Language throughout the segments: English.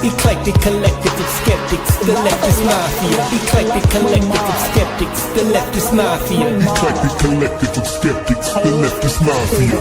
eclectic collective of skeptics, the leftist mafia. Eclectic collective of skeptics, the leftist mafia. Eclectic collective of skeptics, the leftist mafia.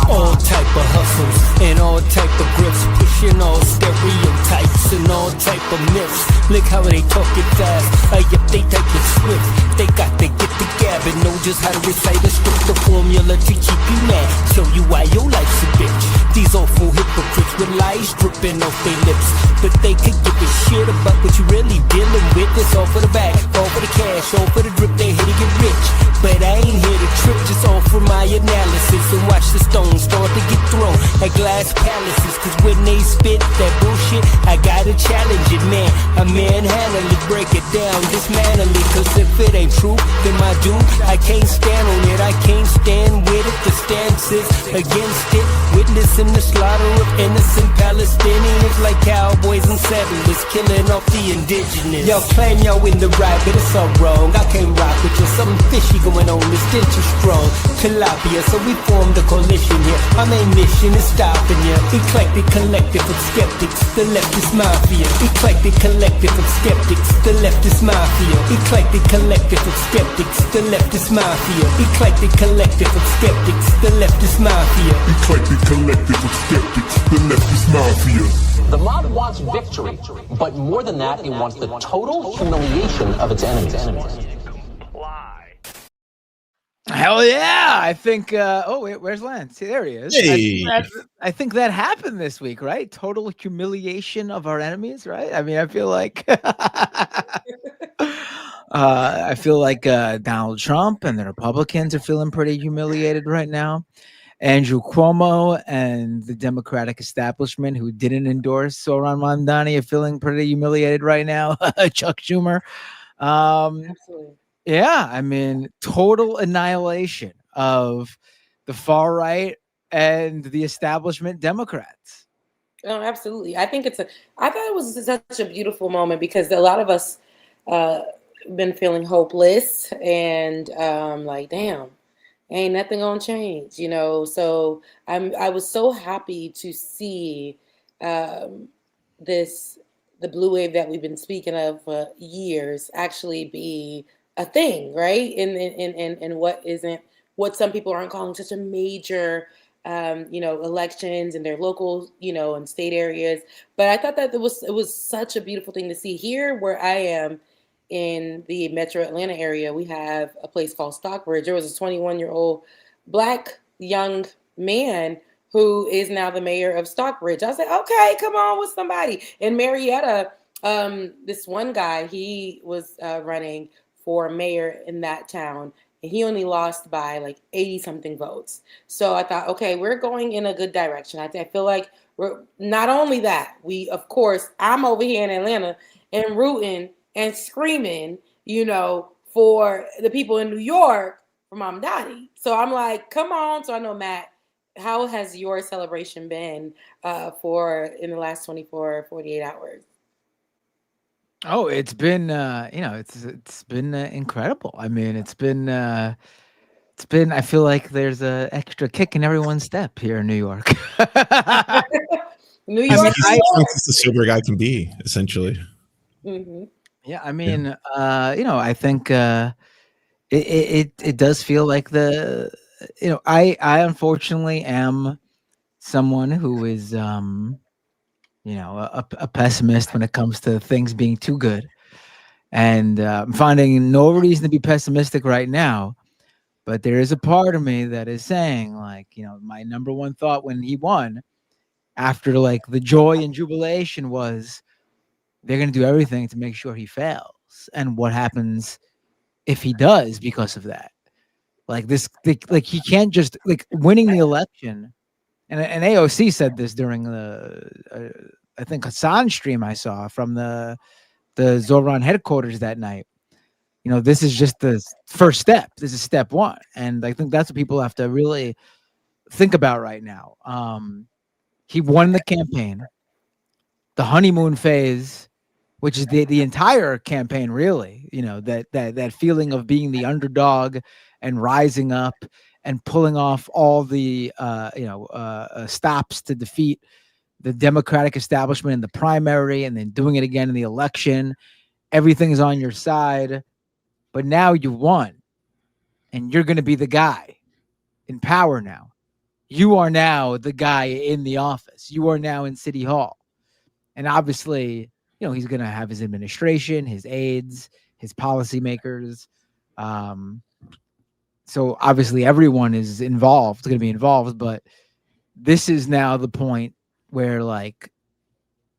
All type of hustles and all type of grifts, pushing all stereotypes and all type of myths. Look how they talk it fast, yep, they take it swift. They got to get the gab and know just how to recite a script, the formula to keep you mad, show you why your life's a bitch. These awful hypocrites with lies dripping off their lips, but they could give a shit about what you really dealing with. It's all for the bag, all for the cash, all for the drip, they here to get rich. But I ain't here to trip, just all for my analysis, and watch the stones start to get thrown at glass palaces. Cause when they spit that bullshit, I gotta challenge it, man. I manhandle it, break it down, dismantle it. Cause if it ain't true, then my dude, I can't stand on it, I can't stand with it. The stance is against it, witnessing the slaughter of innocent Palestinians like cowboys and settlers, killing off the indigenous. Y'all claim y'all in the right, but it's all wrong. I can't rock with you, something fishy going on, this stench is strong. Tilapia, so we formed a coalition here. Our main mission is stopping you. Eclectic collective of skeptics, the leftist mafia. Eclectic collective of skeptics, the leftist mafia. Eclectic collective of skeptics, the leftist mafia. Eclectic collective of skeptics, the leftist mafia. Eclectic collective of skeptics, the leftist mafia. The mob wants victory, but more than that, it wants the total humiliation of its enemies. Hell yeah! I think. Oh wait, where's Lance? See, there he is. Hey. I think that happened this week, right? Total humiliation of our enemies, right? I mean, I feel like. Donald Trump and the Republicans are feeling pretty humiliated right now. Andrew Cuomo and the Democratic establishment, who didn't endorse Zoran Mamdani, are feeling pretty humiliated right now. Chuck Schumer. Absolutely. Yeah, I mean, total annihilation of the far right and the establishment Democrats. Oh, absolutely. I thought it was such a beautiful moment because a lot of us been feeling hopeless and like, damn, ain't nothing gonna change, you know. So I was so happy to see the blue wave that we've been speaking of for years actually be a thing, right? And what some people aren't calling such a major, elections in their local, and state areas. But I thought that it was such a beautiful thing to see. Here where I am in the Metro Atlanta area, we have a place called Stockbridge. There was a 21-year-old Black young man who is now the mayor of Stockbridge. I was like, okay, come on with somebody. In Marietta, this one guy, he was running for mayor in that town, and he only lost by like 80 something votes. So I thought, okay, we're going in a good direction. I feel like we're not only that, of course, I'm over here in Atlanta and rooting and screaming, for the people in New York for Mamdani. So I'm like, come on. So I know, Matt, how has your celebration been in the last 48 hours? Oh, it's been, it's been incredible. I mean, it's been, I feel like there's a extra kick in everyone's step here in New York. New York. He's the sober guy can be, essentially. Mm-hmm. Yeah, I mean, I think it does feel like I unfortunately am someone who is, a pessimist when it comes to things being too good. And I'm finding no reason to be pessimistic right now. But there is a part of me that is saying, like, my number one thought when he won, after like the joy and jubilation, was they're going to do everything to make sure he fails. And what happens if he does because of that? Like he can't just winning the election. And AOC said this during the, I think, Hassan stream I saw from the Zoran headquarters that night. This is just the first step. This is step one. And I think that's what people have to really think about right now. He won the campaign. The honeymoon phase, which is the entire campaign, really, that feeling of being the underdog and rising up and pulling off all the stops to defeat the Democratic establishment in the primary and then doing it again in the election. Everything's on your side, but now you won and you're going to be the guy in power now. You are now the guy in the office. You are now in City Hall. And obviously, he's going to have his administration, his aides, his policymakers. So obviously everyone is involved, going to be involved, but this is now the point where like,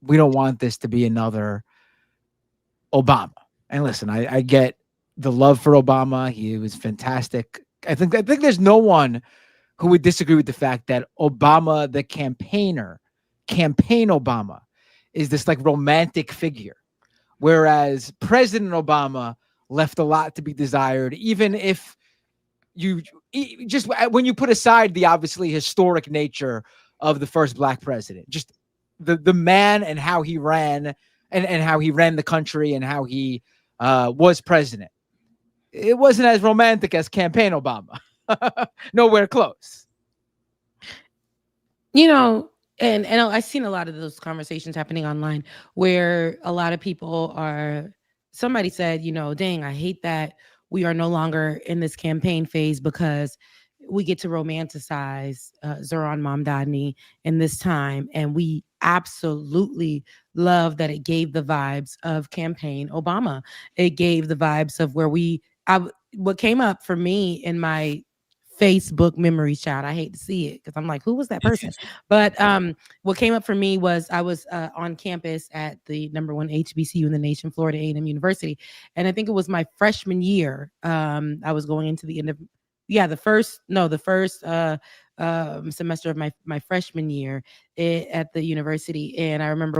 we don't want this to be another Obama. And listen, I get the love for Obama. He was fantastic. I think there's no one who would disagree with the fact that Obama, the campaign Obama, is this like romantic figure, whereas President Obama left a lot to be desired, even if you just when you put aside the obviously historic nature of the first black president, just the man and how he ran and how he ran the country and how he was president. It wasn't as romantic as campaign Obama. Nowhere close. And I've seen a lot of those conversations happening online where a lot of people somebody said, dang, I hate that we are no longer in this campaign phase because we get to romanticize Zohran Mamdani in this time. And we absolutely love that it gave the vibes of campaign Obama. It gave the vibes of where what came up for me in my Facebook memories, child. I hate to see it because I'm like, who was that person? But what came up for me was I was on campus at the #1 HBCU in the nation, Florida A&M University. And I think it was my freshman year. I was going into the end of, the first semester of my freshman year at the university. And I remember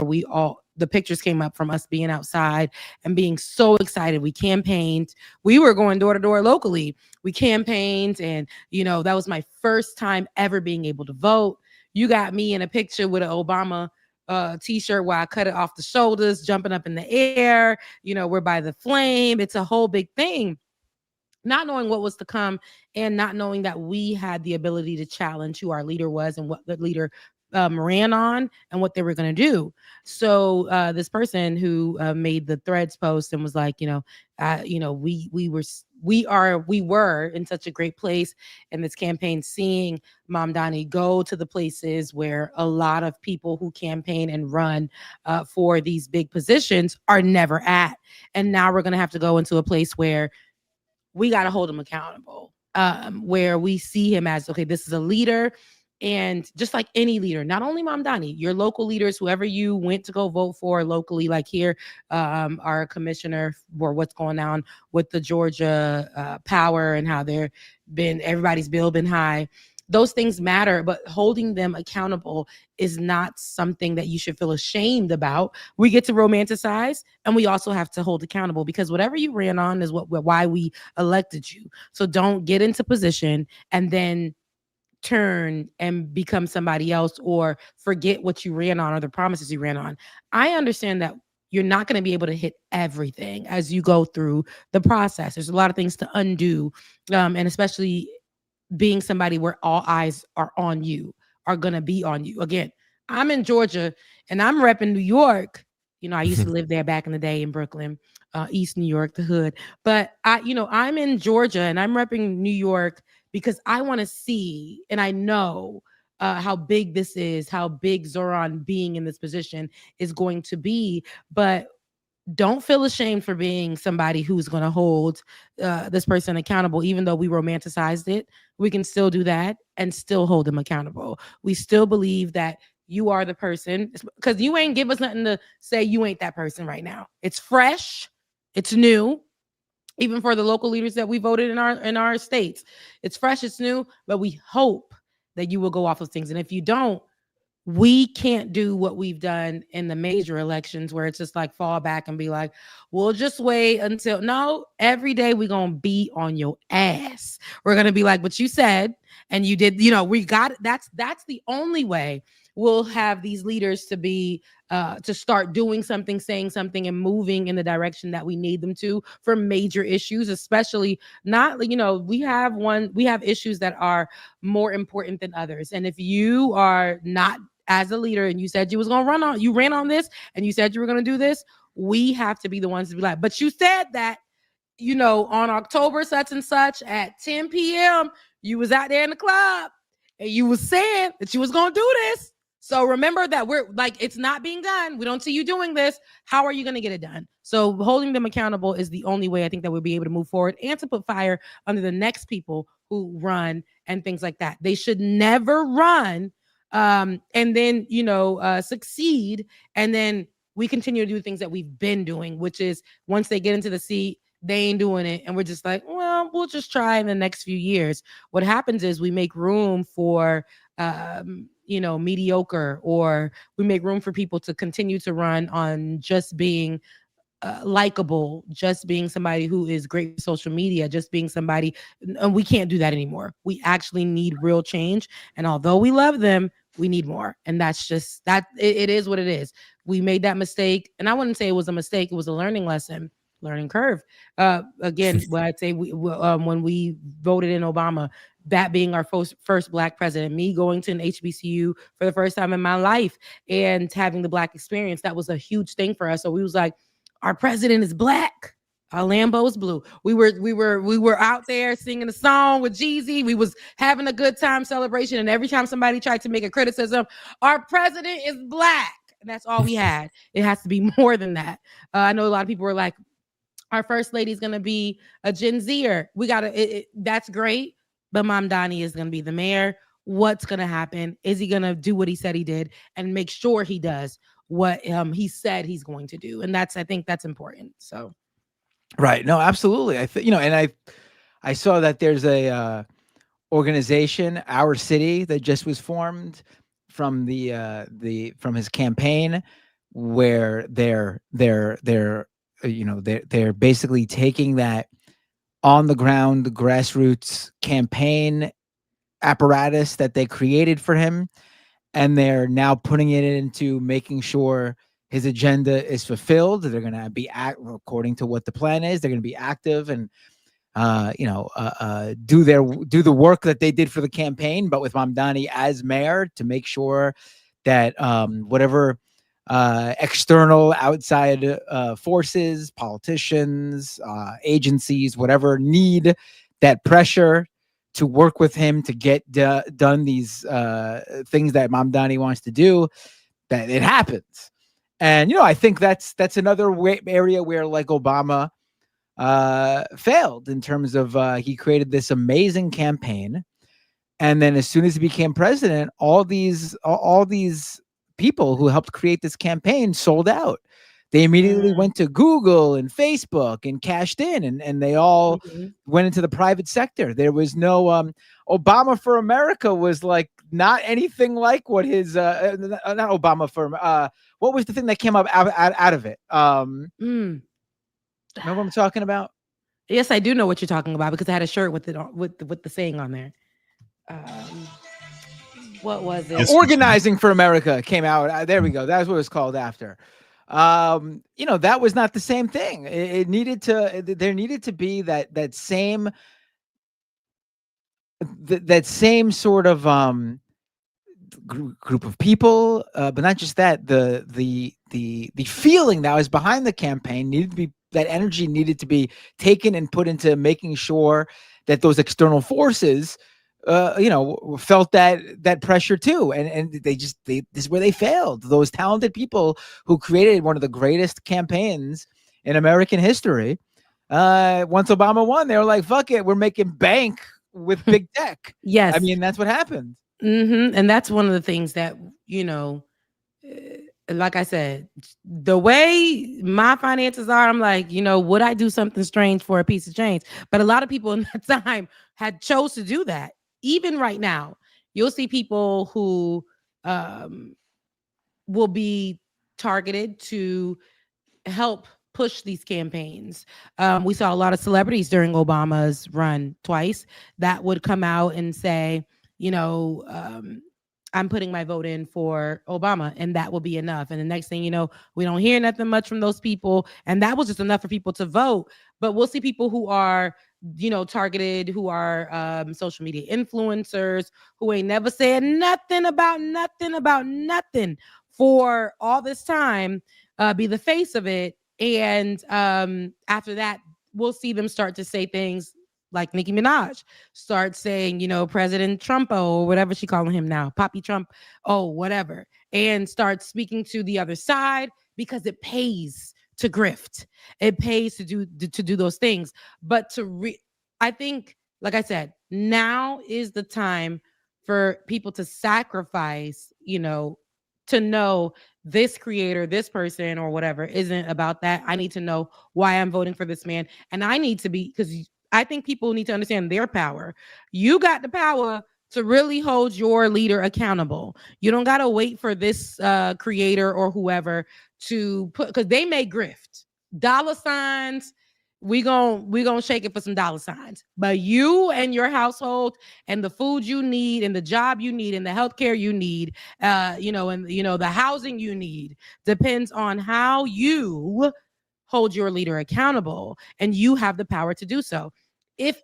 the pictures came up from us being outside and being so excited. We campaigned. We were going door to door locally. We campaigned. And, that was my first time ever being able to vote. You got me in a picture with an Obama t-shirt where I cut it off the shoulders, jumping up in the air. We're by the flame. It's a whole big thing. Not knowing what was to come and not knowing that we had the ability to challenge who our leader was and what the leader ran on and what they were going to do. So this person who made the Threads post and was like, we were in such a great place in this campaign, seeing Mamdani go to the places where a lot of people who campaign and run for these big positions are never at. And now we're going to have to go into a place where we got to hold him accountable, where we see him as, okay, this is a leader. And just like any leader, not only Mamdani, your local leaders, whoever you went to go vote for locally, like here, our commissioner for what's going on with the Georgia power and how everybody's bill been high. Those things matter, but holding them accountable is not something that you should feel ashamed about. We get to romanticize, and we also have to hold accountable, because whatever you ran on is why we elected you. So don't get into position and then turn and become somebody else or forget what you ran on or the promises you ran on. I understand that you're not going to be able to hit everything as you go through the process. There's a lot of things to undo, and especially being somebody where all eyes are on you, are going to be on you. Again, I'm in Georgia and I'm repping New York. I used to live there back in the day in Brooklyn, East New York, the hood. But I'm in Georgia and I'm repping New York because I want to see, and I know how big this is, how big Zohran being in this position is going to be. But don't feel ashamed for being somebody who's going to hold this person accountable. Even though we romanticized it, we can still do that and still hold them accountable. We still believe that you are the person, because you ain't give us nothing to say you ain't that person right now. It's fresh. It's new. Even for the local leaders that we voted in our states, it's fresh, it's new, but we hope that you will go off of things. And if you don't, we can't do what we've done in the major elections where it's just like fall back and be like, we'll just wait until. No, every day we're going to be on your ass. We're going to be like, what you said and you did, we got it. That's the only way we'll have these leaders to be to start doing something, saying something, and moving in the direction that we need them to for major issues, especially not, we have issues that are more important than others. And if you are not as a leader, and you said you was going to you ran on this, and you said you were going to do this, we have to be the ones to be like, but you said that, on October such and such at 10 p.m., you was out there in the club and you was saying that you was going to do this. So remember that we're like, it's not being done. We don't see you doing this. How are you going to get it done? So holding them accountable is the only way I think that we'll be able to move forward and to put fire under the next people who run and things like that. They should never run and then, succeed. And then we continue to do things that we've been doing, which is once they get into the seat, they ain't doing it. And we're just like, well, we'll just try in the next few years. What happens is we make room for, mediocre, or we make room for people to continue to run on just being likable, just being somebody who is great with social media, just being somebody. And we can't do that anymore. We actually need real change. And although we love them, we need more. And that's just that. It is what it is. We made that mistake. And I wouldn't say it was a mistake. It was a learning lesson. Learning curve. Again, what I'd say when we voted in Obama, that being our first Black president, me going to an HBCU for the first time in my life and having the Black experience, that was a huge thing for us. So we was like, our president is Black. Our Lambo's blue. We were out there singing a song with Jeezy. We was having a good time celebration. And every time somebody tried to make a criticism, our president is Black. And that's all we had. It has to be more than that. I know a lot of people were like, our first lady is going to be a Gen Zer. We got to, that's great. But Mom Donnie is going to be the mayor. What's going to happen? Is he going to do what he said he did and make sure he does what he said he's going to do? And I think that's important. So. Right. No, absolutely. And I saw that there's a organization, Our City, that just was formed from from his campaign, where they're basically taking that on the ground grassroots campaign apparatus that they created for him, and they're now putting it into making sure his agenda is fulfilled. They're going to be according to what the plan is. They're going to be active and do the work that they did for the campaign, but with Mamdani as mayor, to make sure that whatever external outside forces, politicians, agencies, whatever, need that pressure to work with him to get done these things that Mamdani wants to do, that it happens. And I think that's another area where, like, Obama failed in terms of he created this amazing campaign, and then as soon as he became president, all these people who helped create this campaign sold out. They immediately went to Google and Facebook and cashed in, and they all went into the private sector. There was no Obama for America was like not anything like what his not Obama for what was the thing that came up out of it? Remember what I'm talking about? Yes, I do know what you're talking about, because I had a shirt with it with the saying on there. What was it? Yes. Organizing for America came out. There we go. That's what it was called after. That was not the same thing. There needed to be that same sort of group of people, but not just that. The feeling that was behind the campaign needed to be, that energy needed to be taken and put into making sure that those external forces felt that pressure too. And this is where they failed. Those talented people who created one of the greatest campaigns in American history. Once Obama won, they were like, fuck it, we're making bank with big tech. Yes. I mean, that's what happened. And that's one of the things that, like I said, the way my finances are, I'm like, would I do something strange for a piece of change? But a lot of people in that time had chose to do that. Even right now, you'll see people who will be targeted to help push these campaigns. We saw a lot of celebrities during Obama's run twice that would come out and say, I'm putting my vote in for Obama, and that will be enough. And the next thing you know, we don't hear nothing much from those people. And that was just enough for people to vote. But we'll see people who are targeted, who are social media influencers, who ain't never said nothing about nothing for all this time, be the face of it. And after that, we'll see them start to say things like Nicki Minaj start saying, President Trump, or whatever she calling him now, Poppy Trump, whatever, and start speaking to the other side, because it pays to grift. It pays to do those things. But I think, like I said, now is the time for people to sacrifice, to know this creator, this person, or whatever isn't about that. I need to know why I'm voting for this man. And I need to be, because I think people need to understand their power. You got the power to really hold your leader accountable. You don't got to wait for this creator or whoever to put, because they may grift. Dollar signs, we gonna shake it for some dollar signs. But you and your household and the food you need and the job you need and the healthcare you need, and the housing you need depends on how you hold your leader accountable, and you have the power to do so. If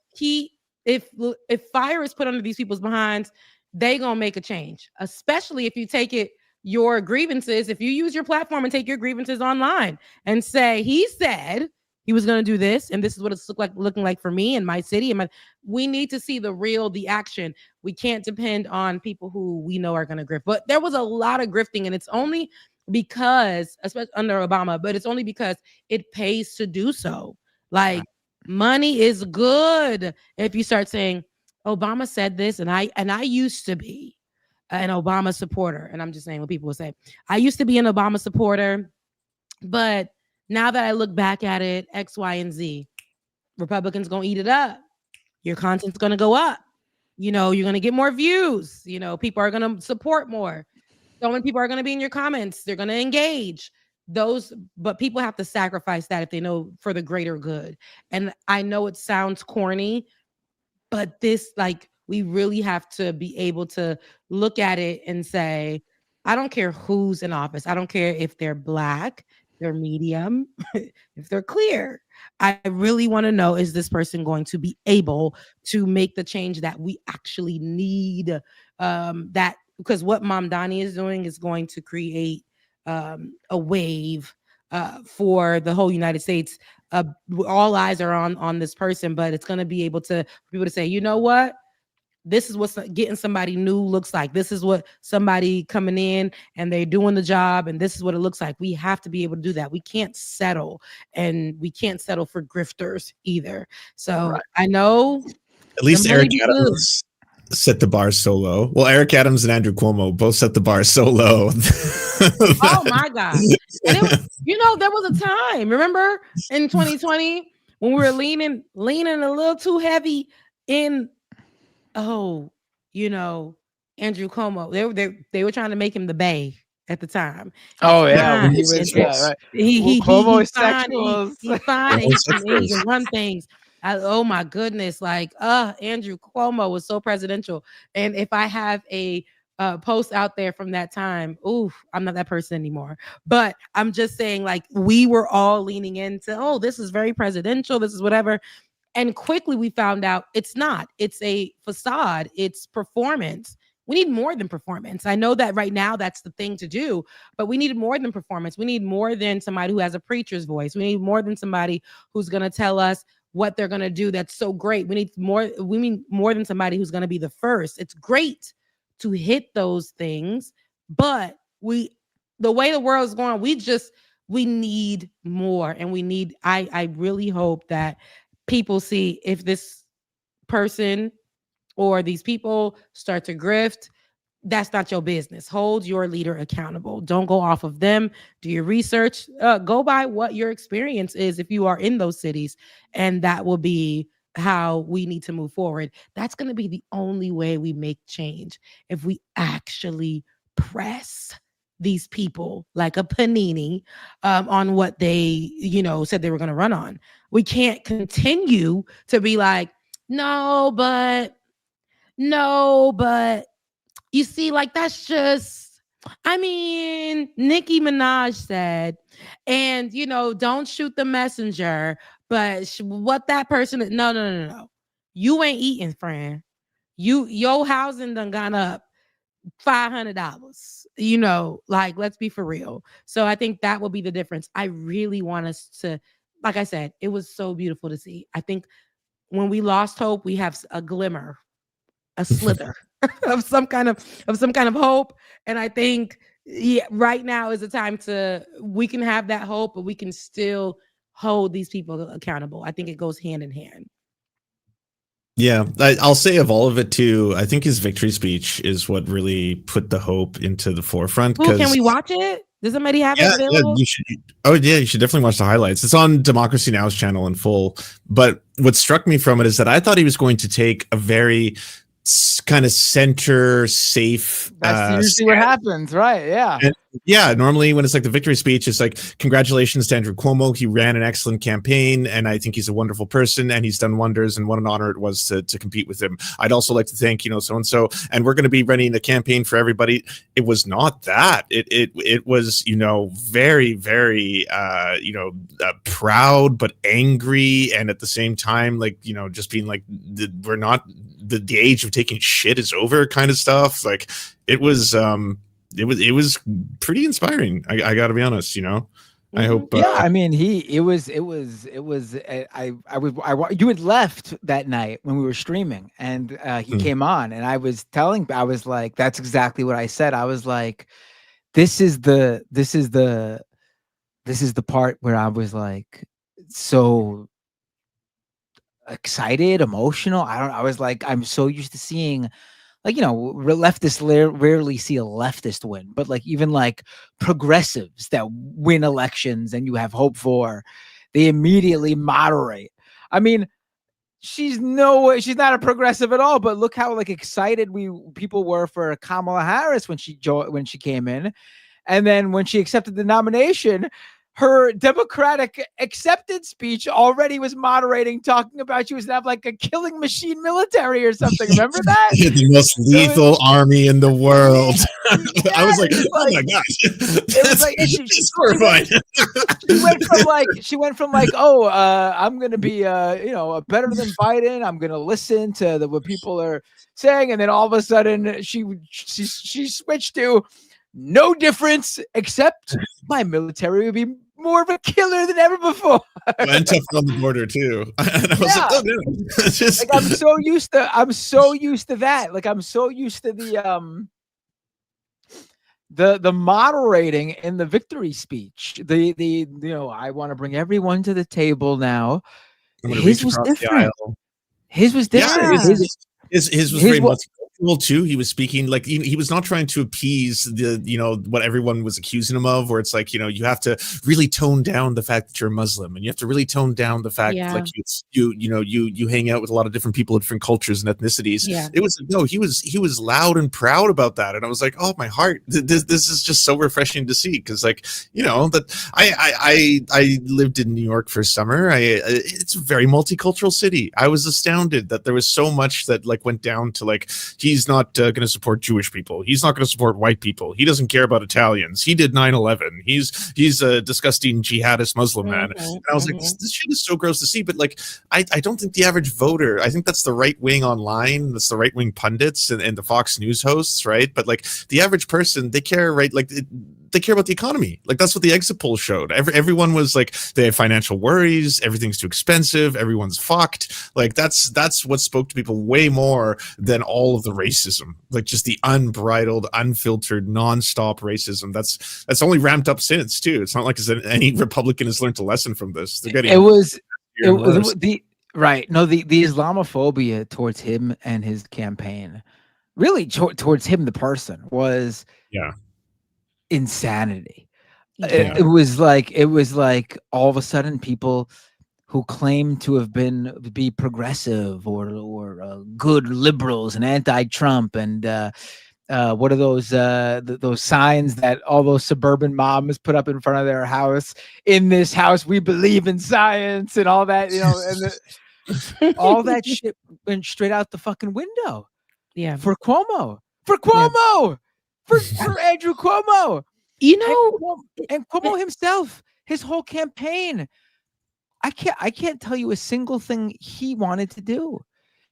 fire is put under these people's behinds, they gonna make a change, especially if you take your grievances, if you use your platform and take your grievances online and say, he said he was going to do this, and this is what it's looking like for me and my city. We need to see the action. We can't depend on people who we know are going to grift. But there was a lot of grifting, and it's only because, especially under Obama, but it's only because it pays to do so. Like, money is good. If you start saying, Obama said this, and I used to be an Obama supporter, and I'm just saying what people will say. I used to be an Obama supporter, but now that I look back at it, X, Y, and Z, Republicans gonna eat it up. Your content's gonna go up. You're gonna get more views. People are gonna support more. So many people are gonna be in your comments. They're gonna engage. But people have to sacrifice that if they know for the greater good. And I know it sounds corny, but we really have to be able to look at it and say, I don't care who's in office. I don't care if they're Black, they're medium, if they're clear. I really want to know, is this person going to be able to make the change that we actually need? Because what Mamdani is doing is going to create a wave for the whole United States. All eyes are on this person, but it's going to be able for people to say, you know what? This is what getting somebody new looks like. This is what somebody coming in and they're doing the job, and this is what it looks like. We have to be able to do that. We can't settle, and we can't settle for grifters either. So right. I know at least Eric Adams set the bar so low. Well, Eric Adams and Andrew Cuomo both set the bar so low. Oh my God. And there was a time, remember in 2020 when we were leaning a little too heavy in, Andrew Cuomo. They were trying to make him the bae at the time. Oh yeah, he was right. Cuomo is sexual. He's fine. He can run things. Oh my goodness! Andrew Cuomo was so presidential. And if I have a post out there from that time, I'm not that person anymore. But I'm just saying, we were all leaning into, this is very presidential. This is whatever. And quickly we found out it's not. It's a facade. It's performance. We need more than performance. I know that right now that's the thing to do, but we need more than performance. We need more than somebody who has a preacher's voice. We need more than somebody who's going to tell us what they're going to do. That's so great. We need more than somebody who's going to be the first. It's great to hit those things, but the way the world is going, we need more. And I really hope that people see, if this person or these people start to grift, that's not your business. Hold your leader accountable. Don't go off of them. Do your research. Go by what your experience is if you are in those cities. And that will be how we need to move forward. That's going to be the only way we make change. If we actually press these people like a panini on what they, said they were going to run on. We can't continue to be like, no, but you see, that's just, Nicki Minaj said, and, don't shoot the messenger, But what that person, no. You ain't eating, friend. Your housing done gone up $500. You know, like, let's be for real. So I think that will be the difference. I really want us to, like I said, it was so beautiful to see. I think when we lost hope, we have a glimmer, a slither of some kind of hope. And I think right now is the time we can have that hope, but we can still hold these people accountable. I think it goes hand in hand. Yeah, I'll say of all of it too, I think his victory speech is what really put the hope into the forefront. Ooh, can we watch it? Does somebody have it available? Yeah, you should definitely watch the highlights. It's on Democracy Now's channel in full. But what struck me from it is that I thought he was going to take a very kind of center safe. That's usually what happens, right? Yeah. And yeah, normally when it's like the victory speech, it's like, congratulations to Andrew Cuomo. He ran an excellent campaign, and I think he's a wonderful person, and he's done wonders, and what an honor it was to compete with him. I'd also like to thank, so-and-so, and we're going to be running a campaign for everybody. It was not that. It was, very, very, proud, but angry, and at the same time, like, just being like, we're not, the age of taking shit is over kind of stuff. Like, it was pretty inspiring. I got to be honest, I hope. Yeah, I mean, you had left that night when we were streaming, and he came on, and I was like, that's exactly what I said. I was like, this is the part where I was like so excited, emotional. I was like, I'm so used to seeing, like, leftists rarely see a leftist win, but like even like progressives that win elections and you have hope for, they immediately moderate. I mean, she's not a progressive at all, but look how like excited people were for Kamala Harris when she came in, and then when she accepted the nomination, her Democratic acceptance speech already was moderating, talking about she was going to have like a killing machine military or something. Remember that? The most lethal army in the world. Yeah, I was like, oh my gosh. It was like, she's horrified. She went from like, I'm going to be, better than Biden. I'm going to listen to what people are saying. And then all of a sudden she switched to no difference, except my military would be more of a killer than ever before. And tough on the border too. And I was like, oh no. Like, I'm so used to that. Like, I'm so used to the moderating in the victory speech. I want to bring everyone to the table now. His was different. His was different. Yeah, his was very much too. He was speaking like he was not trying to appease the what everyone was accusing him of, where it's like, you have to really tone down the fact that you're a Muslim, and you have to really tone down the fact like you hang out with a lot of different people of different cultures and ethnicities. It was he was loud and proud about that, and I was like, oh my heart, this is just so refreshing to see, because like that I lived in New York for summer. It's a very multicultural city. I was astounded that there was so much that like went down to like, he's not going to support Jewish people. He's not going to support white people. He doesn't care about Italians. He did 9/11. He's a disgusting jihadist Muslim man. And I was like, this shit is so gross to see. But like, I don't think the average voter, I think that's the right wing online. That's the right wing pundits and the Fox News hosts, right? But like the average person, they care, right? Like they care about the economy. Like that's what the exit poll showed. Everyone was like, they have financial worries. Everything's too expensive. Everyone's fucked. Like that's what spoke to people way more than all of the racism, like just the unbridled, unfiltered, nonstop racism. That's only ramped up since too. It's not like any Republican has learned a lesson from this. They're getting the Islamophobia towards him and his campaign, really towards him the person, was insanity. It was like all of a sudden people who claim to have be progressive or good liberals and anti-Trump and what are those signs that all those suburban moms put up in front of their house? In this house, we believe in science and all that, and all that shit went straight out the fucking window. Yeah, for Cuomo, for Andrew Cuomo, and Cuomo himself, his whole campaign. I can't tell you a single thing he wanted to do.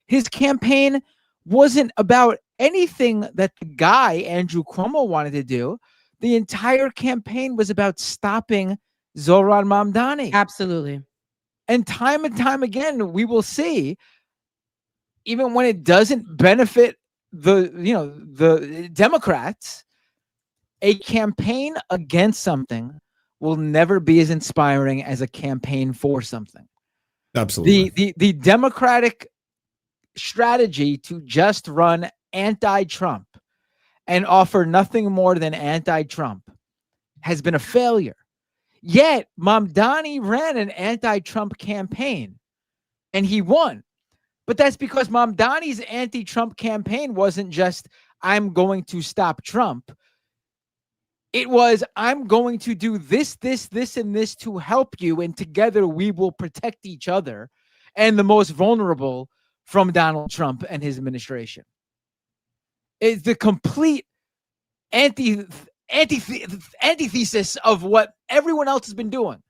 His campaign wasn't about anything that the guy, Andrew Cuomo, wanted to do. The entire campaign was about stopping Zohran Mamdani. Absolutely. And time again, we will see, even when it doesn't benefit the Democrats, a campaign against something will never be as inspiring as a campaign for something. Absolutely. The Democratic strategy to just run anti-Trump and offer nothing more than anti-Trump has been a failure. Yet Mamdani ran an anti-Trump campaign and he won. But that's because Mamdani's anti-Trump campaign wasn't just, I'm going to stop Trump. It was, I'm going to do this, and this to help you, and together we will protect each other and the most vulnerable from Donald Trump and his administration. It's the complete antithesis of what everyone else has been doing.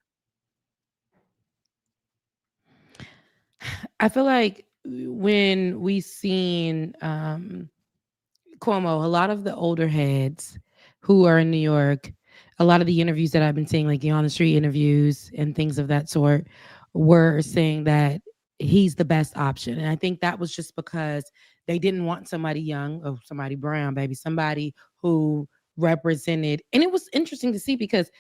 I feel like when we seen Cuomo, a lot of the older heads who are in New York, a lot of the interviews that I've been seeing, like the on the street interviews and things of that sort, were saying that he's the best option. And I think that was just because they didn't want somebody young or somebody brown, baby, somebody who represented. And it was interesting to see because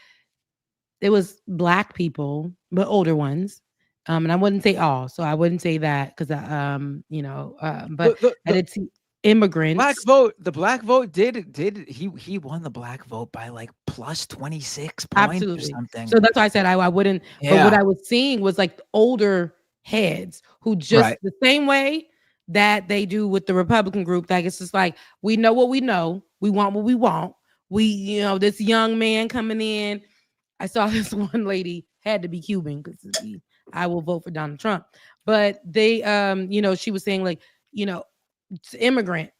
it was Black people, but older ones. And I wouldn't say all, so I wouldn't say that because, but I did see immigrants. The black vote he won the black vote by like plus 26 points or something. So that's why I said I wouldn't. Yeah. But what I was seeing was like older heads who just the same way that they do with the Republican group. Like it's just like, we know what we know. We want what we want. This young man coming in. I saw this one lady had to be Cuban because I will vote for Donald Trump. But they, she was saying like, immigrant,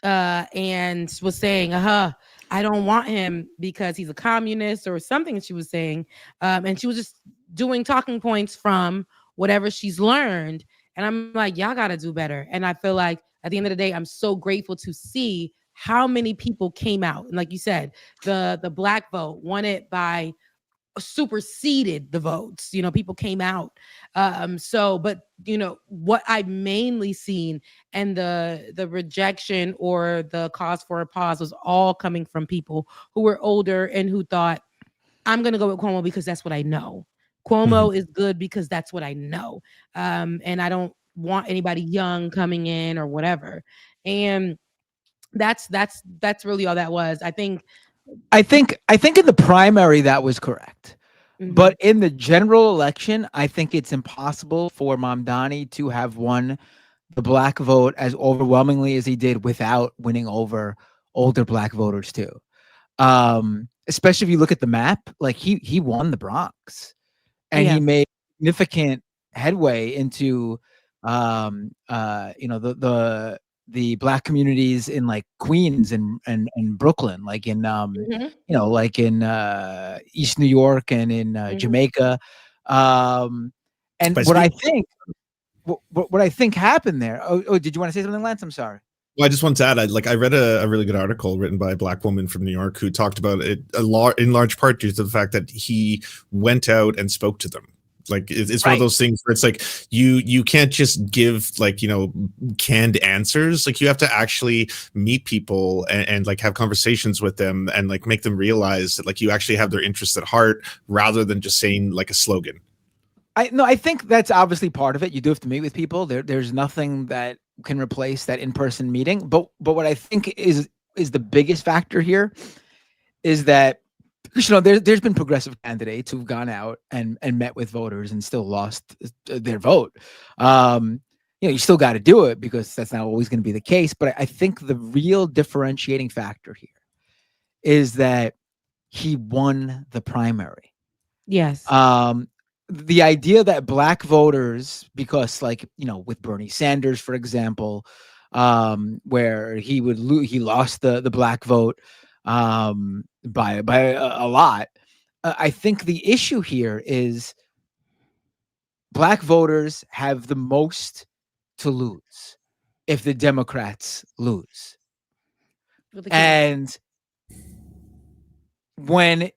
and was saying, I don't want him because he's a communist or something. She was saying, and she was just doing talking points from whatever she's learned. And I'm like, y'all got to do better. And I feel like at the end of the day, I'm so grateful to see how many people came out. And like you said, the Black vote won it by superseded the votes. People came out. But what I've mainly seen and the rejection or the cause for a pause was all coming from people who were older and who thought, I'm going to go with Cuomo because that's what I know. Cuomo is good because that's what I know. And I don't want anybody young coming in or whatever. And that's really all that was. I think in the primary that was correct. Mm-hmm. But in the general election, I think it's impossible for Mamdani to have won the Black vote as overwhelmingly as he did without winning over older Black voters too. Especially if you look at the map, like he won the Bronx and he made significant headway into the Black communities in like Queens and Brooklyn, like in like in East New York and in Jamaica. And what I think happened there. Oh, did you want to say something, Lance? I'm sorry. Well, I just want to add, I read a really good article written by a Black woman from New York who talked about it in large part due to the fact that he went out and spoke to them. Like it's one of those things where it's like you can't just give like canned answers. Like you have to actually meet people and like have conversations with them and like make them realize that like you actually have their interests at heart rather than just saying like a slogan. I think that's obviously part of it. You do have to meet with people. There's nothing that can replace that in-person meeting. But what I think is the biggest factor here is that there's been progressive candidates who've gone out and met with voters and still lost their vote. You still got to do it because that's not always going to be the case. But I think the real differentiating factor here is that he won the primary. Yes. The idea that Black voters, because like, with Bernie Sanders, for example, where he lost the Black vote by a lot. I think the issue here is Black voters have the most to lose if the Democrats lose. And when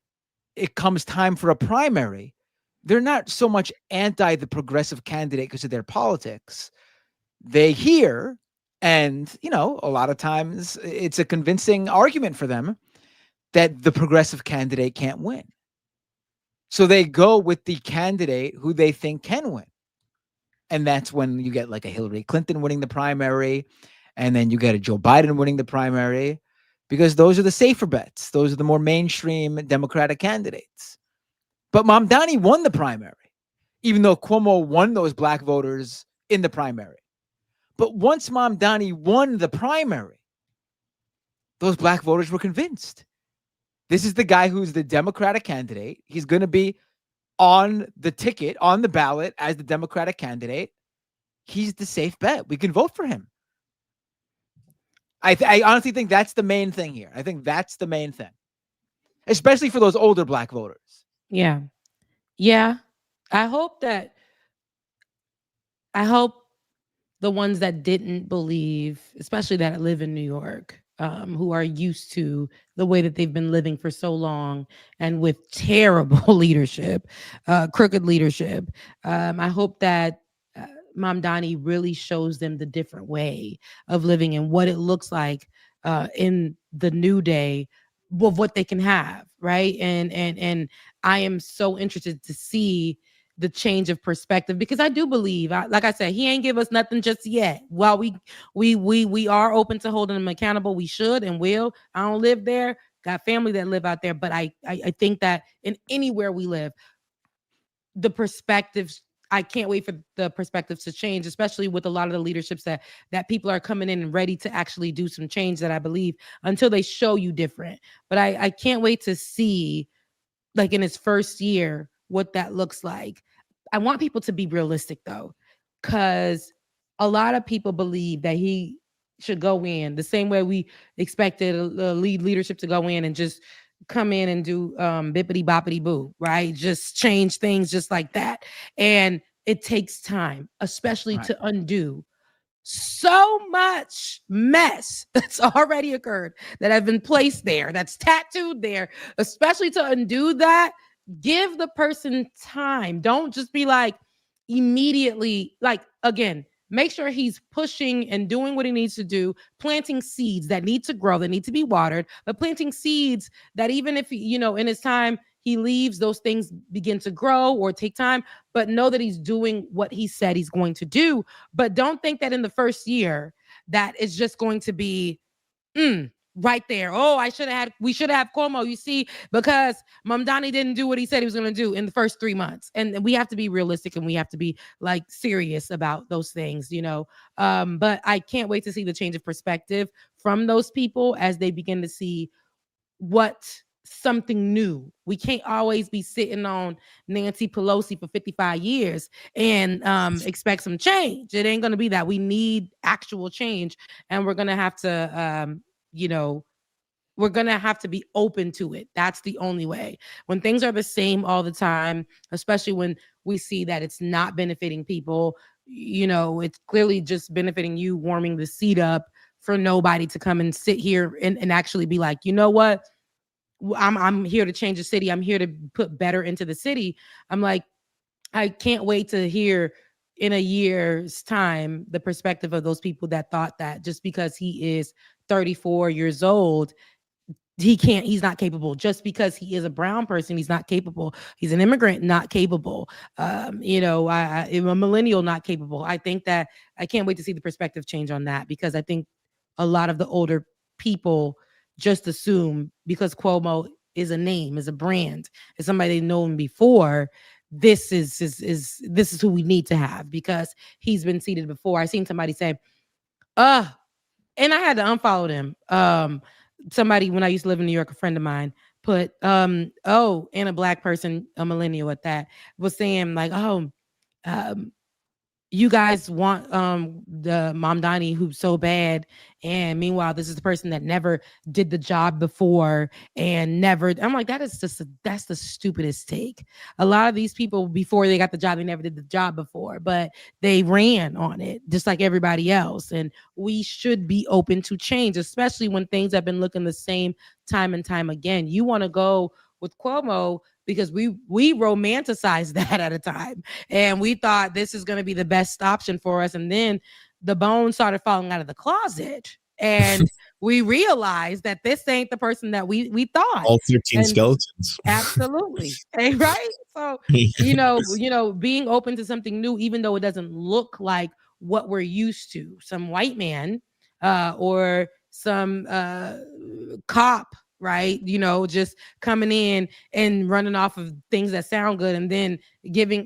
it comes time for a primary, they're not so much anti the progressive candidate because of their politics. They hear, and, you know, a lot of times it's a convincing argument for them that the progressive candidate can't win. So they go with the candidate who they think can win. And that's when you get like a Hillary Clinton winning the primary, and then you get a Joe Biden winning the primary, because those are the safer bets. Those are the more mainstream Democratic candidates. But Mamdani won the primary, even though Cuomo won those black voters in the primary. But once Mamdani won the primary, those black voters were convinced. This is the guy who's the Democratic candidate. He's going to be on the ticket, on the ballot as the Democratic candidate. He's the safe bet. We can vote for him. I honestly think that's the main thing here. I think that's the main thing, especially for those older black voters. Yeah. Yeah. I hope the ones that didn't believe, especially that live in New York, who are used to the way that they've been living for so long and with terrible leadership, crooked leadership. I hope that Mamdani really shows them the different way of living and what it looks like in the new day of what they can have, right? And I am so interested to see the change of perspective, because I do believe, like I said, he ain't give us nothing just yet. While we are open to holding him accountable, we should and will. I don't live there, got family that live out there, but I think that in anywhere we live, the perspectives, I can't wait for the perspectives to change, especially with a lot of the leaderships that people are coming in and ready to actually do some change, that I believe, until they show you different. But I can't wait to see, like in his first year, what that looks like. I want people to be realistic though, because a lot of people believe that he should go in the same way we expected a leadership to go in and just come in and do bippity boppity boo, right? Just change things just like that. And it takes time, especially to undo so much mess that's already occurred, that have been placed there, that's tattooed there, especially to undo that. Give the person time. Don't just be like immediately, like, again, make sure he's pushing and doing what he needs to do, planting seeds that need to grow, that need to be watered, but planting seeds that even if, you know, in his time he leaves, those things begin to grow or take time, but know that he's doing what he said he's going to do. But don't think that in the first year that it's just going to be right there. Oh, we should have Cuomo, you see, because Mamdani didn't do what he said he was going to do in the first 3 months. And we have to be realistic, and we have to be like serious about those things, you know. But I can't wait to see the change of perspective from those people as they begin to see something new. We can't always be sitting on Nancy Pelosi for 55 years and expect some change. It ain't going to be that. We need actual change, and we're going to have to, we're going to have to be open to it. That's the only way. When things are the same all the time, especially when we see that it's not benefiting people, you know, it's clearly just benefiting you, warming the seat up for nobody to come and sit here and actually be like, you know what? I'm here to change the city. I'm here to put better into the city. I'm like, I can't wait to hear in a year's time the perspective of those people that thought that just because he is 34 years old, he's not capable. Just because he is a brown person, he's not capable. He's an immigrant, not capable. I'm a millennial, not capable. I think that I can't wait to see the perspective change on that, because I think a lot of the older people just assume because Cuomo is a name, is a brand, is somebody they've known before, this is who we need to have because he's been seated before. I seen somebody say, and I had to unfollow them. Somebody, when I used to live in New York, a friend of mine put, and a black person, a millennial at that, was saying like, you guys want the Mamdani who's so bad, and meanwhile this is the person that never did the job before and never. I'm like, that's the stupidest take. A lot of these people, before they got the job, they never did the job before, but they ran on it just like everybody else. And we should be open to change, especially when things have been looking the same time and time again. You want to go with Cuomo because we romanticized that at a time, and we thought this is going to be the best option for us. And then the bones started falling out of the closet, and we realized that this ain't the person that we thought. All 13 skeletons. Absolutely. Right. So, being open to something new, even though it doesn't look like what we're used to. Some white man or some cop, right? Just coming in and running off of things that sound good, and then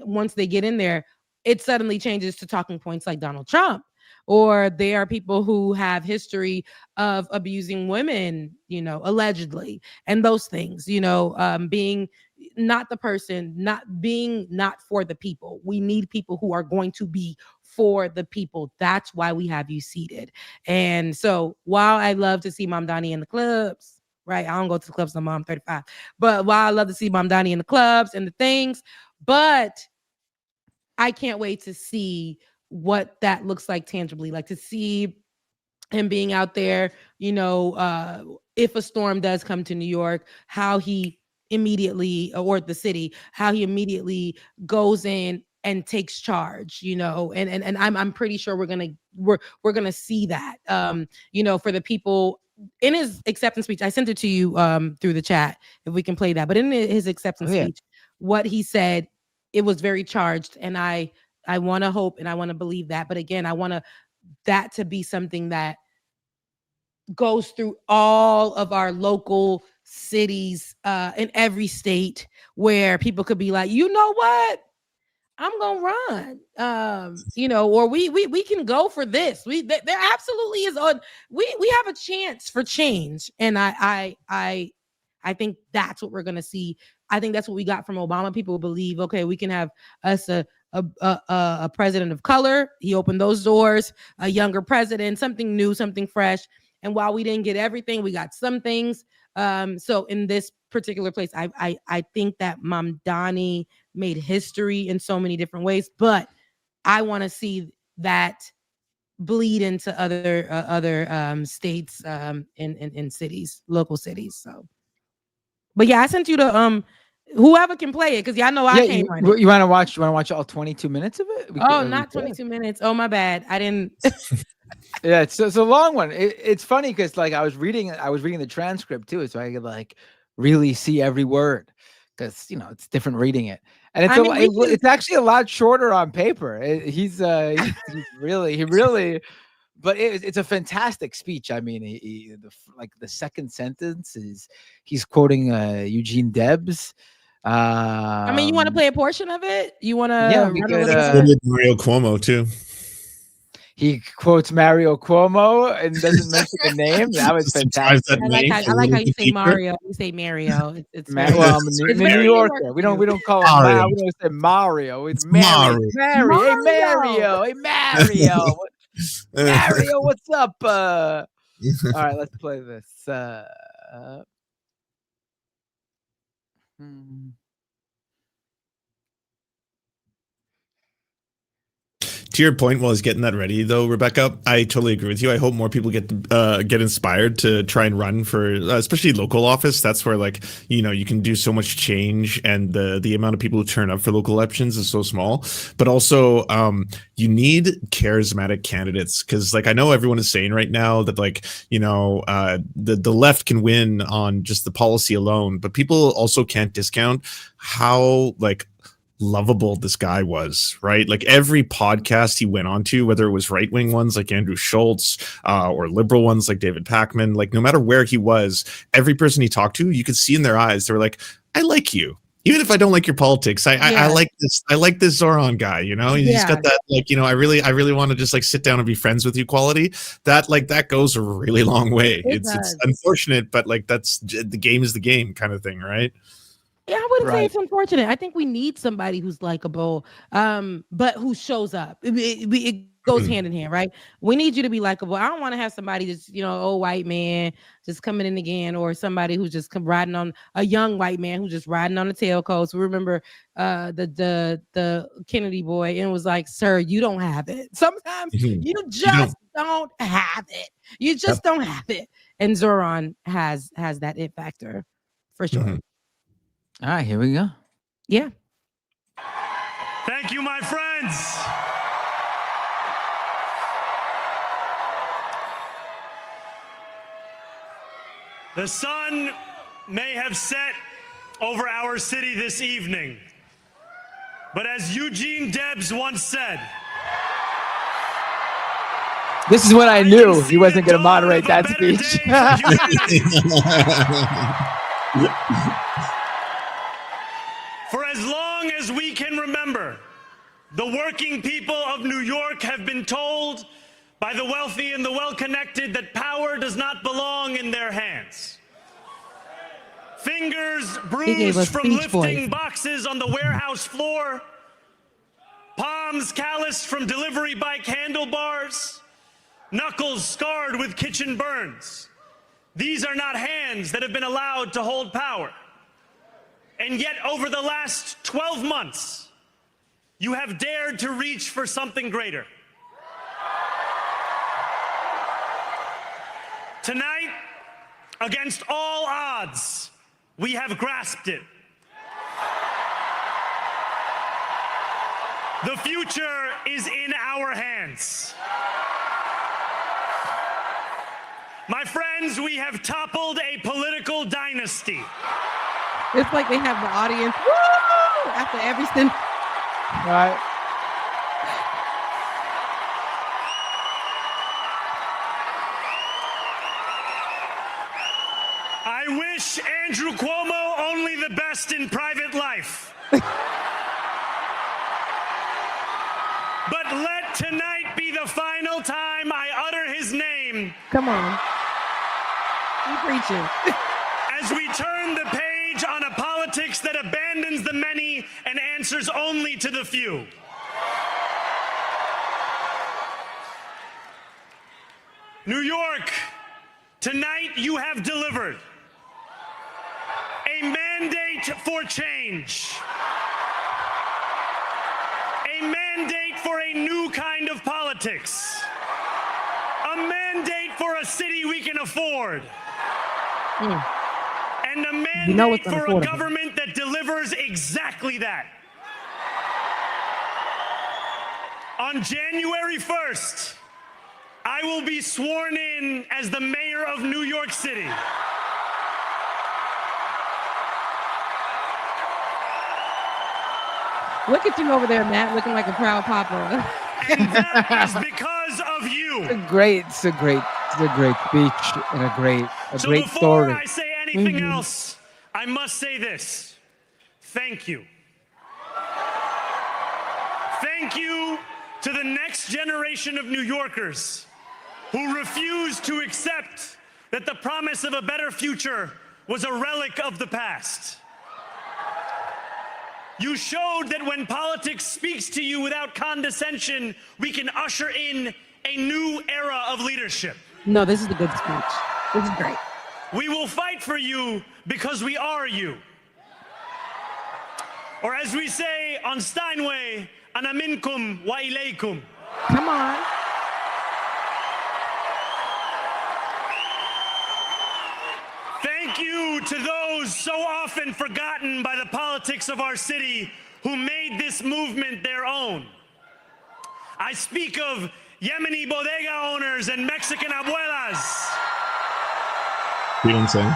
once they get in there, it suddenly changes to talking points like Donald Trump. Or there are people who have history of abusing women, allegedly, and those things, being not the person, not for the people. We need people who are going to be for the people. That's why we have you seated. And so while I love to see Mamdani in the clubs, right? I don't go to the clubs no more. I'm 35. But while I love to see Mamdani in the clubs and the things, but I can't wait to see what that looks like tangibly, like to see him being out there, if a storm does come to New York, how he immediately, or the city, how he immediately goes in and takes charge, and I'm pretty sure we're gonna see that, for the people. In his acceptance speech, I sent it to you through the chat, if we can play that. But in his acceptance speech, what he said, it was very charged, and I want to hope and I want to believe that. But again, I want that to be something that goes through all of our local cities in every state, where people could be like, you know what? I'm gonna run, or we can go for this. There absolutely is we have a chance for change, and I think that's what we're gonna see. I think that's what we got from Obama. People believe, okay, we can have us a president of color. He opened those doors. A younger president, something new, something fresh. And while we didn't get everything, we got some things. So in this particular place, I think that Mamdani made history in so many different ways, but I want to see that bleed into other states, in cities, local cities. So, but yeah, I sent you the whoever can play it, because y'all know I can't run it. You want to watch all 22 minutes of it? Not 22 minutes. Oh, my bad. I didn't. Yeah, it's a long one. It's funny because like I was reading the transcript too, so I could really see every word, because it's different reading it, and it's actually a lot shorter on paper. He's really, but it's a fantastic speech. I mean, the second sentence is he's quoting Eugene Debs. You want to play a portion of it? You want to? Yeah, we could. Mario Cuomo too. He quotes Mario Cuomo and doesn't mention the name. That was fantastic. I like how you say Mario. You say Mario. It's New Yorker. We don't call him Mario. We don't say Mario. It's Mario. Hey Mario. Hey Mario. Mario, what's up? All right, let's play this. To your point, while I was getting that ready, though, Rebecca, I totally agree with you. I hope more people get inspired to try and run for, especially local office. That's where, you can do so much change, and the amount of people who turn up for local elections is so small. But also, you need charismatic candidates, because, I know everyone is saying right now that, the left can win on just the policy alone, but people also can't discount how lovable this guy was, right? Every podcast he went on to, whether it was right-wing ones like Andrew Schultz or liberal ones like David Pakman, no matter where he was, every person he talked to, you could see in their eyes, they were like, I like you. Even if I don't like your politics, I like this. I like this Zoran guy, he's got that, I really want to just sit down and be friends with you quality. That goes a really long way. It's unfortunate, but that's the game is the game kind of thing, right? Yeah, I wouldn't say Right. it's unfortunate. I think we need somebody who's likable, but who shows up. It goes hand in hand, right? We need you to be likable. I don't want to have somebody just, old white man just coming in again, or somebody who's just riding on a young white man who's just riding on the tailcoats. Remember the Kennedy boy, and it was like, sir, you don't have it. Sometimes you just don't have it. You just don't have it. And Zoran has that it factor for sure. All right, here we go. Yeah. Thank you, my friends. The sun may have set over our city this evening, but as Eugene Debs once said, this is when I knew he wasn't going to moderate that speech. For as long as we can remember, the working people of New York have been told by the wealthy and the well-connected that power does not belong in their hands. Fingers bruised from lifting boxes on the warehouse floor, palms calloused from delivery bike handlebars, knuckles scarred with kitchen burns. These are not hands that have been allowed to hold power. And yet, over the last 12 months, you have dared to reach for something greater. Tonight, against all odds, we have grasped it. The future is in our hands. My friends, we have toppled a political dynasty. It's like they have the audience woo after every sentence. Right. I wish Andrew Cuomo only the best in private life. But let tonight be the final time I utter his name. Come on. You preaching. As we turn the page on a politics that abandons the many and answers only to the few. New York, tonight you have delivered a mandate for change, a mandate for a new kind of politics, a mandate for a city we can afford, and a mandate for a government that delivers exactly that. On January 1st, I will be sworn in as the mayor of New York City. Look at you over there, Matt, looking like a proud papa. And that is because of you. It's a great speech and a great Before story. I say anything else, I must say this. Thank you. Thank you to the next generation of New Yorkers who refuse to accept that the promise of a better future was a relic of the past. You showed that when politics speaks to you without condescension, we can usher in a new era of leadership. No, this is a good speech. This is great. We will fight for you because we are you. Or as we say on Steinway, ana minkum wa ilaykum. Come on. Thank you to those so often forgotten by the politics of our city who made this movement their own. I speak of Yemeni bodega owners and Mexican abuelas. You don't say.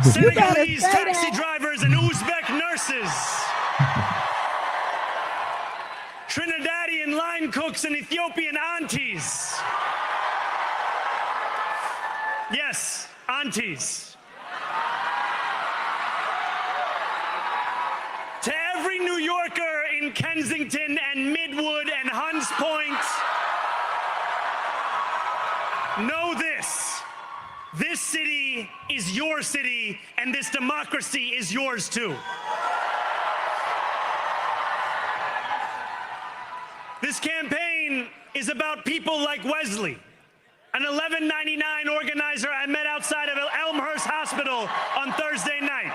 Senegalese taxi drivers and Uzbek nurses. Trinidadian line cooks and Ethiopian aunties. Yes, aunties. To every New Yorker in Kensington and Midwood and Hunts Point, know this. This city is your city, and this democracy is yours too. This campaign is about people like Wesley, an $11.99 organizer I met outside of Elmhurst Hospital on Thursday night.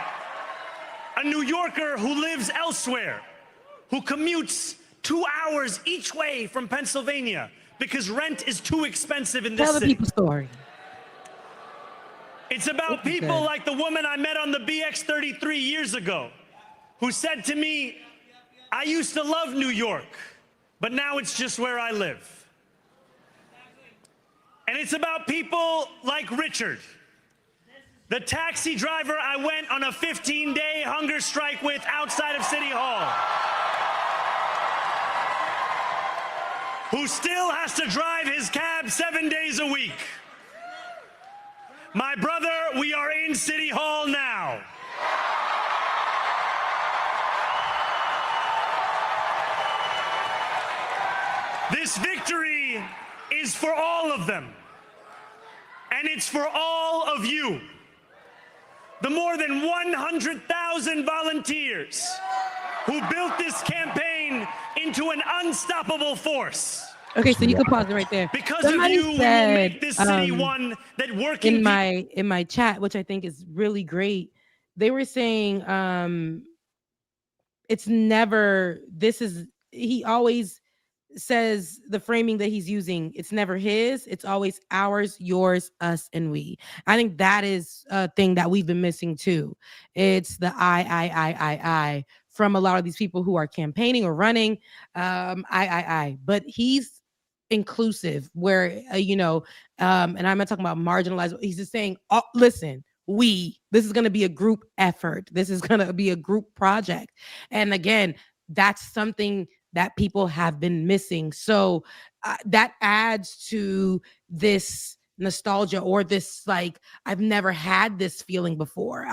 A New Yorker who lives elsewhere, who commutes 2 hours each way from Pennsylvania because rent is too expensive in this Tell the city. people story. It's about people like the woman I met on the BX33 years ago, who said to me, I used to love New York, but now it's just where I live. And it's about people like Richard, the taxi driver I went on a 15-day hunger strike with outside of City Hall, who still has to drive his cab 7 days a week. My brother, we are in City Hall now. This victory is for all of them, and it's for all of you. The more than 100,000 volunteers who built this campaign into an unstoppable force. Okay, so you can pause it right there. Because Somebody of you, we will make this city one that working in my chat, which I think is really great. They were saying it's never, he always says the framing that he's using, it's never his, it's always ours, yours, us, and we. I think that is a thing that we've been missing too. It's the I from a lot of these people who are campaigning or running. But he's inclusive where, and I'm not talking about marginalized. He's just saying, oh, listen, this is going to be a group effort. This is going to be a group project. And again, that's something that people have been missing. So that adds to this nostalgia or this, like, I've never had this feeling before.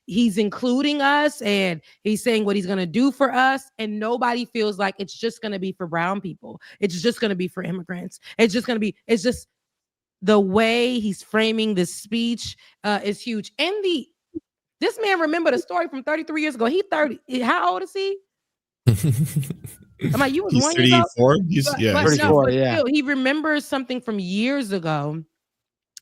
He's including us and he's saying what he's going to do for us. And nobody feels like it's just going to be for brown people. It's just going to be for immigrants. It's just the way he's framing this speech is huge. And this man remembered a story from 33 years ago. He 30. How old is he? I'm like, you was 1 year old. 34. He's 34. Yeah. Still, he remembers something from years ago,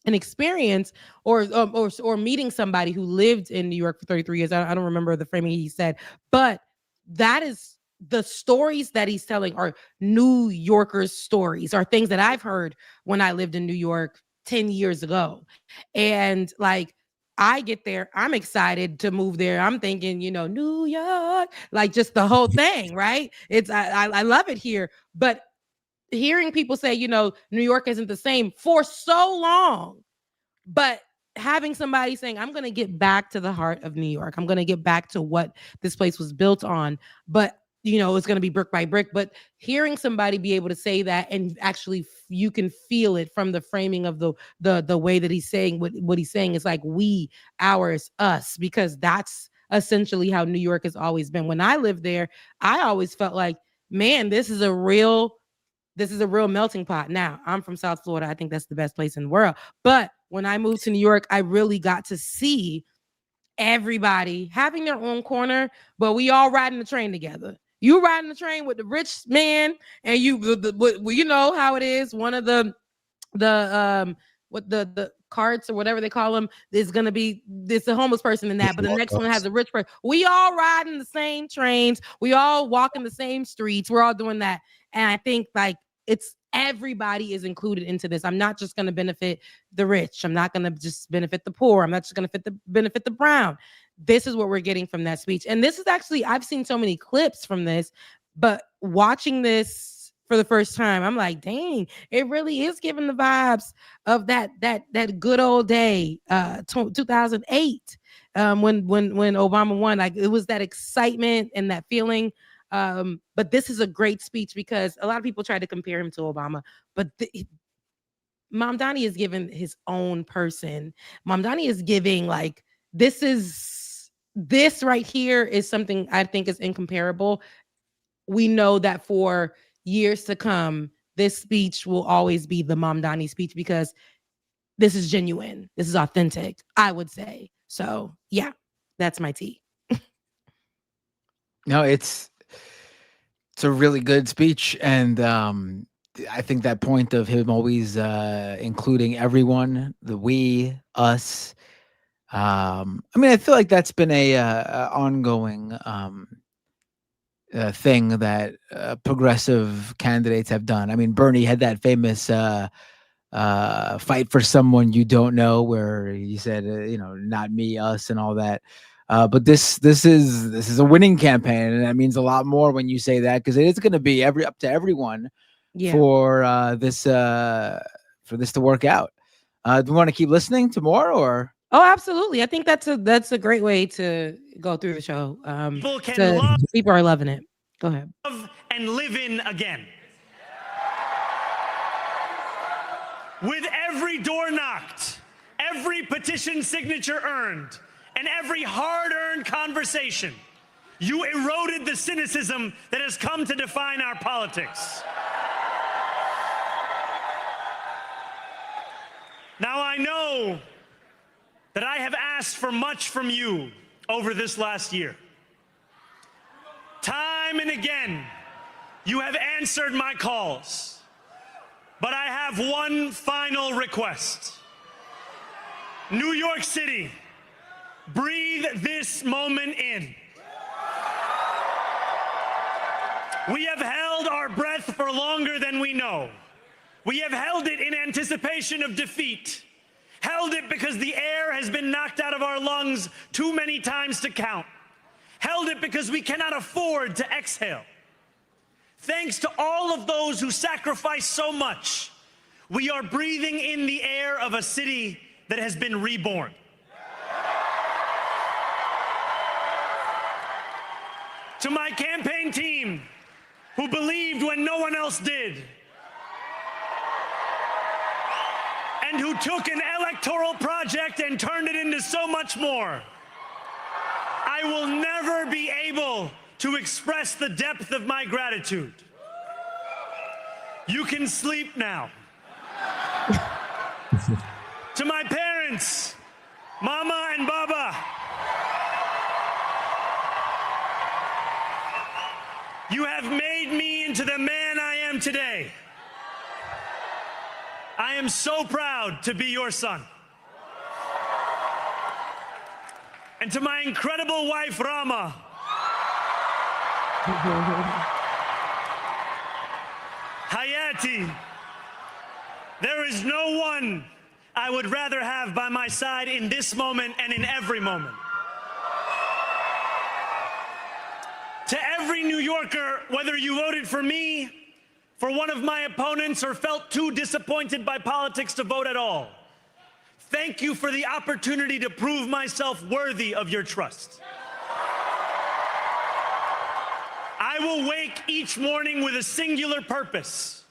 an experience, or meeting somebody who lived in New York for 33 years. I don't remember the framing he said, but that is the stories that he's telling are New Yorkers' stories, are things that I've heard when I lived in New York 10 years ago, and like. I get there, I'm excited to move there. I'm thinking, New York, like just the whole thing, right? I love it here. But hearing people say, New York isn't the same for so long, but having somebody saying, I'm going to get back to the heart of New York. I'm going to get back to what this place was built on. But it's going to be brick by brick, but hearing somebody be able to say that and actually you can feel it from the framing of the way that he's saying what he's saying is like we, ours, us, because that's essentially how New York has always been. When I lived there, I always felt like, man, this is a real melting pot. Now, I'm from South Florida. I think that's the best place in the world. But when I moved to New York, I really got to see everybody having their own corner, but we all riding the train together. You riding the train with the rich man, and you know how it is. One of the carts or whatever they call them is going to be this a homeless person in that, but the next one has a rich person. We all riding the same trains. We all walking the same streets. We're all doing that, and I think like it's everybody is included into this. I'm not just going to benefit the rich. I'm not going to just benefit the poor. I'm not just going to benefit the brown. This is what we're getting from that speech. And this is actually, I've seen so many clips from this, but watching this for the first time, I'm like, dang, it really is giving the vibes of that good old day, 2008, when Obama won. Like it was that excitement and that feeling. But this is a great speech because a lot of people try to compare him to Obama, but Mamdani is giving his own person. Mamdani is giving like, this right here is something I think is incomparable. We know that for years to come, this speech will always be the Mamdani speech because this is genuine. This is authentic, I would say. So yeah, that's my tea. No, it's It's a really good speech, and I think that point of him always including everyone, the we, us. I mean, I feel like that's been a ongoing thing that progressive candidates have done. I mean, Bernie had that famous fight for someone you don't know, where he said, not me, us, and all that. But this is a winning campaign, and that means a lot more when you say that, because it is going to be up to everyone for this to work out. Do we want to keep listening to more, or? Oh, absolutely. I think that's a great way to go through the show. People are loving it. Go ahead. Love and live in again. With every door knocked, every petition signature earned, and every hard-earned conversation, you eroded the cynicism that has come to define our politics. Now, I know that I have asked for much from you over this last year. Time and again, you have answered my calls. But I have one final request. New York City, breathe this moment in. We have held our breath for longer than we know. We have held it in anticipation of defeat. Held it because the air has been knocked out of our lungs too many times to count. Held it because we cannot afford to exhale. Thanks to all of those who sacrificed so much, we are breathing in the air of a city that has been reborn. To my campaign team, who believed when no one else did, and who took an electoral project and turned it into so much more, I will never be able to express the depth of my gratitude. You can sleep now. To my parents, Mama and Baba, you have made me into the man I am today. I am so proud to be your son. And to my incredible wife, Rama, Hayati, there is no one I would rather have by my side in this moment and in every moment. To every New Yorker, whether you voted for me, for one of my opponents, or felt too disappointed by politics to vote at all, thank you for the opportunity to prove myself worthy of your trust. I will wake each morning with a singular purpose: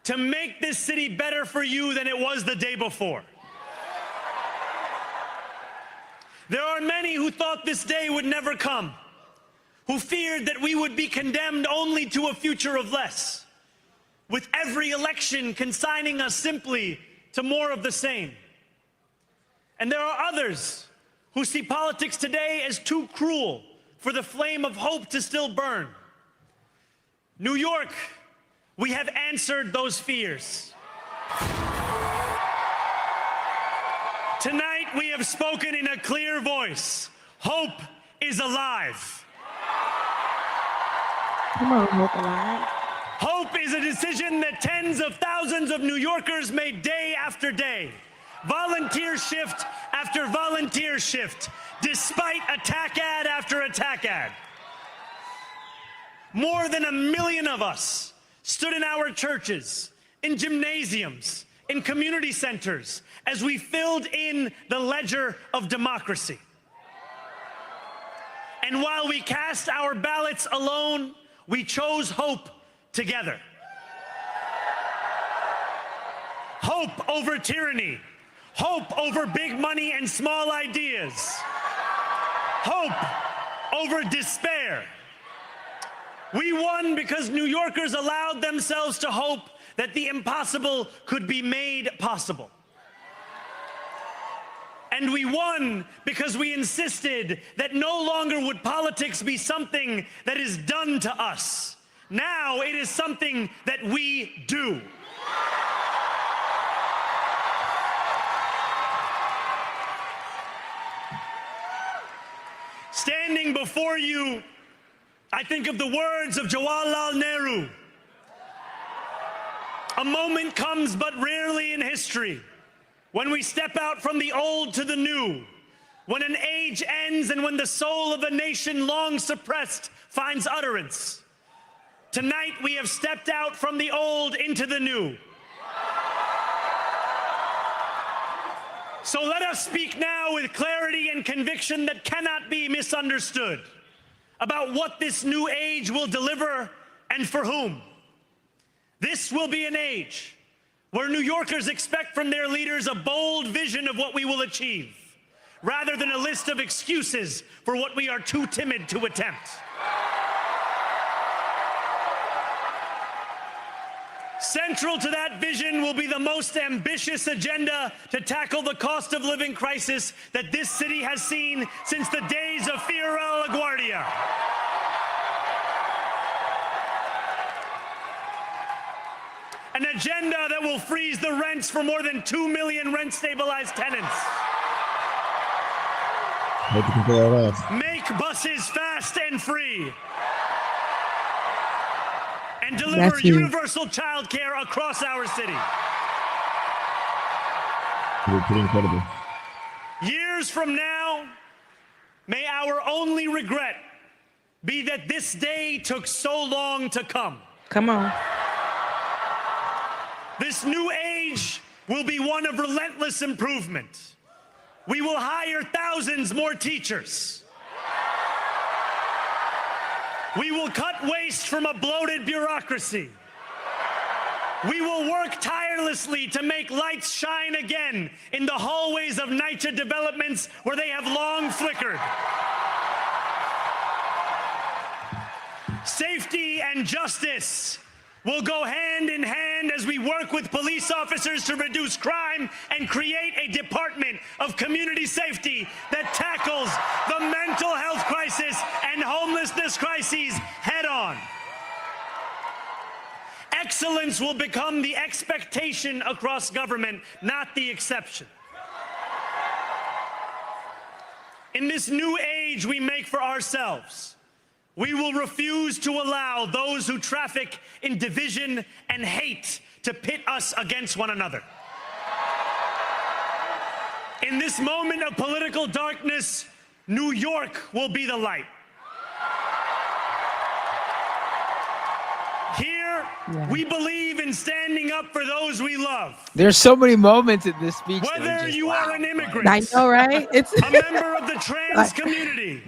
to make this city better for you than it was the day before. There are many who thought this day would never come, who feared that we would be condemned only to a future of less, with every election consigning us simply to more of the same. And there are others who see politics today as too cruel for the flame of hope to still burn. New York, we have answered those fears. Tonight, we have spoken in a clear voice. Hope is alive. Come on, Hope alive. Hope is a decision that tens of thousands of New Yorkers made day after day, volunteer shift after volunteer shift, despite attack ad after attack ad. More than 1 million of us stood in our churches, in gymnasiums, in community centers, as we filled in the ledger of democracy. And while we cast our ballots alone, we chose hope together. Hope over tyranny. Hope over big money and small ideas. Hope over despair. We won because New Yorkers allowed themselves to hope that the impossible could be made possible. And we won because we insisted that no longer would politics be something that is done to us, Now it is something that we do. Standing before you, I think of the words of Jawaharlal Nehru. A moment comes but rarely in history when we step out from the old to the new, when an age ends and when the soul of a nation long suppressed finds utterance. Tonight we have stepped out from the old into the new. So let us speak now with clarity and conviction that cannot be misunderstood about what this new age will deliver and for whom. This will be an age where New Yorkers expect from their leaders a bold vision of what we will achieve, rather than a list of excuses for what we are too timid to attempt. Central to that vision will be the most ambitious agenda to tackle the cost of living crisis that this city has seen since the days of Fiora LaGuardia. An agenda that will freeze the rents for more than 2 million rent-stabilized tenants. Make buses fast and free. And deliver universal child care across our city. Pretty incredible. Years from now, may our only regret be that this day took so long to come. Come on. This new age will be one of relentless improvement. We will hire thousands more teachers. We will cut waste from a bloated bureaucracy. We will work tirelessly to make lights shine again in the hallways of NYCHA developments where they have long flickered. Safety and justice will go hand in hand as we work with police officers to reduce crime and create a department of community safety that tackles the mental health crisis and homelessness crises head on. Excellence will become the expectation across government, not the exception. In this new age we make for ourselves, we will refuse to allow those who traffic in division and hate to pit us against one another. In this moment of political darkness, New York will be the light. Here, we believe in standing up for those we love. There's so many moments in this speech. Whether you are an immigrant, I know, right? It's a member of the trans community,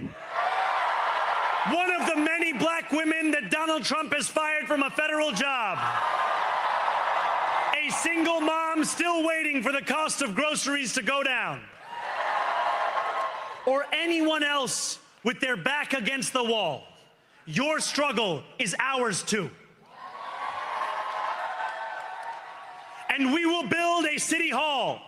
one of the many black women that Donald Trump has fired from a federal job, a single mom still waiting for the cost of groceries to go down, or anyone else with their back against the wall, your struggle is ours too. And we will build a city hall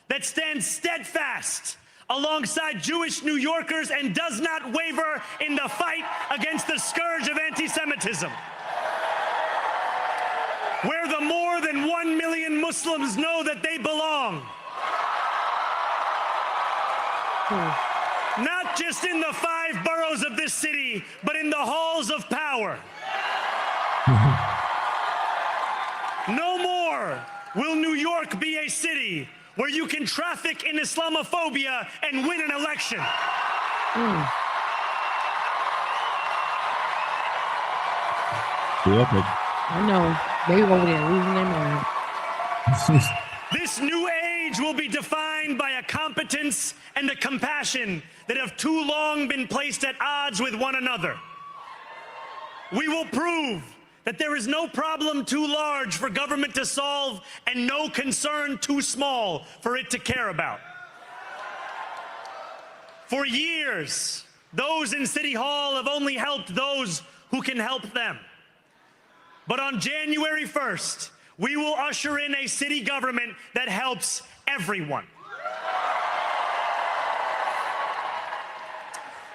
that stands steadfast alongside Jewish New Yorkers and does not waver in the fight against the scourge of anti-Semitism. Where the more than 1 million Muslims know that they belong. Not just in the 5 boroughs of this city, but in the halls of power. No more will New York be a city where you can traffic in Islamophobia and win an election. I know. They over there losing their mind. This new age will be defined by a competence and a compassion that have too long been placed at odds with one another. We will prove that there is no problem too large for government to solve and no concern too small for it to care about. For years, those in City Hall have only helped those who can help them. But on January 1st, we will usher in a city government that helps everyone.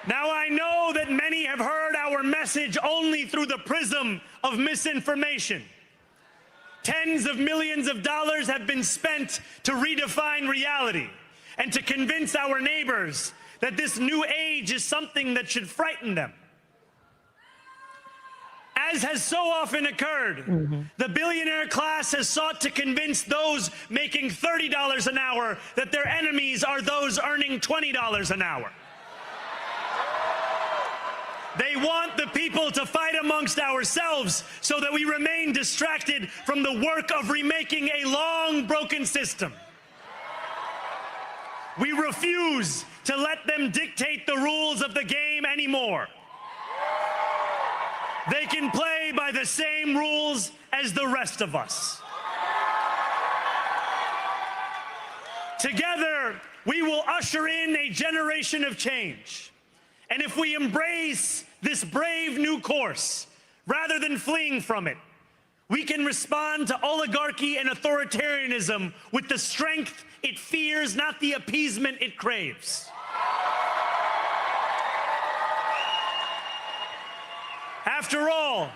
Now, I know that many have heard our message only through the prism of misinformation. Tens of millions of dollars have been spent to redefine reality and to convince our neighbors that this new age is something that should frighten them. As has so often occurred, the billionaire class has sought to convince those making $30 an hour that their enemies are those earning $20 an hour. They want the people to fight amongst ourselves so that we remain distracted from the work of remaking a long broken system. We refuse to let them dictate the rules of the game anymore. They can play by the same rules as the rest of us. Together, we will usher in a generation of change. And if we embrace this brave new course, rather than fleeing from it, we can respond to oligarchy and authoritarianism with the strength it fears, not the appeasement it craves. After all,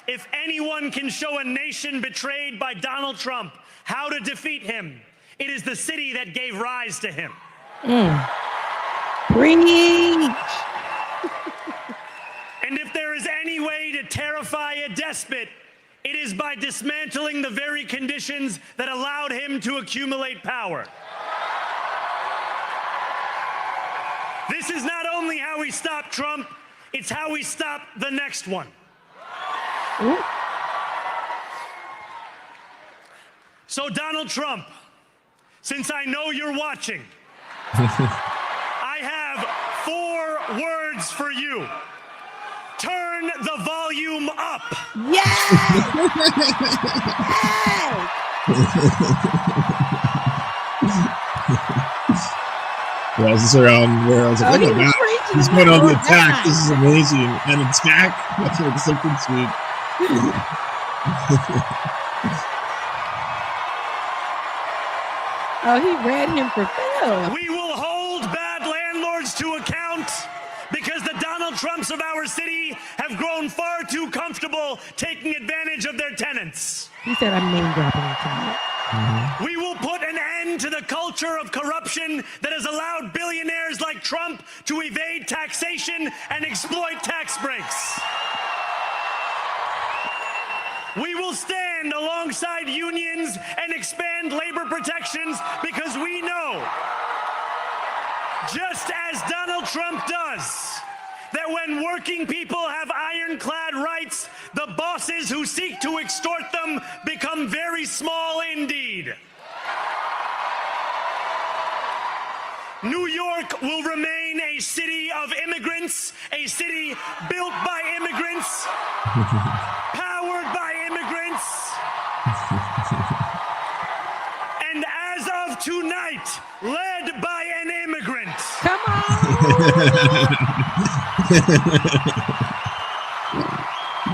if anyone can show a nation betrayed by Donald Trump how to defeat him, it is the city that gave rise to him. Preach. And if there is any way to terrify a despot, it is by dismantling the very conditions that allowed him to accumulate power. This is not only how we stop Trump, it's how we stop the next one. So, Donald Trump, since I know you're watching, I have 4 words for you. Turn the volume up. Yes! Yeah, this is around where I was like, oh my god, he's going on the attack. This is amazing. An attack? That's like something sweet. Oh, he read him for Phil. We will hold bad landlords to account because the Donald Trumps of our city have grown far too comfortable taking advantage of their tenants. He said I'm name dropping tonight. We will put an end to the culture of corruption that has allowed billionaires like Trump to evade taxation and exploit tax breaks. We will stand alongside unions and expand labor protections because we know, just as Donald Trump does, that when working people have ironclad rights, the bosses who seek to extort them become very small indeed. New York will remain a city of immigrants, a city built by immigrants, powered by immigrants, and as of tonight, led by an immigrant. Come on!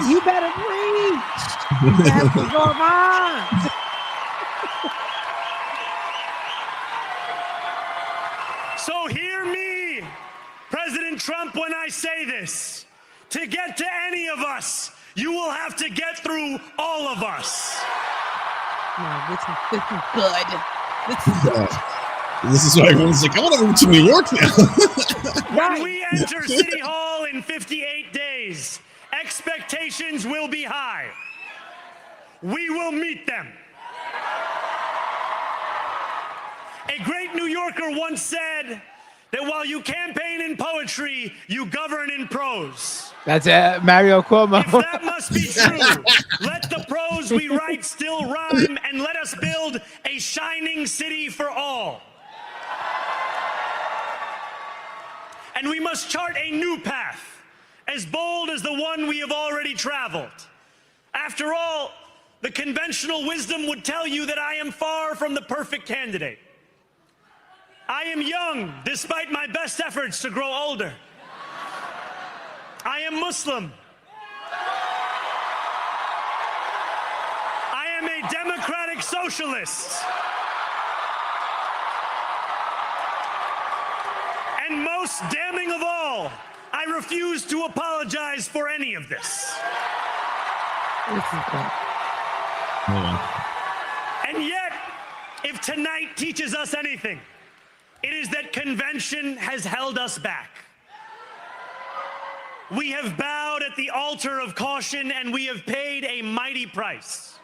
You better preach. That's what's going on. So hear me, President Trump, when I say this. To get to any of us, you will have to get through all of us. No, this is good. This is good. This is why everyone's like, I want to move to New York now. When we enter City Hall in 58 days, expectations will be high. We will meet them. A great New Yorker once said that while you campaign in poetry, you govern in prose. That's Mario Cuomo. If that must be true, let the prose we write still rhyme and let us build a shining city for all. And we must chart a new path, as bold as the one we have already traveled. After all, the conventional wisdom would tell you that I am far from the perfect candidate. I am young, despite my best efforts to grow older. I am Muslim. I am a democratic socialist. And most damning of all, I refuse to apologize for any of this. And yet, if tonight teaches us anything, it is that convention has held us back. We have bowed at the altar of caution, and we have paid a mighty price.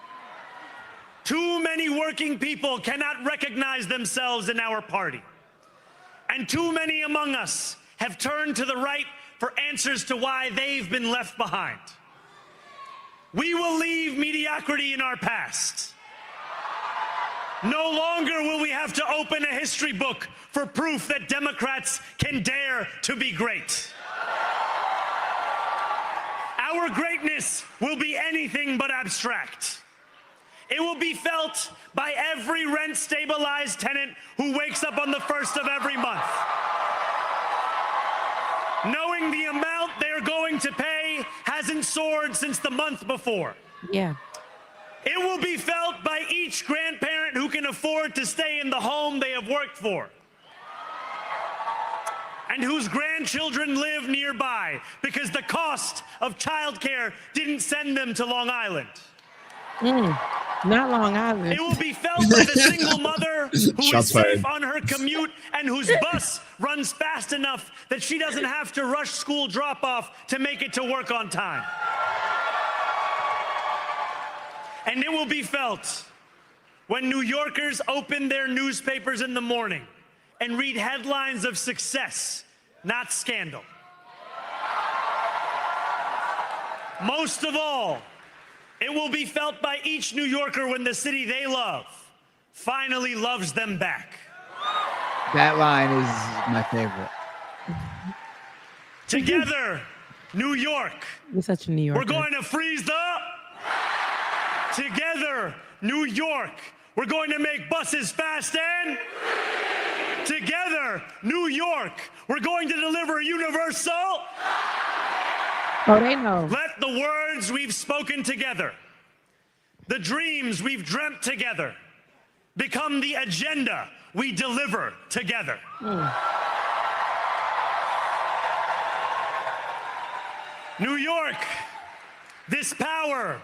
Too many working people cannot recognize themselves in our party. And too many among us have turned to the right for answers to why they've been left behind. We will leave mediocrity in our past. No longer will we have to open a history book for proof that Democrats can dare to be great. Our greatness will be anything but abstract. It will be felt by every rent-stabilized tenant who wakes up on the first of every month, knowing the amount they're going to pay hasn't soared since the month before. Yeah. It will be felt by each grandparent who can afford to stay in the home they have worked for, and whose grandchildren live nearby because the cost of childcare didn't send them to Long Island. Not Long Island. It will be felt by the single mother who is safe on her commute and whose bus runs fast enough that she doesn't have to rush school drop-off to make it to work on time. And it will be felt when New Yorkers open their newspapers in the morning and read headlines of success, not scandal. Most of all, it will be felt by each New Yorker when the city they love finally loves them back. That line is my favorite. Together, New York. You're such a New Yorker. We're going to freeze the... Together, New York. We're going to make buses fast and... Together, New York. We're going to deliver universal... Oh, they know. Let the words we've spoken together, the dreams we've dreamt together, become the agenda we deliver together. New York, this power,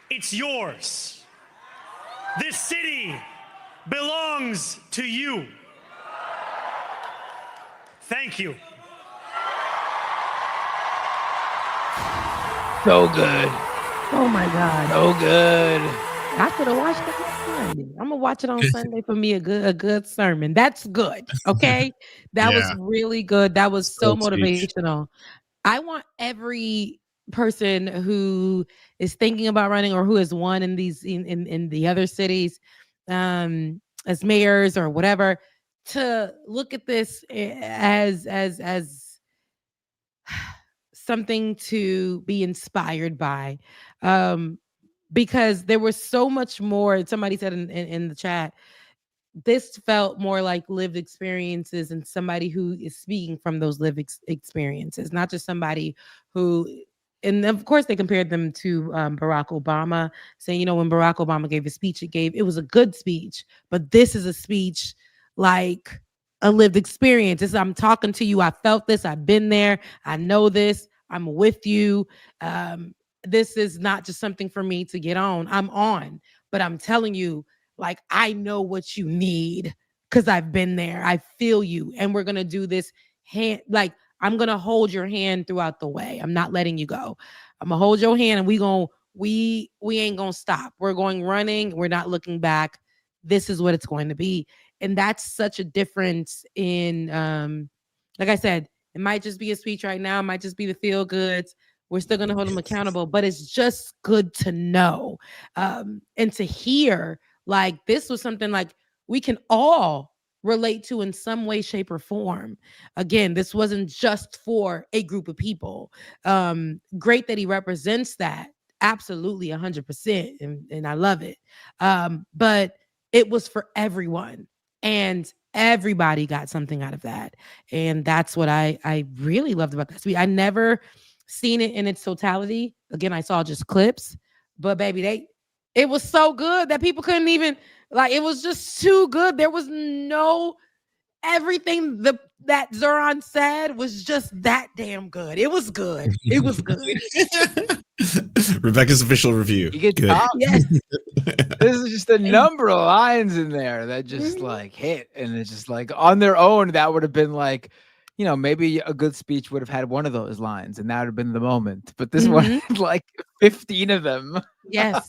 it's yours. This city belongs to you. Thank you. So good. Oh my God. So good. I could have watched it on Sunday. I'm gonna watch it on Sunday for me a good sermon. That's good. Okay. That was really good. That was so motivational. I want every person who is thinking about running or who has won in these in the other cities as mayors or whatever to look at this as something to be inspired by, because there was so much more. Somebody said in the chat, this felt more like lived experiences and somebody who is speaking from those lived experiences, not just somebody who, and of course they compared them to Barack Obama, saying, when Barack Obama gave his speech, it was a good speech, but this is a speech like a lived experience. I'm talking to you. I felt this. I've been there. I know this. I'm with you. This is not just something for me to get on. I'm on, but I'm telling you, like, I know what you need because I've been there. I feel you. And we're going to do this I'm going to hold your hand throughout the way. I'm not letting you go. I'm going to hold your hand and we ain't going to stop. We're going running. We're not looking back. This is what it's going to be. And that's such a difference in, like I said, it might just be a speech right now. It might just be the feel goods. We're still going to hold them accountable, but it's just good to know and to hear like this was something like we can all relate to in some way, shape, or form. Again, this wasn't just for a group of people. Great that he represents that. Absolutely 100%. And I love it. But it was for everyone. And everybody got something out of that. And that's what I really loved about that speech. I never seen it in its totality. Again, I saw just clips, but baby, it was so good that people couldn't even, it was just too good. There was no, everything, that Zoran said was just that damn good. It was good. It was good. Rebecca's official review. You get Good. Yes. This is just a number of lines in there that just like hit, and it's just like on their own that would have been like, you know, maybe a good speech would have had one of those lines, and that would have been the moment. But this one had like 15 of them. Yes.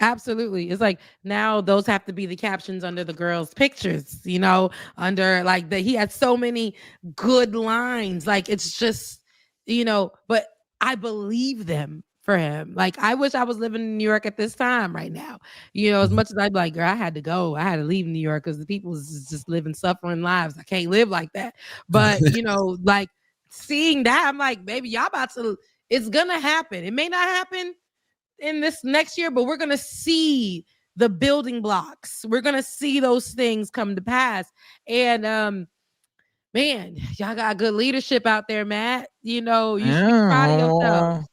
Absolutely. It's like now those have to be the captions under the girls' pictures, you know, under like he had so many good lines. Like it's just, you know, but I believe them for him. Like I wish I was living in New York at this time right now. You know, as much as I'd be like, girl, I had to go. I had to leave New York because the people is just living suffering lives. I can't live like that. But, you know, like seeing that, I'm like, baby, y'all about to, it's gonna happen. It may not happen in this next year, but we're gonna see the building blocks. We're gonna see those things come to pass. And man, y'all got good leadership out there, Matt. You know, you should be proud of yourself.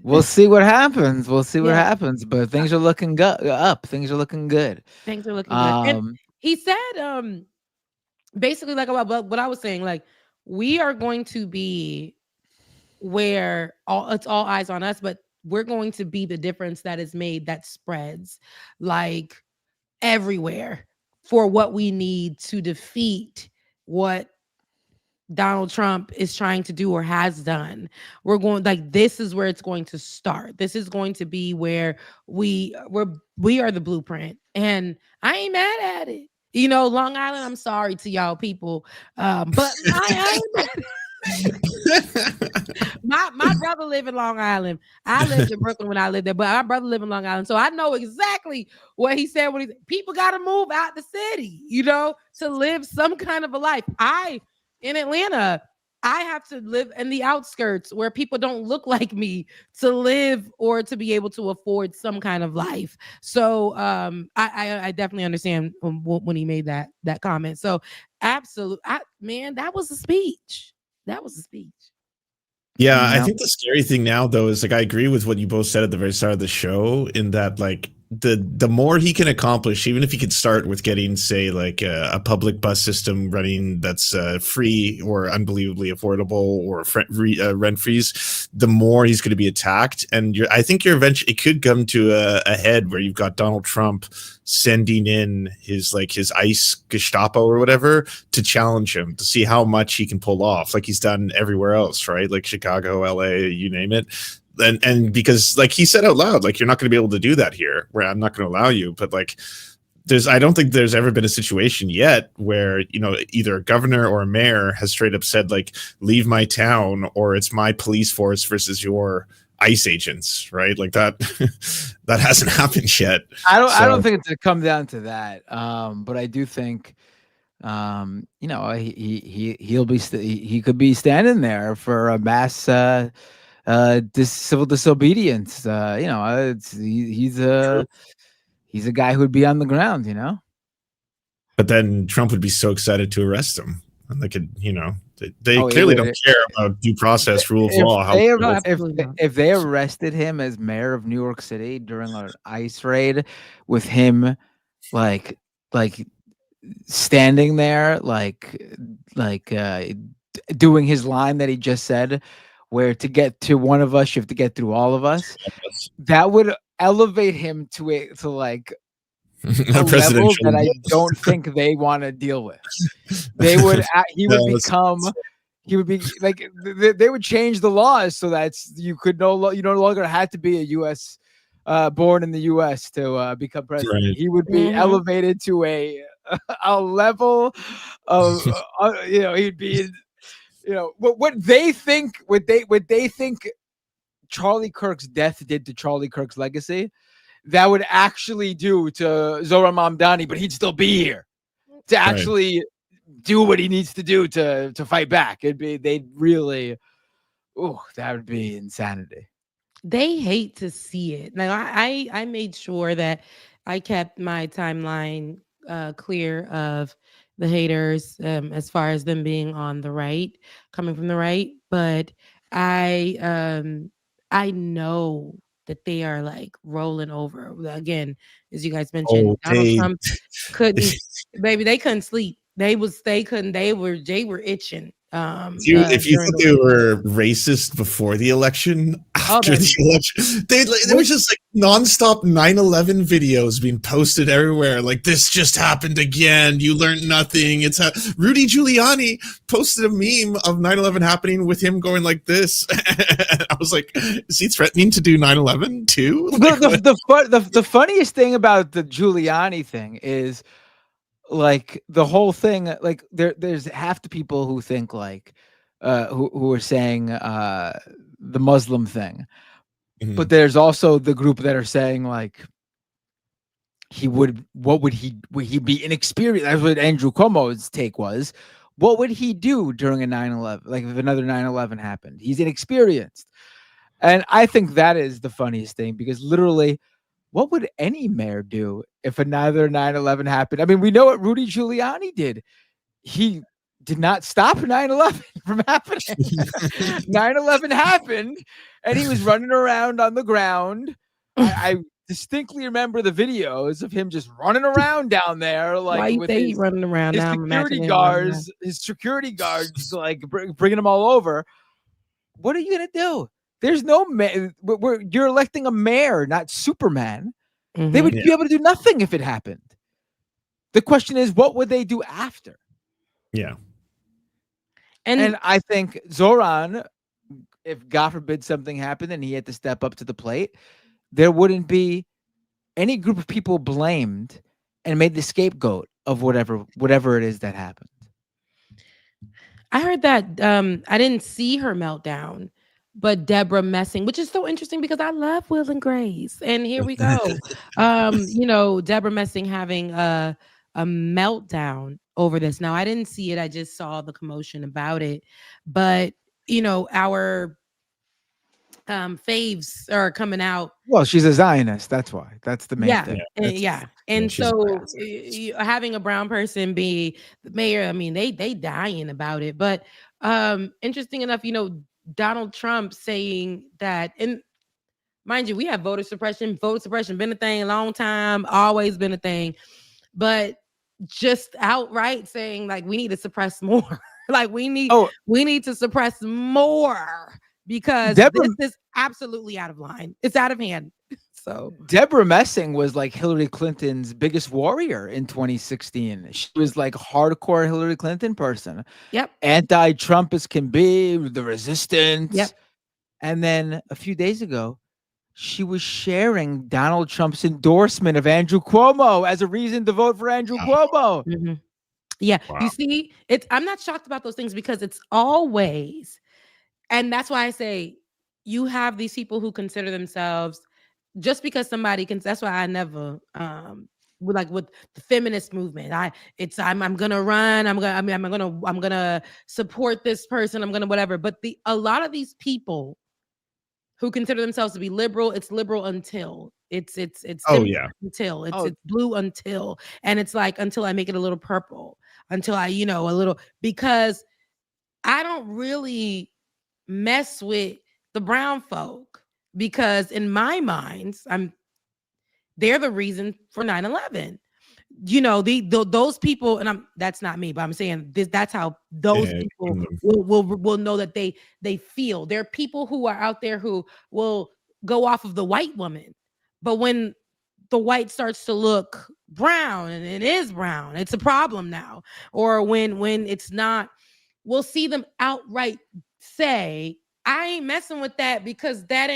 We'll see what happens. We'll see what happens. But things are looking up. Things are looking good. Things are looking good. And he said, basically, like about what I was saying, like we are going to be where it's all eyes on us, but we're going to be the difference that is made that spreads like everywhere for what we need to defeat what Donald Trump is trying to do or has done. We're going like this is where it's going to start. This is going to be where we are the blueprint, and I ain't mad at it. You know, Long Island, I'm sorry to y'all people, but I my brother live in Long Island. I lived in Brooklyn when I lived there, but my brother live in Long Island, so I know exactly what he said when people got to move out the city, you know, to live some kind of a life. In Atlanta, I have to live in the outskirts where people don't look like me to live or to be able to afford some kind of life. So I definitely understand when he made that comment. So absolutely, man, that was a speech. That was a speech. Yeah, I think the scary thing now, though, is like I agree with what you both said at the very start of the show, in that like the more he can accomplish, even if he could start with getting, say, like a public bus system running that's free or unbelievably affordable, or rent freeze, the more he's going to be attacked. And I think eventually it could come to a head where you've got Donald Trump sending in his ICE Gestapo or whatever to challenge him, to see how much he can pull off, like he's done everywhere else, right? Like Chicago, LA, you name it. And because like he said out loud, like, you're not going to be able to do that here, where I'm not going to allow you. But like, I don't think there's ever been a situation yet where, you know, either a governor or a mayor has straight up said like, leave my town, or it's my police force versus your ICE agents, right? Like that that hasn't happened yet. I don't think it's come down to that. But I do think you know, he could be standing there for a mass civil disobedience. You know, he's a guy who would be on the ground, you know. But then Trump would be so excited to arrest him, and they could, you know, they clearly don't care about due process, rule of law. If they arrested him as mayor of New York City during an ICE raid, with him like standing there, doing his line that he just said, where to get to one of us, you have to get through all of us. That would elevate him to a level that I don't think they want to deal with. They would, he would be like, they would change the laws so that you no longer had to be a U.S. Born in the U.S. to become president. Right. He would be elevated to a level of, you know, he'd be. You know what they think Charlie Kirk's death did to Charlie Kirk's legacy, that would actually do to Zohran Mamdani, but he'd still be here to actually do what he needs to do to fight back. They'd really, that would be insanity. They hate to see it. Now I made sure that I kept my timeline clear of the haters, as far as them being on the right, coming from the right. But I know that they are like rolling over again, as you guys mentioned. Donald Trump couldn't, baby, they couldn't sleep. They were itching. If you thought they were racist before the election, after the election, they were just like nonstop 9/11 videos being posted everywhere. Like, this just happened again. You learned nothing. Rudy Giuliani posted a meme of 9/11 happening with him going like this. I was like, is he threatening to do 9/11 too? Like, the funniest thing about the Giuliani thing is, like, the whole thing, like, there's half the people who think like who are saying the Muslim thing, but there's also the group that are saying like would he be inexperienced? That's what Andrew Cuomo's take was. What would he do during a 9/11? Like, if another 9/11 happened, he's inexperienced. And I think that is the funniest thing, because literally, what would any mayor do if another 9/11 happened? I mean, we know what Rudy Giuliani did. He did not stop 9/11 from happening. 9/11 happened, and he was running around on the ground. I distinctly remember the videos of him just running around down there, like, why you with think running around his now? security guards, like, bringing him all over. What are you gonna do? There's no mayor. You're electing a mayor, not Superman. They would be able to do nothing if it happened. The question is, what would they do after? Yeah. And I think Zoran, if God forbid something happened and he had to step up to the plate, there wouldn't be any group of people blamed and made the scapegoat of whatever it is that happened. I heard that I didn't see her meltdown, but Deborah Messing, which is so interesting because I love Will and Grace. And here we go. Deborah Messing having a meltdown over this. Now, I didn't see it. I just saw the commotion about it. But, our faves are coming out. Well, she's a Zionist. That's why. That's the main thing. And so having a brown person be the mayor, I mean, they dying about it. But interesting enough, Donald Trump saying that, and mind you, we have voter suppression been a thing a long time, always been a thing, but just outright saying, like, we need to suppress more. Like, we need to suppress more, because this is absolutely out of line. It's out of hand. So Deborah Messing was like Hillary Clinton's biggest warrior in 2016. She was like hardcore Hillary Clinton person. Yep. Anti-Trump as can be, the resistance. Yep. And then a few days ago, she was sharing Donald Trump's endorsement of Andrew Cuomo as a reason to vote for Andrew Cuomo. Mm-hmm. Yeah. Wow. You see, I'm not shocked about those things, because it's always, and that's why I say you have these people who consider themselves, just because somebody can. That's why I never with the feminist movement. I'm gonna run. I'm gonna support this person. I'm gonna whatever. But a lot of these people who consider themselves to be liberal, it's liberal until it's until it's blue until, and it's like, until I make it a little purple, until I a little, because I don't really mess with the brown folk, because in my mind, they're the reason for 9/11. Those people, and that's not me, but I'm saying that's how those people will know that they feel. There are people who are out there who will go off of the white woman, but when the white starts to look brown, and it is brown, it's a problem now. Or when it's not, we'll see them outright say, I ain't messing with that, because that's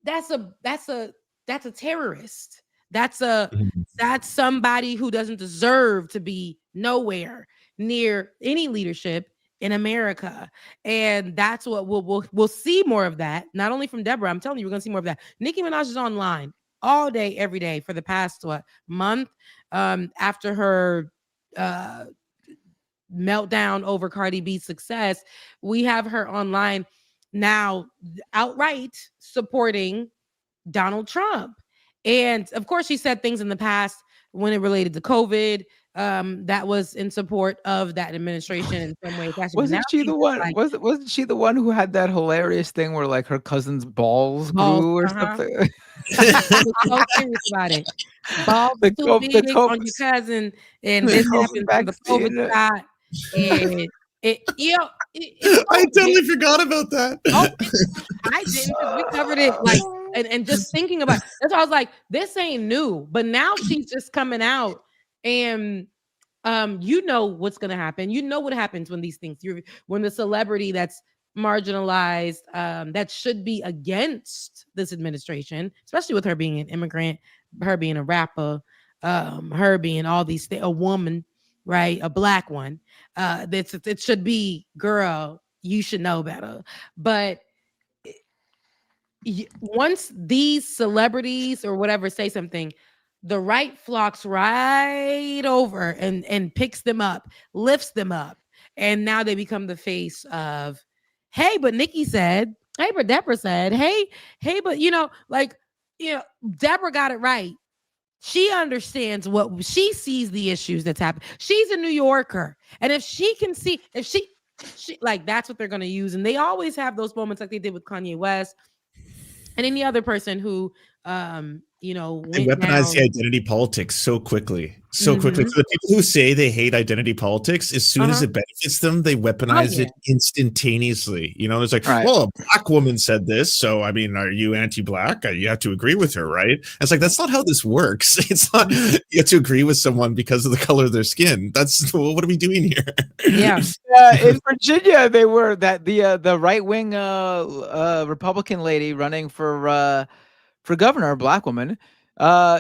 a terrorist. That's somebody who doesn't deserve to be nowhere near any leadership in America. And that's what we'll see more of that. Not only from Deborah, I'm telling you, we're gonna see more of that. Nicki Minaj is online all day, every day for the past month, after her meltdown over Cardi B's success. We have her online now, outright supporting Donald Trump. And of course, she said things in the past when it related to COVID that was in support of that administration in some way. Wasn't she the one? Like, wasn't she the one who had that hilarious thing where, like, her cousin's balls grew or something? I was so serious about it. Balls too big on your cousin, and this happened to the COVID shot, and I totally forgot about that. Oh, I didn't, because we covered it like and just thinking about it. That's why I was like, this ain't new. But now she's just coming out, and you know what's gonna happen. You know what happens when these things, when the celebrity that's marginalized, that should be against this administration, especially with her being an immigrant, her being a rapper, her being all these a woman, right? A black one. It should be, girl, you should know better. But once these celebrities or whatever say something, the right flocks right over and picks them up, lifts them up, and now they become the face of, hey, but Nikki said, hey, but Deborah said, hey, but Deborah got it right. She understands what she sees, the issues that's happening. She's a New Yorker, and if she can see, if she like, that's what they're going to use. And they always have those moments like they did with Kanye West and any other person who they weaponize the identity politics so quickly. For the people who say they hate identity politics, as soon as it benefits them, they weaponize it instantaneously. It's like, well, a black woman said this, so I mean, are you anti-black? You have to agree with her, right? It's like, that's not how this works. It's not you have to agree with someone because of the color of their skin. That's, what are we doing here? Yeah. In Virginia, they were the right-wing Republican lady running for governor, a black woman.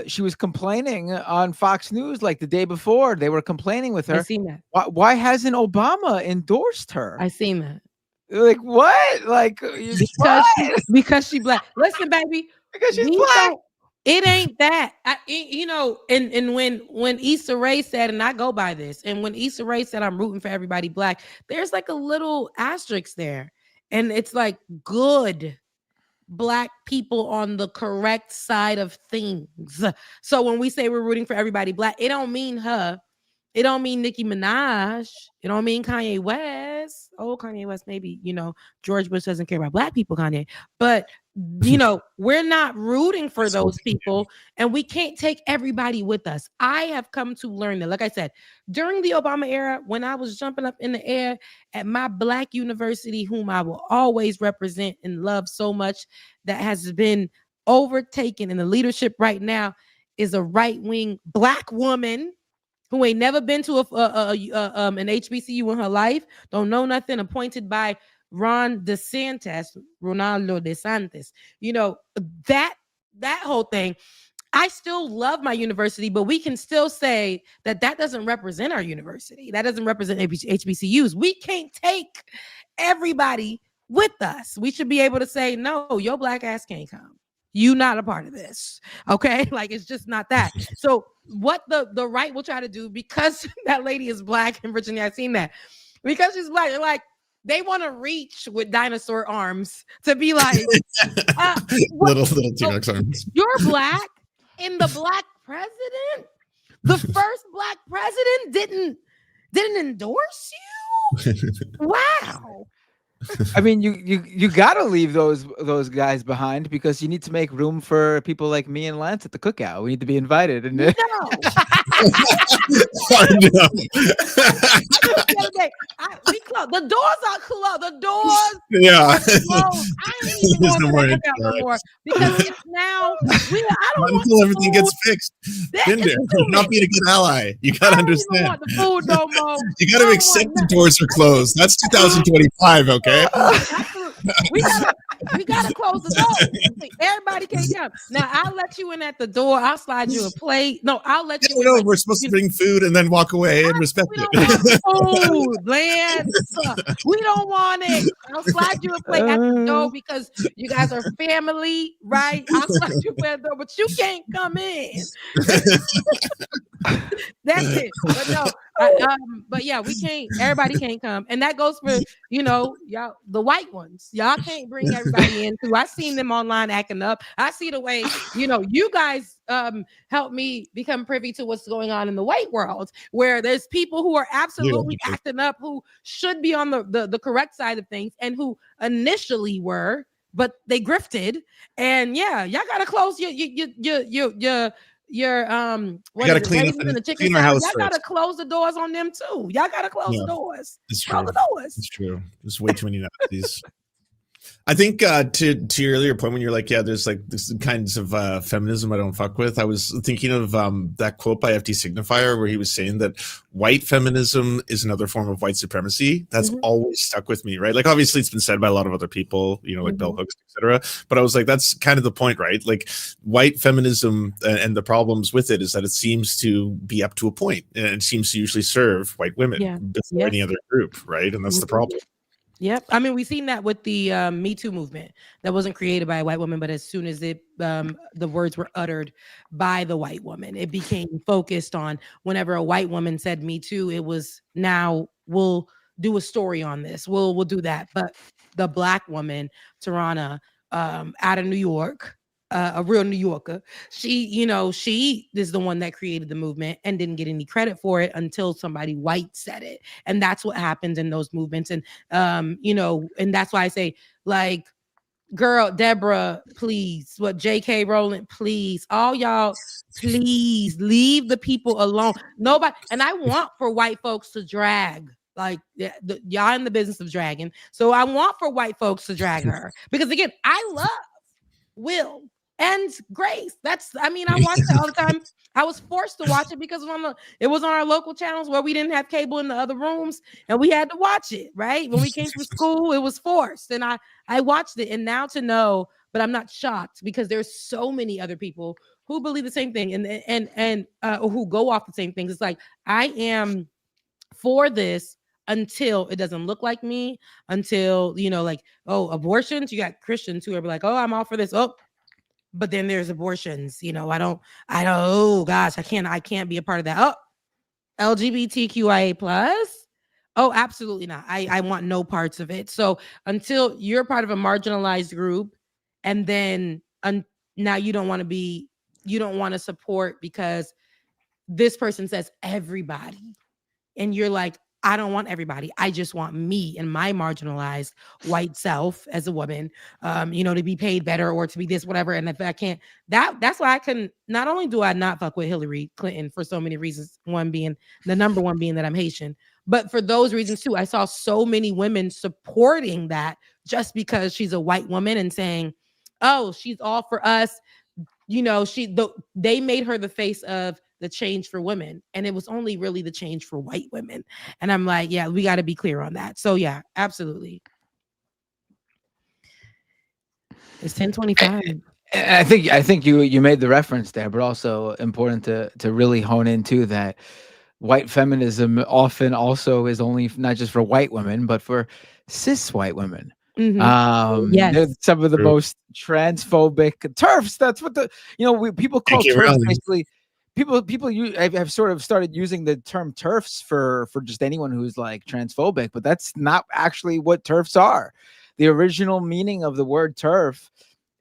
She was complaining on Fox News like the day before. They were complaining with her. I seen that. Why hasn't Obama endorsed her? I seen that. Like, what? Like, because she black. Listen, baby, because she's black. It ain't that. And when Issa Rae said, and I go by this, and when Issa Rae said, I'm rooting for everybody black, there's like a little asterisk there, and it's like, good black people on the correct side of things. So when we say we're rooting for everybody black, it don't mean her. It don't mean Nicki Minaj. It don't mean Kanye West. Oh, Kanye West, maybe, George Bush doesn't care about black people, Kanye. But, we're not rooting for those people, and we can't take everybody with us. I have come to learn that, like I said, during the Obama era, when I was jumping up in the air at my black university, whom I will always represent and love so much, that has been overtaken in the leadership right now is a right-wing black woman who ain't never been to an HBCU in her life, don't know nothing, appointed by Ronaldo DeSantis. That whole thing. I still love my university, but we can still say that doesn't represent our university. That doesn't represent HBCUs. We can't take everybody with us. We should be able to say, no, your black ass can't come. You not a part of this. Okay. Like, it's just not that. So what the right will try to do, because that lady is black in Virginia, I've seen that, because she's black, they're like, they want to reach with dinosaur arms to be like, little T-Rex arms. You're black, and the black president, the first black president didn't endorse you. Wow. I mean, you gotta leave those guys behind, because you need to make room for people like me and Lance at the cookout. We need to be invited. And no. We closed. The doors are closed. The doors. Yeah. Are closed. I ain't even going to the cookout no more, because it's now. I don't want until everything gets fixed. Been there. Not being a good ally. You gotta understand. I don't want the food no more. You gotta accept the doors are closed. That's 2025. Okay. We gotta close the door. Everybody can't come. Now I'll let you in at the door. I'll slide you a plate. No, I'll let you. No, we're supposed to bring food and then walk away and respect it. Food, Lance. We don't want it. I'll slide you a plate at the door, because you guys are family, right? I'll slide you at the door, but you can't come in. That's it. But no, but yeah, we can't. Everybody can't come, and that goes for y'all, the white ones. Y'all can't bring everybody in too. I seen them online acting up. I see the way you guys help me become privy to what's going on in the white world, where there's people who are absolutely acting up, who should be on the correct side of things, and who initially were but they grifted. And yeah, y'all gotta close your what gotta is it? clean up Raisins and the chicken clean our salad. house Y'all first. gotta close the doors on them too. Y'all gotta close the doors. It's Close true. the doors. It's true. There's way too many Nazis. I think to your earlier point when you're like, yeah, there's like this kinds of feminism I don't fuck with. I was thinking of that quote by FD Signifier where he was saying that white feminism is another form of white supremacy. That's always stuck with me, right? Like obviously it's been said by a lot of other people, you know, like bell hooks, etc. But I was like, that's kind of the point, right? Like white feminism and the problems with it is that it seems to be up to a point, and it seems to usually serve white women before any other group, right? And that's the problem. Yep. I mean, we've seen that with the Me Too movement that wasn't created by a white woman, but as soon as it the words were uttered by the white woman, it became focused on whenever a white woman said Me Too, it was now we'll do a story on this. We'll do that. But the black woman, Tarana, out of New York, a real New Yorker, she is the one that created the movement and didn't get any credit for it until somebody white said it. And that's what happens in those movements. And and that's why I say, like, girl, Deborah, please, what JK Rowland, please, all y'all, please leave the people alone. Nobody, and I want for white folks to drag. Like y'all in the business of dragging. So I want for white folks to drag her. Because again, I love Will and Grace. I watch it all the time. I was forced to watch it because it was on our local channels where we didn't have cable in the other rooms, and we had to watch it, right? When we came from school, it was forced. And I watched it, and now to know, but I'm not shocked because there's so many other people who believe the same thing and who go off the same things. It's like, I am for this until it doesn't look like me, until, like, oh, abortions, you got Christians who are like, oh, I'm all for this. Oh, but then there's abortions, oh gosh, I can't be a part of that. Oh, LGBTQIA plus. Oh, absolutely not. I want no parts of it. So until you're part of a marginalized group, and then now you don't want to support because this person says everybody, and you're like, I don't want everybody. I just want me and my marginalized white self as a woman, to be paid better or to be this, whatever. And if I can't, that's why I couldn't. Not only do I not fuck with Hillary Clinton for so many reasons, the number one being that I'm Haitian, but for those reasons too, I saw so many women supporting that just because she's a white woman and saying, oh, she's all for us. They made her the face of the change for women, and it was only really the change for white women. And I'm like, yeah, we got to be clear on that. So yeah, absolutely. It's 10:25. I think you made the reference there, but also important to really hone into that white feminism often also is only not just for white women, but for cis white women. Yes. They're some of the most transphobic TERFs. That's what people call TERFs. Basically, people have sort of started using the term TERFs for just anyone who's like transphobic, but that's not actually what TERFs are. The original meaning of the word TERF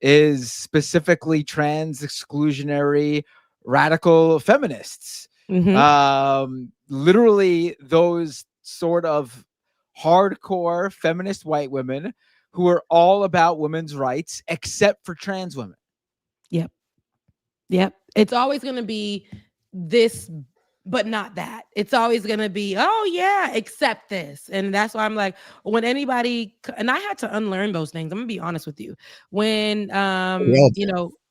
is specifically trans exclusionary radical feminists. Literally those sort of hardcore feminist white women who are all about women's rights except for trans women. Yep. It's always going to be this, but not that. It's always going to be, oh yeah, except this. And that's why I'm like, when anybody, and I had to unlearn those things. I'm gonna be honest with you. When,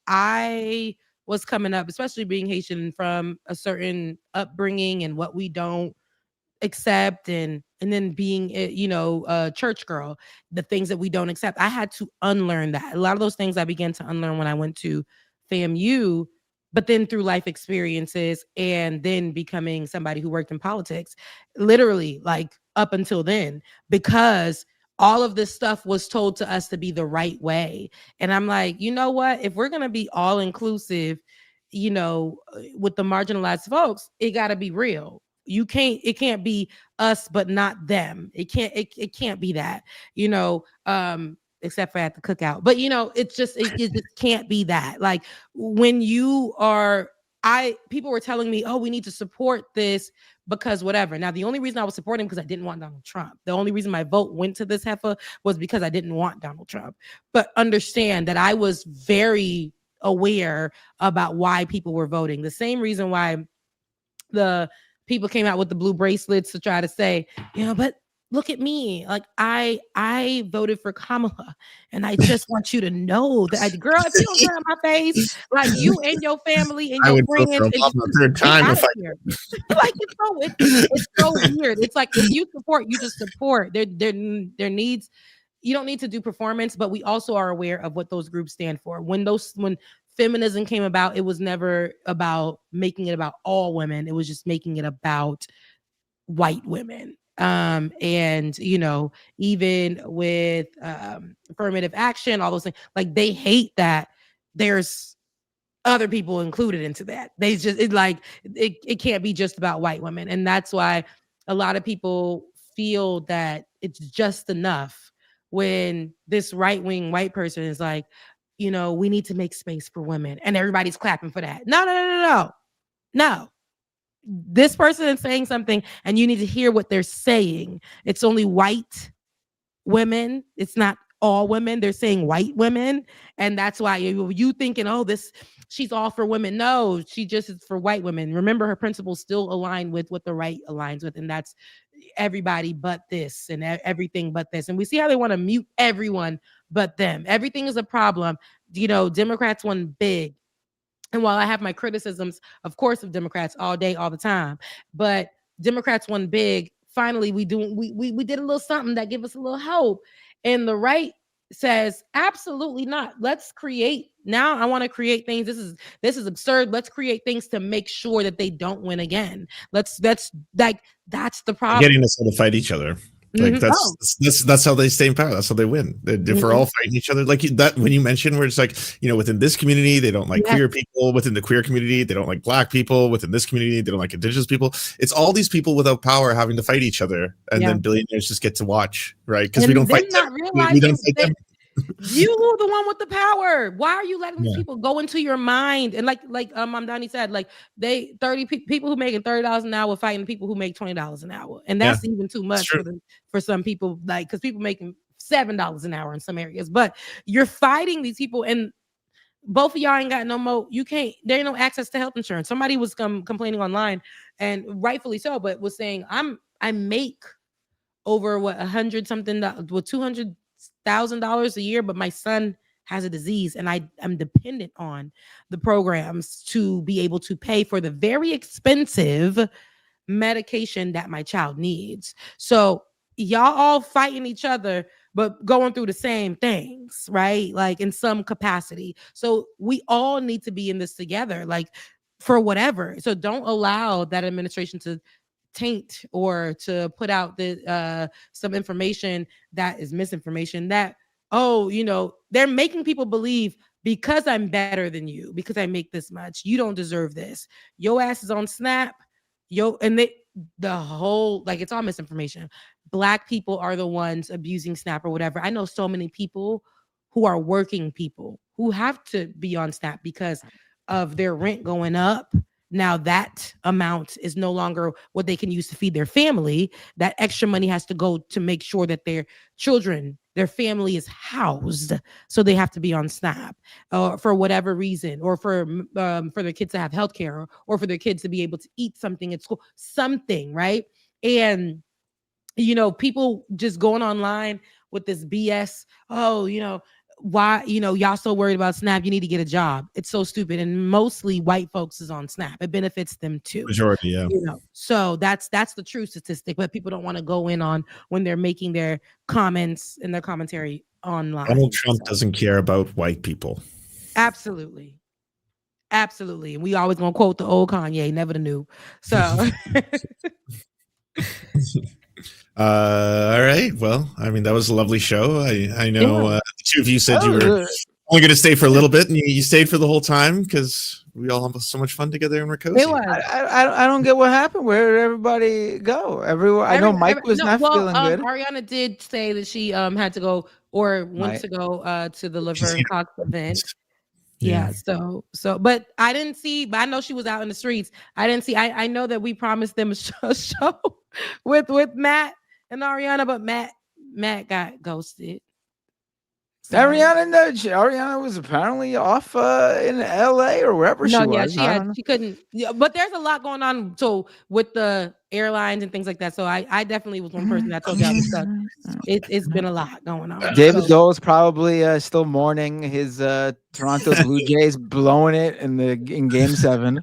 I was coming up, especially being Haitian from a certain upbringing and what we don't accept, and then being a church girl, the things that we don't accept, I had to unlearn that. A lot of those things I began to unlearn when I went to FAMU, but then through life experiences and then becoming somebody who worked in politics, literally like up until then, because all of this stuff was told to us to be the right way. And I'm like, you know what, if we're going to be all inclusive, with the marginalized folks, it got to be real. It can't be us, but not them. It can't be that, except for at the cookout. But it just can't be that. Like when you are people were telling me, oh, we need to support this because whatever. Now, the only reason I was supporting because I didn't want Donald Trump. The only reason my vote went to this heifer was because I didn't want Donald Trump. But understand that I was very aware about why people were voting. The same reason why the people came out with the blue bracelets to try to say, but look at me. Like I voted for Kamala, and I just want you to know that, girl, if you don't get on my face, like you and your family and your friends, and the third time if like it's so weird. It's like if you support, you just support. There needs. You don't need to do performance, but we also are aware of what those groups stand for. When feminism came about, it was never about making it about all women. It was just making it about white women. And even with affirmative action, all those things, like they hate that there's other people included into that. They just it can't be just about white women. And that's why a lot of people feel that it's just enough when this right-wing white person is like, we need to make space for women, and everybody's clapping for that. No. This person is saying something, and you need to hear what they're saying. It's only white women. It's not all women. They're saying white women, and that's why you thinking, she's all for women. No, she just is for white women. Remember, her principles still align with what the right aligns with, and that's everybody but this and everything but this. And we see how they want to mute everyone but them. Everything is a problem. Democrats won big. And while I have my criticisms, of course, of Democrats all day, all the time, but Democrats won big. Finally, we did a little something that gave us a little hope. And the right says, absolutely not. Let's create. Now I want to create things. This is absurd. Let's create things to make sure that they don't win again. That's the problem. Getting us all to fight each other. Like that's how they stay in power. That's how they win. If we're all fighting each other, like that, when you mention where it's like, within this community, they don't like queer people. Within the queer community, they don't like black people. Within this community, they don't like indigenous people. It's all these people without power having to fight each other. And then billionaires just get to watch, right? Because we don't fight them. We don't fight them. You the one with the power. Why are you letting these people go into your mind? And like Mamdani said, like people who making $30 an hour fighting people who make $20 an hour, and that's even too much for some people. Like, because people making $7 an hour in some areas, but you're fighting these people, and both of y'all ain't got no more. You can't. There ain't no access to health insurance. Somebody was complaining online, and rightfully so, but was saying I make over $100 something with $200,000 a year, but my son has a disease, and I'm dependent on the programs to be able to pay for the very expensive medication that my child needs. So y'all all fighting each other, but going through the same things, right? Like in some capacity. So we all need to be in this together, like for whatever. So don't allow that administration to taint or to put out some information that is misinformation, that they're making people believe because I'm better than you, because I make this much, you don't deserve this. Your ass is on Snap. The whole, like, it's all misinformation. Black people are the ones abusing Snap or whatever. I know so many people who are working people who have to be on Snap because of their rent going up. Now that amount is no longer what they can use to feed their family. That extra money has to go to make sure that their children, their family is housed. So they have to be on SNAP for whatever reason, or for their kids to have healthcare, or for their kids to be able to eat something at school, something, right? And, people just going online with this BS. Why, y'all so worried about SNAP, you need to get a job. It's so stupid. And mostly white folks is on SNAP. It benefits them too. Majority, yeah. So that's the true statistic, but people don't want to go in on when they're making their comments and their commentary online. Donald Trump doesn't care about white people. Absolutely. And we always gonna quote the old Kanye, never the new. So all right. Well, I mean, that was a lovely show. I know the two of you said you were only going to stay for a little bit, and you stayed for the whole time because we all have so much fun together and we're cozy. I don't get what happened. Where did everybody go? I know Mike was not feeling good. Ariana did say that she had to go or went to go to the Laverne Cox event. Yeah. But I didn't see, but I know she was out in the streets. I didn't see, I know that we promised them a show with Matt and Ariana, but Matt got ghosted. So. Ariana was apparently off in LA or wherever she was. She couldn't. Yeah, but there's a lot going on. So with the airlines and things like that. So I definitely was one person that told y'all this stuff. It's been a lot going on. David Doel is probably still mourning his Toronto Blue Jays blowing it in Game 7.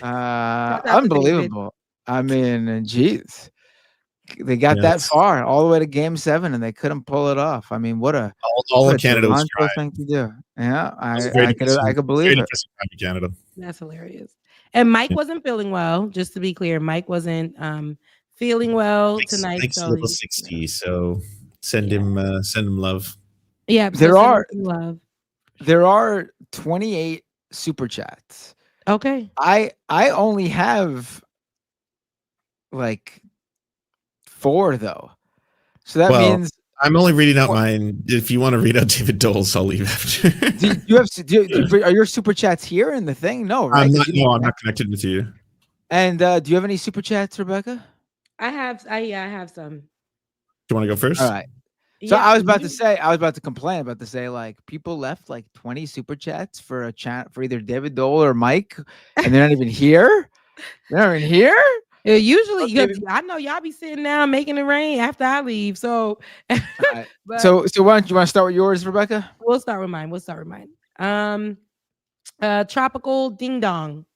Unbelievable. I mean, geez. They got that far, all the way to Game 7, and they couldn't pull it off. I mean, what a all of Canada was crying. Thing to do. Yeah, I could believe it. Canada. That's hilarious. And Mike wasn't feeling well. Just to be clear, Mike wasn't feeling well tonight. Mike's level 60, so send him love. Yeah, there are 28 super chats. Okay, I only have like 4 though, so that means I'm only reading out mine. If you want to read out David Dole's, I'll leave after. Are your super chats here in the thing? No, right? I'm not connected with you. And do you have any super chats, Rebecca? I have some. Do you want to go first? All right. So I was about to complain about to say like people left like 20 super chats for a chat for either David Dole or Mike, and they're not even here. They're not even here. Usually, I know y'all be sitting down making it rain after I leave. So, so why don't you want to start with yours, Rebecca? We'll start with mine. Tropical Ding Dong.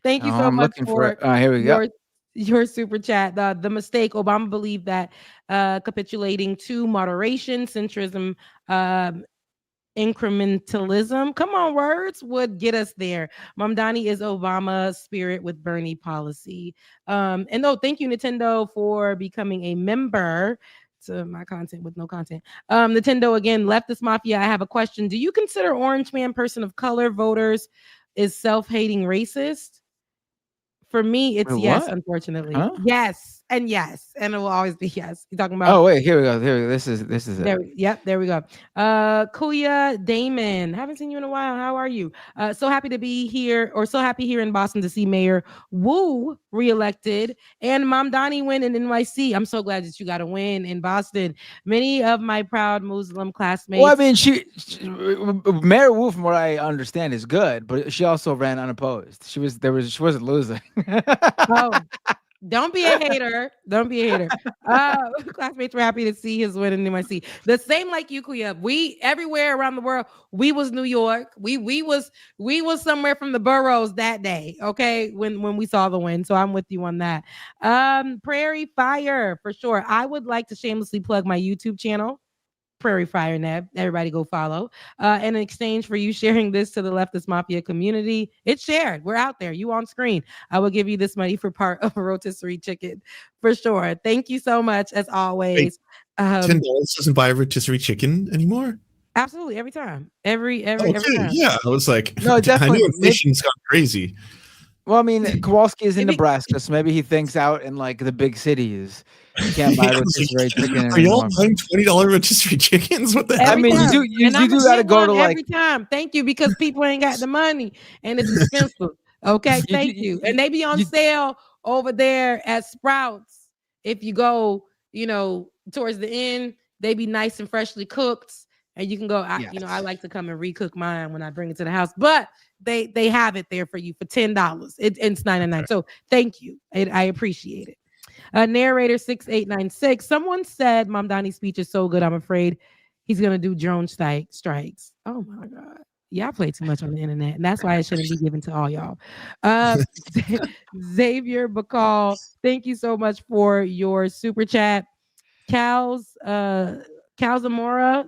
Thank you so much for here we go. Your super chat. The mistake Obama believed that capitulating to moderation, centrism, incrementalism, come on, words, would get us there. Mamdani is Obama's spirit with Bernie policy. And thank you, Nintendo, for becoming a member to my content with no content. Nintendo again, Leftist Mafia. I have a question. Do you consider Orange Man person of color voters is self-hating racist? For me, it's yes, unfortunately. Huh? Yes, and it will always be yes. You're talking about. Oh wait, here we go. This is it. There we go. Kuya Damon, haven't seen you in a while. How are you? So happy to be here, or so happy here in Boston to see Mayor Wu reelected and Mamdani win in NYC. I'm so glad that you got a win in Boston. Many of my proud Muslim classmates. Well, I mean, Mayor Wu, from what I understand, is good, but she also ran unopposed. She wasn't losing. Oh, don't be a hater. Classmates were happy to see his win in NYC. The same like you, Kuya. We everywhere around the world. We was New York. We was somewhere from the boroughs that day. Okay, when we saw the win. So I'm with you on that. Prairie Fire for sure. I would like to shamelessly plug my YouTube channel. Prairie Fire Neb. Everybody go follow. In exchange for you sharing this to the Leftist Mafia community, it's shared. We're out there. You on screen. I will give you this money for part of a rotisserie chicken for sure. Thank you so much as always. $10 doesn't buy a rotisserie chicken anymore? Absolutely. Every time. Every time. Yeah. I was like, no, definitely. I knew inflation's gone crazy. Well, I mean, Kowalski is in Nebraska, so maybe he thinks out in like the big cities. You can't buy rotisserie chicken. Are y'all buying $20 rotisserie chickens? What the hell? I mean, you do gotta go to like every time. Thank you, because people ain't got the money and it's expensive. Okay, thank you. And they be on sale over there at Sprouts. If you go, towards the end, they be nice and freshly cooked. And you can go, I like to come and recook mine when I bring it to the house, but they have it there for you for $10. It's $9.99. So thank you. I appreciate it. Narrator 6896. Someone said Mamdani's speech is so good, I'm afraid he's going to do drone strikes. Oh my God. Yeah, I play too much on the internet, and that's why it shouldn't be given to all y'all. Xavier Bacall, thank you so much for your super chat. Calzamora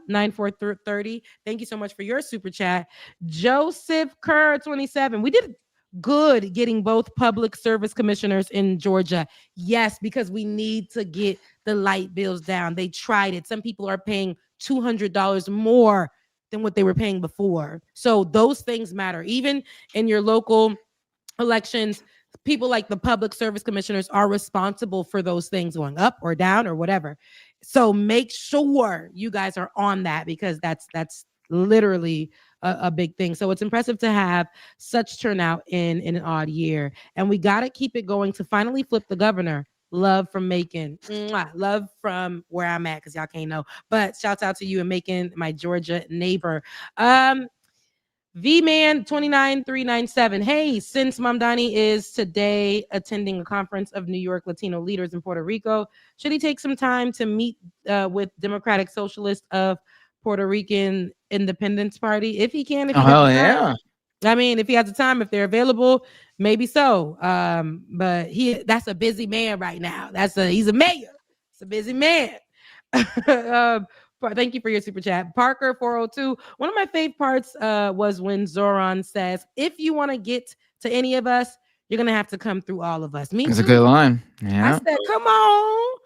9430. Thank you so much for your super chat. Joseph Kerr 27. We did good getting both public service commissioners in Georgia. Yes, because we need to get the light bills down. They tried it. Some people are paying $200 more than what they were paying before. So those things matter. Even in your local elections, people like the public service commissioners are responsible for those things going up or down or whatever. So make sure you guys are on that, because that's literally a big thing. So it's impressive to have such turnout in an odd year. And we got to keep it going to finally flip the governor. Love from Macon. Mwah. Love from where I'm at, because y'all can't know. But shouts out to you in Macon, my Georgia neighbor. V-Man 29397. Hey, since Mamdani is today attending a conference of New York Latino leaders in Puerto Rico, should he take some time to meet with Democratic Socialists of Puerto Rican Independence Party? If he can, if he has the time. I mean, if he has the time, if they're available, maybe so. But that's a busy man right now. He's a mayor. It's a busy man. Thank you for your super chat. Parker 402. One of my favorite parts was when Zoran says, if you want to get to any of us, you're going to have to come through all of us. Me It's too. a good line. Yeah. I said, come on.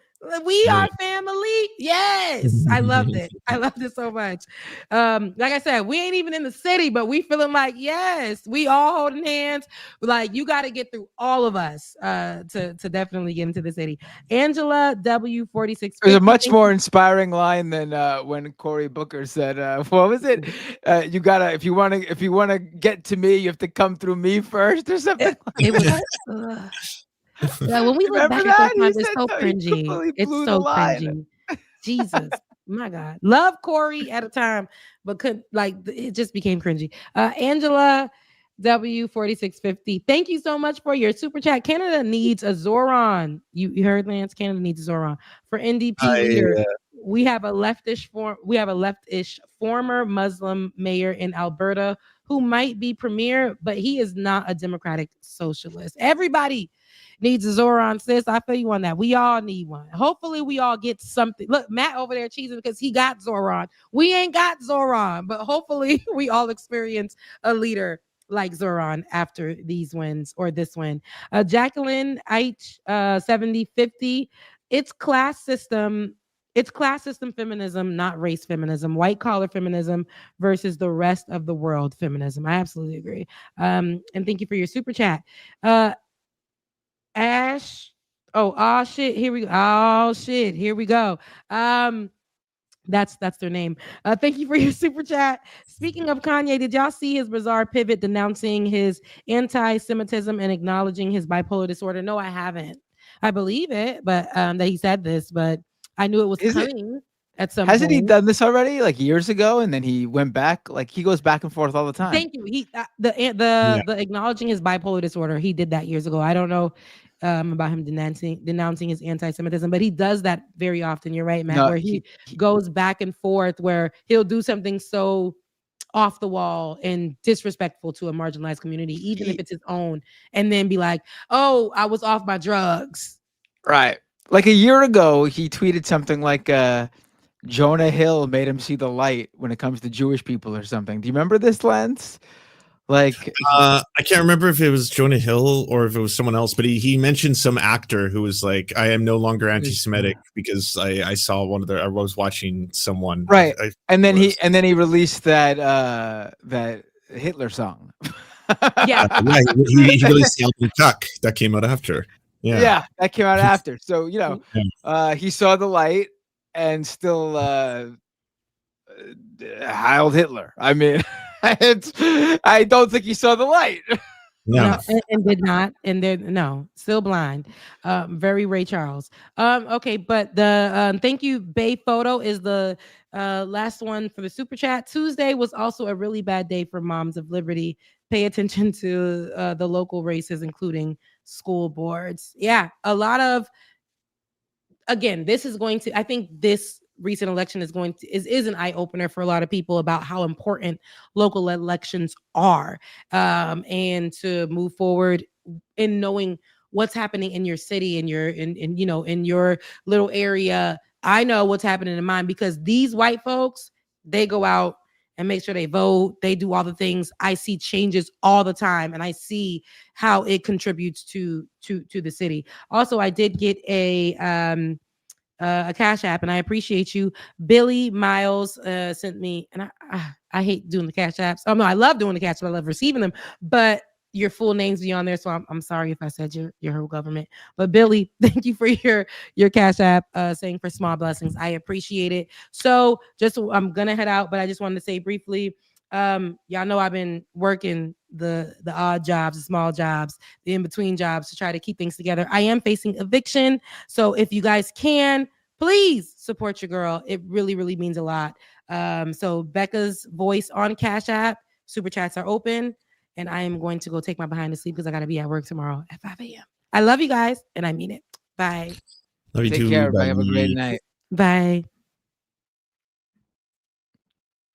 We are family. Yes. I loved it. I loved it so much. Like I said, we ain't even in the city, but we feeling like, yes, we all holding hands. Like, you got to get through all of us to definitely get into the city. Angela W46. There's a much more inspiring line than when Cory Booker said, what was it? You gotta, if you wanna get to me, you have to come through me first, or something. It was yeah, when we look back at those times, it's so cringy. It's so cringy. Jesus, my God. Love Cory at a time, but it just became cringy. Angela W4650. Thank you so much for your super chat. Canada needs a Zoran. You heard, Lance? Canada needs a Zoran for NDP leader. We have a leftish former Muslim mayor in Alberta who might be premier, but he is not a democratic socialist. Everybody needs a Zoran, sis. I feel you on that. We all need one. Hopefully we all get something. Look, Matt over there cheesing because he got Zoran. We ain't got Zoran, but hopefully we all experience a leader like Zoran after these wins or this win. Jacqueline H 7050. It's class system feminism, not race feminism, white collar feminism versus the rest of the world feminism. I absolutely agree. And thank you for your super chat. Ash. Oh shit. Here we go. Oh shit. Here we go. That's their name. Thank you for your super chat. Speaking of Kanye, did y'all see his bizarre pivot denouncing his anti-Semitism and acknowledging his bipolar disorder? No, I haven't. I believe it, but that he said this, but I knew it was coming at some Hasn't point. he done this already, like years ago, and then he went back? Like, he goes back and forth all the time. Thank you. He the acknowledging his bipolar disorder. He did that years ago. I don't know about him denouncing his anti-Semitism, but he does that very often. You're right, Matt. No, where he goes back and forth, where he'll do something so off the wall and disrespectful to a marginalized community, even if it's his own, and then be like, "Oh, I was off my drugs." Right. Like a year ago, he tweeted something like Jonah Hill made him see the light when it comes to Jewish people or something. Do you remember this, Lance? Like, I can't remember if it was Jonah Hill or if it was someone else, but he mentioned some actor who was like, I am no longer anti-Semitic because I saw I was watching someone. Right. And then he released that Hitler song. Yeah. He released the album Tuck that came out after. Yeah, that came out after. So, he saw the light and still heiled Hitler. I mean, I don't think he saw the light. No, and did not, and then still blind. Very Ray Charles. Okay, but the thank you. Bay Photo is the last one for the super chat. Tuesday was also a really bad day for Moms of Liberty. Pay attention to the local races, including school boards. Yeah, a lot of. Again, this is going to. I think this recent election is an eye opener for a lot of people about how important local elections are, and to move forward in knowing what's happening in your city and in your little area. I know what's happening in mine because these white folks, they go out and make sure they vote. They do all the things. I see changes all the time, and I see how it contributes to the city. Also, I did get a Cash App, and I appreciate you. Billy Miles sent me, and I hate doing the Cash Apps. Oh no, I love doing the Cash Apps. I love receiving them, but your full names be on there, so I'm sorry if I said your whole government. But Billy, thank you for your Cash App saying for small blessings. I appreciate it. So I'm gonna head out, but I just wanted to say briefly, Y'all know I've been working the odd jobs, the small jobs, the in-between jobs to try to keep things together. I am facing eviction. So if you guys can, please support your girl. It really, really means a lot. So Becca's voice on Cash App, super chats are open. And I am going to go take my behind to sleep because I got to be at work tomorrow at 5 a.m. I love you guys, and I mean it. Bye. Love you Take too. care, everybody. Have a great night. Bye.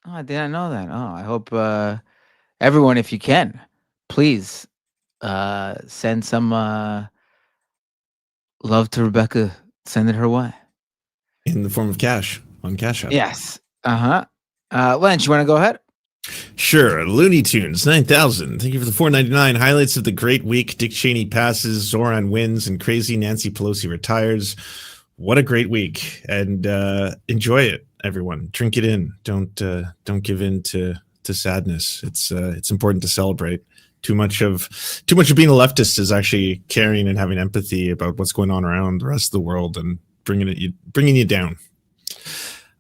Oh, I didn't know that. Oh, I hope everyone, if you can, please send some love to Rebecca. Send it her way. In the form of cash on Cash App. Yes. Lynch, you want to go ahead? Sure. Looney Tunes 9,000. Thank you for the $4.99. Highlights of the great week. Dick Cheney passes, Zoran wins, and crazy Nancy Pelosi retires. What a great week. And enjoy it, everyone. Drink it in. Don't give in to sadness. It's important to celebrate. Too much of being a leftist is actually caring and having empathy about what's going on around the rest of the world and bringing you down.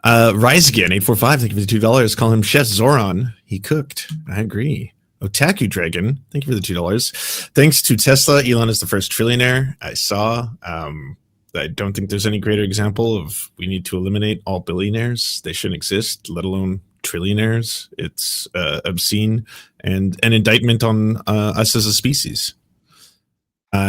Rise Again 845, thank you for the $2. Call him Chef Zoran. He cooked. I agree. Otaku Dragon, thank you for the $2. Thanks to Tesla, Elon is the first trillionaire. I saw. I don't think there's any greater example of we need to eliminate all billionaires. They shouldn't exist, let alone trillionaires. It's obscene and an indictment on us as a species.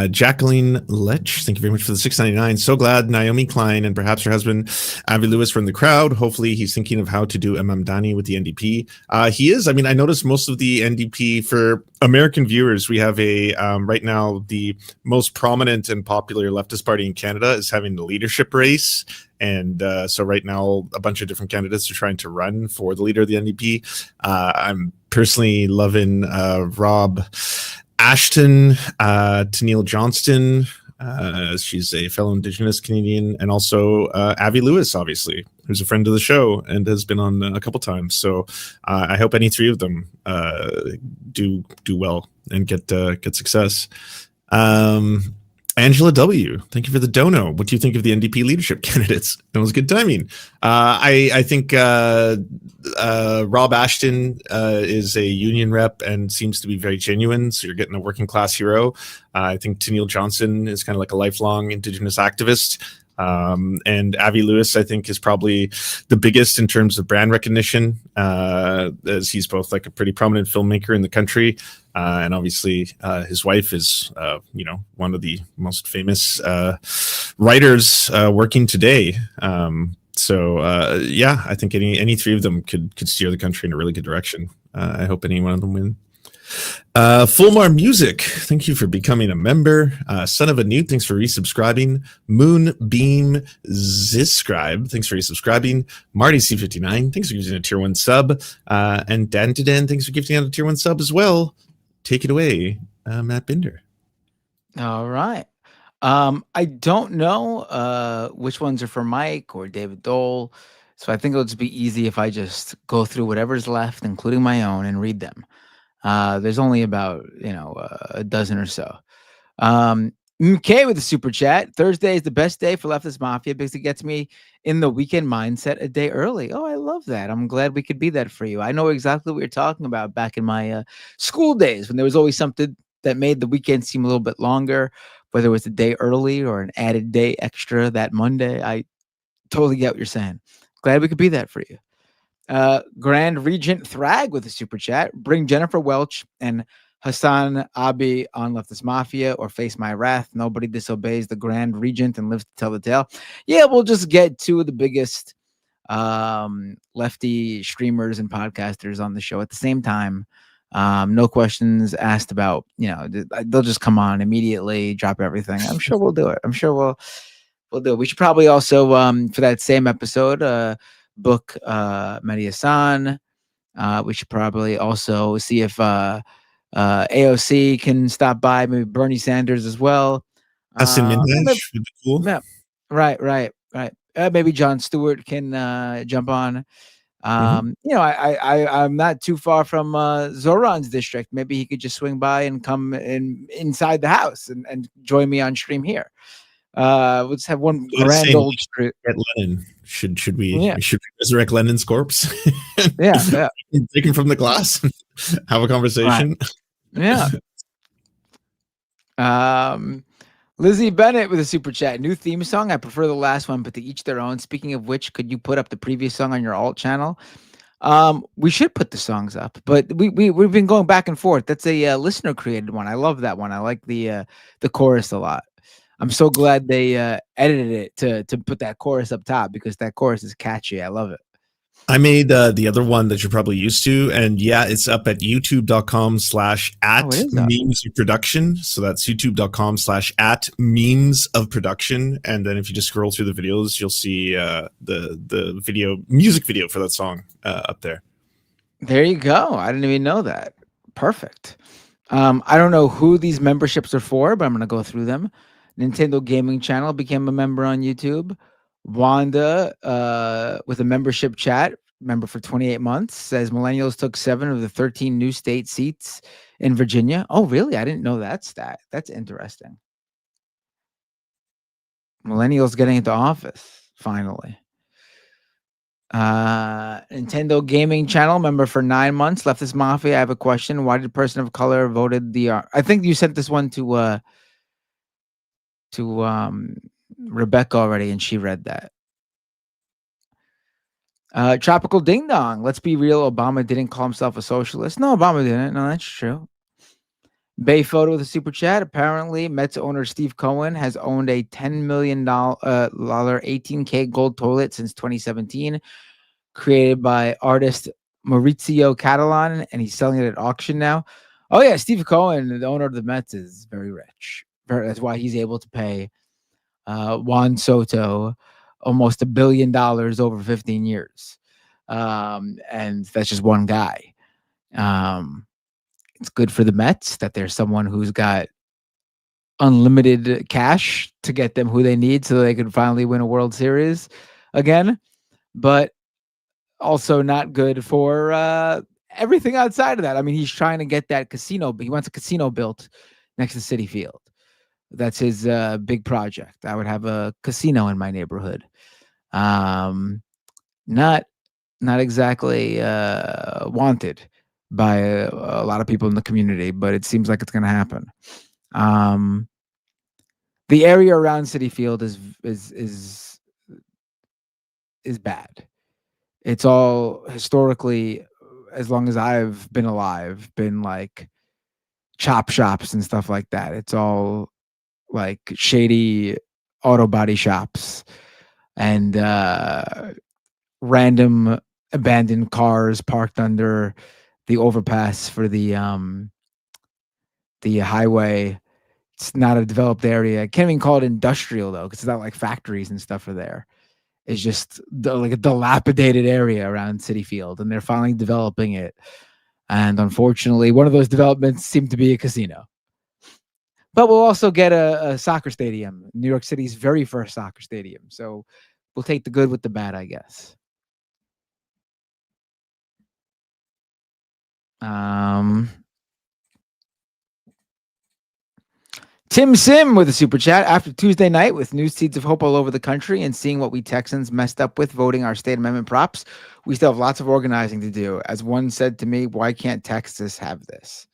Jacqueline Lech, thank you very much for the $6.99. So glad Naomi Klein and perhaps her husband Avi Lewis were in the crowd. Hopefully he's thinking of how to do a Mamdani with the NDP. He is. I mean, I noticed most of the NDP for American viewers. We have a right now the most prominent and popular leftist party in Canada is having the leadership race. And so right now, a bunch of different candidates are trying to run for the leader of the NDP. I'm personally loving Rob Ashton, Tennille Johnston, she's a fellow Indigenous Canadian, and also Avi Lewis, obviously, who's a friend of the show and has been on a couple times. So I hope any three of them do well and get success. Angela W., thank you for the dono. What do you think of the NDP leadership candidates? That was good timing. I think Rob Ashton is a union rep and seems to be very genuine. So you're getting a working class hero. I think Tennille Johnson is kind of like a lifelong Indigenous activist. And Avi Lewis, I think, is probably the biggest in terms of brand recognition, as he's both like a pretty prominent filmmaker in the country. And obviously, his wife is, one of the most famous writers working today. I think any three of them could steer the country in a really good direction. I hope any one of them win. Fulmar Music, thank you for becoming a member. Son of a Newt, thanks for resubscribing. Moonbeam Ziscribe, thanks for resubscribing. Marty C59, thanks for giving a tier 1 sub. And Dan to Dan, thanks for gifting out a tier 1 sub as well. Take it away, Matt Binder. All right. I don't know which ones are for Mike or David Doel, so I think it'll just be easy if I just go through whatever's left, including my own, and read them. There's only about a dozen or so. MK with a super chat. Thursday is the best day for Leftist Mafia because it gets me in the weekend mindset a day early. Oh, I love that. I'm glad we could be that for you. I know exactly what you're talking about back in my school days when there was always something that made the weekend seem a little bit longer, whether it was a day early or an added day extra that Monday. I totally get what you're saying. Glad we could be that for you. Grand Regent Thrag with a super chat. Bring Jennifer Welch and Hassan Abi on Leftist Mafia or face my wrath. Nobody disobeys the Grand Regent and lives to tell the tale. Yeah, we'll just get two of the biggest lefty streamers and podcasters on the show at the same time. No questions asked about, they'll just come on immediately, drop everything. I'm sure we'll do it. I'm sure we'll do it. We should probably also, for that same episode, book Mehdi Hassan. We should probably also see if AOC can stop by, maybe Bernie Sanders as well. Cool. Yeah, right. Maybe Jon Stewart can jump on. I'm not too far from Zoran's district. Maybe he could just swing by and come inside the house and join me on stream here. Let's have one grand old street. Lenin. Should we resurrect Lenin's corpse? Yeah. Take him from the class, have a conversation. Right. Yeah. Lizzie Bennett with a super chat. New theme song. I prefer the last one, but to each their own. Speaking of which, could you put up the previous song on your alt channel? We should put the songs up, but we've been going back and forth. That's a listener created one. I love that one. I like the chorus a lot. I'm so glad they edited it to put that chorus up top because that chorus is catchy. I love it. I made the other one that you're probably used to, and yeah, it's up at youtube.com/@memes of production. So that's youtube.com/@memes of production. And then if you just scroll through the videos, you'll see the music video for that song up there. There you go. I didn't even know that. Perfect. I don't know who these memberships are for, but I'm going to go through them. Nintendo Gaming Channel became a member on YouTube. Wanda with a membership chat, member for 28 months, says millennials took 7 of the 13 new state seats in Virginia. Oh, really? I didn't know that stat. That's interesting. Millennials getting into office, finally. Nintendo Gaming Channel, member for 9 months. Leftist Mafia, I have a question. Why did a person of color voted the... I think you sent this one to Rebecca already, and she read that. Tropical Ding Dong. Let's be real. Obama didn't call himself a socialist. No, Obama didn't. No, that's true. Bay Photo with a super chat. Apparently, Mets owner Steve Cohen has owned a $10 million 18K gold toilet since 2017, created by artist Maurizio Catalan, and he's selling it at auction now. Oh yeah, Steve Cohen, the owner of the Mets, is very rich. That's why he's able to pay Juan Soto almost $1 billion over 15 years. And that's just one guy. It's good for the Mets that there's someone who's got unlimited cash to get them who they need so they can finally win a World Series again. But also not good for everything outside of that. I mean, he's trying to get that casino. He wants a casino built next to Citi Field. That's his big project. I would have a casino in my neighborhood. Not exactly wanted by a lot of people in the community, but it seems like it's going to happen. The area around Citi Field is bad. It's all historically, as long as I've been alive, been like chop shops and stuff like that. It's all like shady auto body shops and random abandoned cars parked under the overpass for the highway. It's not a developed area. I can't even call it industrial though, because it's not like factories and stuff are there. It's just like a dilapidated area around Citi Field, and they're finally developing it. And unfortunately, one of those developments seemed to be a casino. But we'll also get a soccer stadium, New York City's very first soccer stadium. So we'll take the good with the bad, I guess. Tim Sim with a super chat. After Tuesday night, with new seeds of hope all over the country and seeing what we Texans messed up with voting our state amendment props, we still have lots of organizing to do. As one said to me, why can't Texas have this?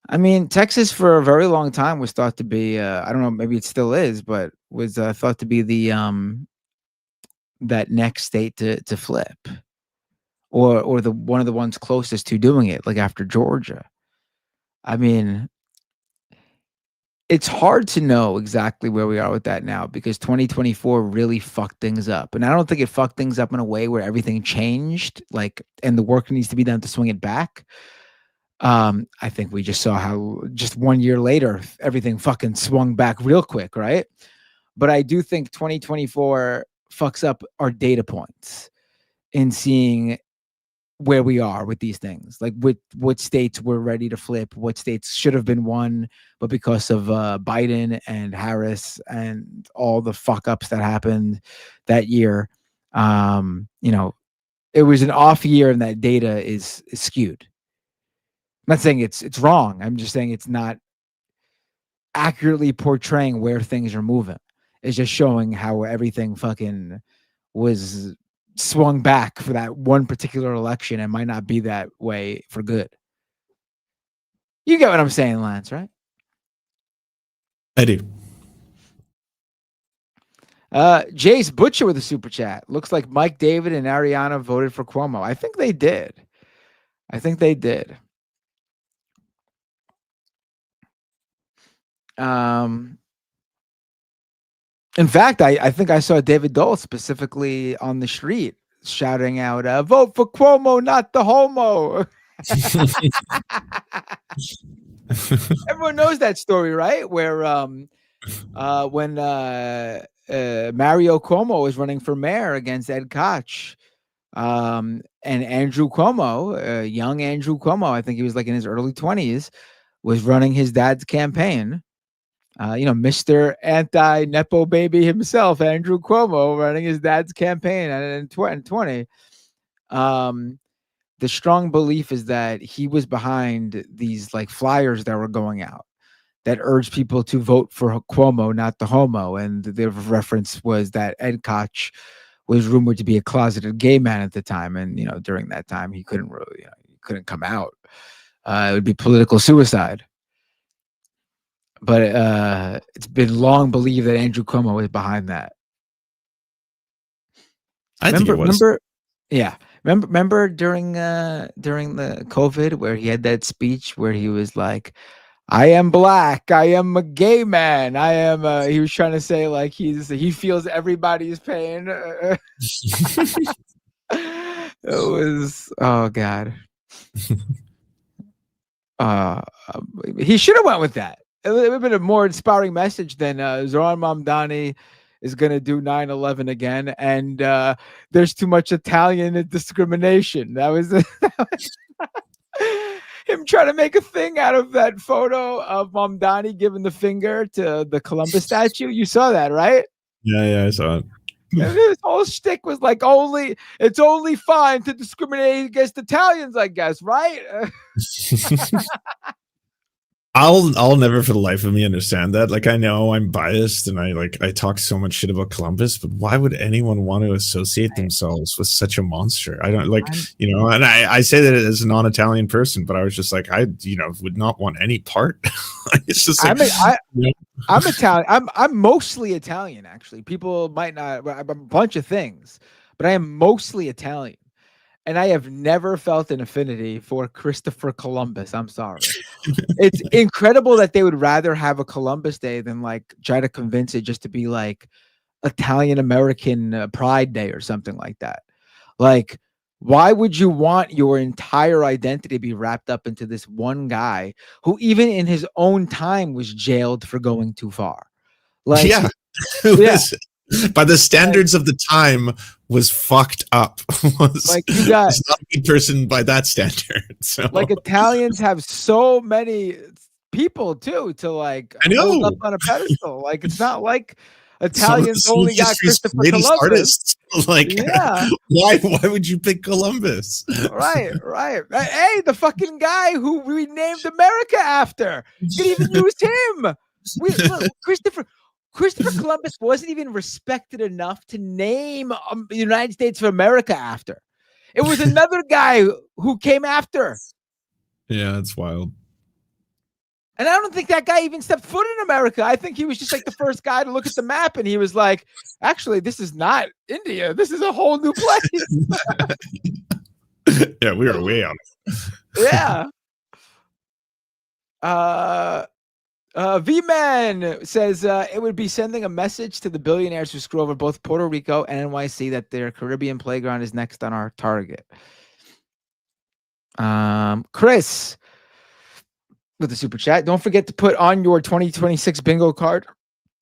I mean, Texas for a very long time was thought to be, I don't know, maybe it still is, but was thought to be the that next state to flip, or the one of the ones closest to doing it, like after Georgia. I mean, it's hard to know exactly where we are with that now because 2024 really fucked things up. And I don't think it fucked things up in a way where everything changed, like, and the work needs to be done to swing it back. I think we just saw how just 1 year later, everything fucking swung back real quick, right? But I do think 2024 fucks up our data points in seeing where we are with these things, like what states we're ready to flip, what states should have been won, but because of Biden and Harris and all the fuck ups that happened that year, you know, it was an off year and that data is skewed. I'm not saying it's wrong. I'm just saying it's not accurately portraying where things are moving. It's just showing how everything fucking was swung back for that one particular election and might not be that way for good. You get what I'm saying, Lance, right? I do. Jace Butcher with a super chat. Looks like Mike David and Ariana voted for Cuomo. I think they did. In fact, I think I saw David Doel specifically on the street shouting out, vote for Cuomo, not the homo. Everyone knows that story, right? Where when Mario Cuomo was running for mayor against Ed Koch, and Andrew Cuomo, young Andrew Cuomo, I think he was like in his early 20s, was running his dad's campaign. Mr. Anti-Nepo baby himself, Andrew Cuomo, running his dad's campaign in 2020. The strong belief is that he was behind these like flyers that were going out that urged people to vote for Cuomo, not the homo. And the reference was that Ed Koch was rumored to be a closeted gay man at the time. And, during that time, he couldn't really, he couldn't come out. It would be political suicide. But it's been long believed that Andrew Cuomo was behind that. I think it was. Remember during the COVID where he had that speech where he was like, I am black, I am a gay man, I am he was trying to say like he feels everybody's pain. It was, oh God. He should have went with that. It would have been a more inspiring message than Zoran Mamdani is going to do 9/11 again, and there's too much Italian discrimination. That was him trying to make a thing out of that photo of Mamdani giving the finger to the Columbus statue. You saw that, right? Yeah, I saw it. And his whole shtick was like, it's only fine to discriminate against Italians, I guess, right? I'll never for the life of me understand that. Like, I know I'm biased and I talk so much shit about Columbus, but why would anyone want to associate themselves with such a monster? I don't and I say that as a non-Italian person, but I was just like, I would not want any part. It's just like, I'm Italian. I'm mostly Italian, actually. People might not, I'm a bunch of things, but I am mostly Italian. And I have never felt an affinity for Christopher Columbus. I'm sorry. It's incredible that they would rather have a Columbus Day than like try to convince it just to be like Italian American Pride Day or something like that. Like, why would you want your entire identity to be wrapped up into this one guy who even in his own time was jailed for going too far? Like, yeah. By the standards of the time, was fucked up. Like, you got not a good person by that standard. So like Italians have so many people too to like hold up on a pedestal. Like, it's not like Italians only got Christopher Columbus. Artists. Like, yeah. Why would you pick Columbus? Right. Hey, the fucking guy who we named America after. You could even use him. Look, Christopher Columbus wasn't even respected enough to name the United States of America after. It was another guy who came after. Yeah, it's wild. And I don't think that guy even stepped foot in America. I think he was just like the first guy to look at the map and he was like, actually, this is not India. This is a whole new place. Yeah, we were way out. Yeah. V-Man says it would be sending a message to the billionaires who screw over both Puerto Rico and NYC that their Caribbean playground is next on our target. Chris with the super chat. Don't forget to put on your 2026 bingo card.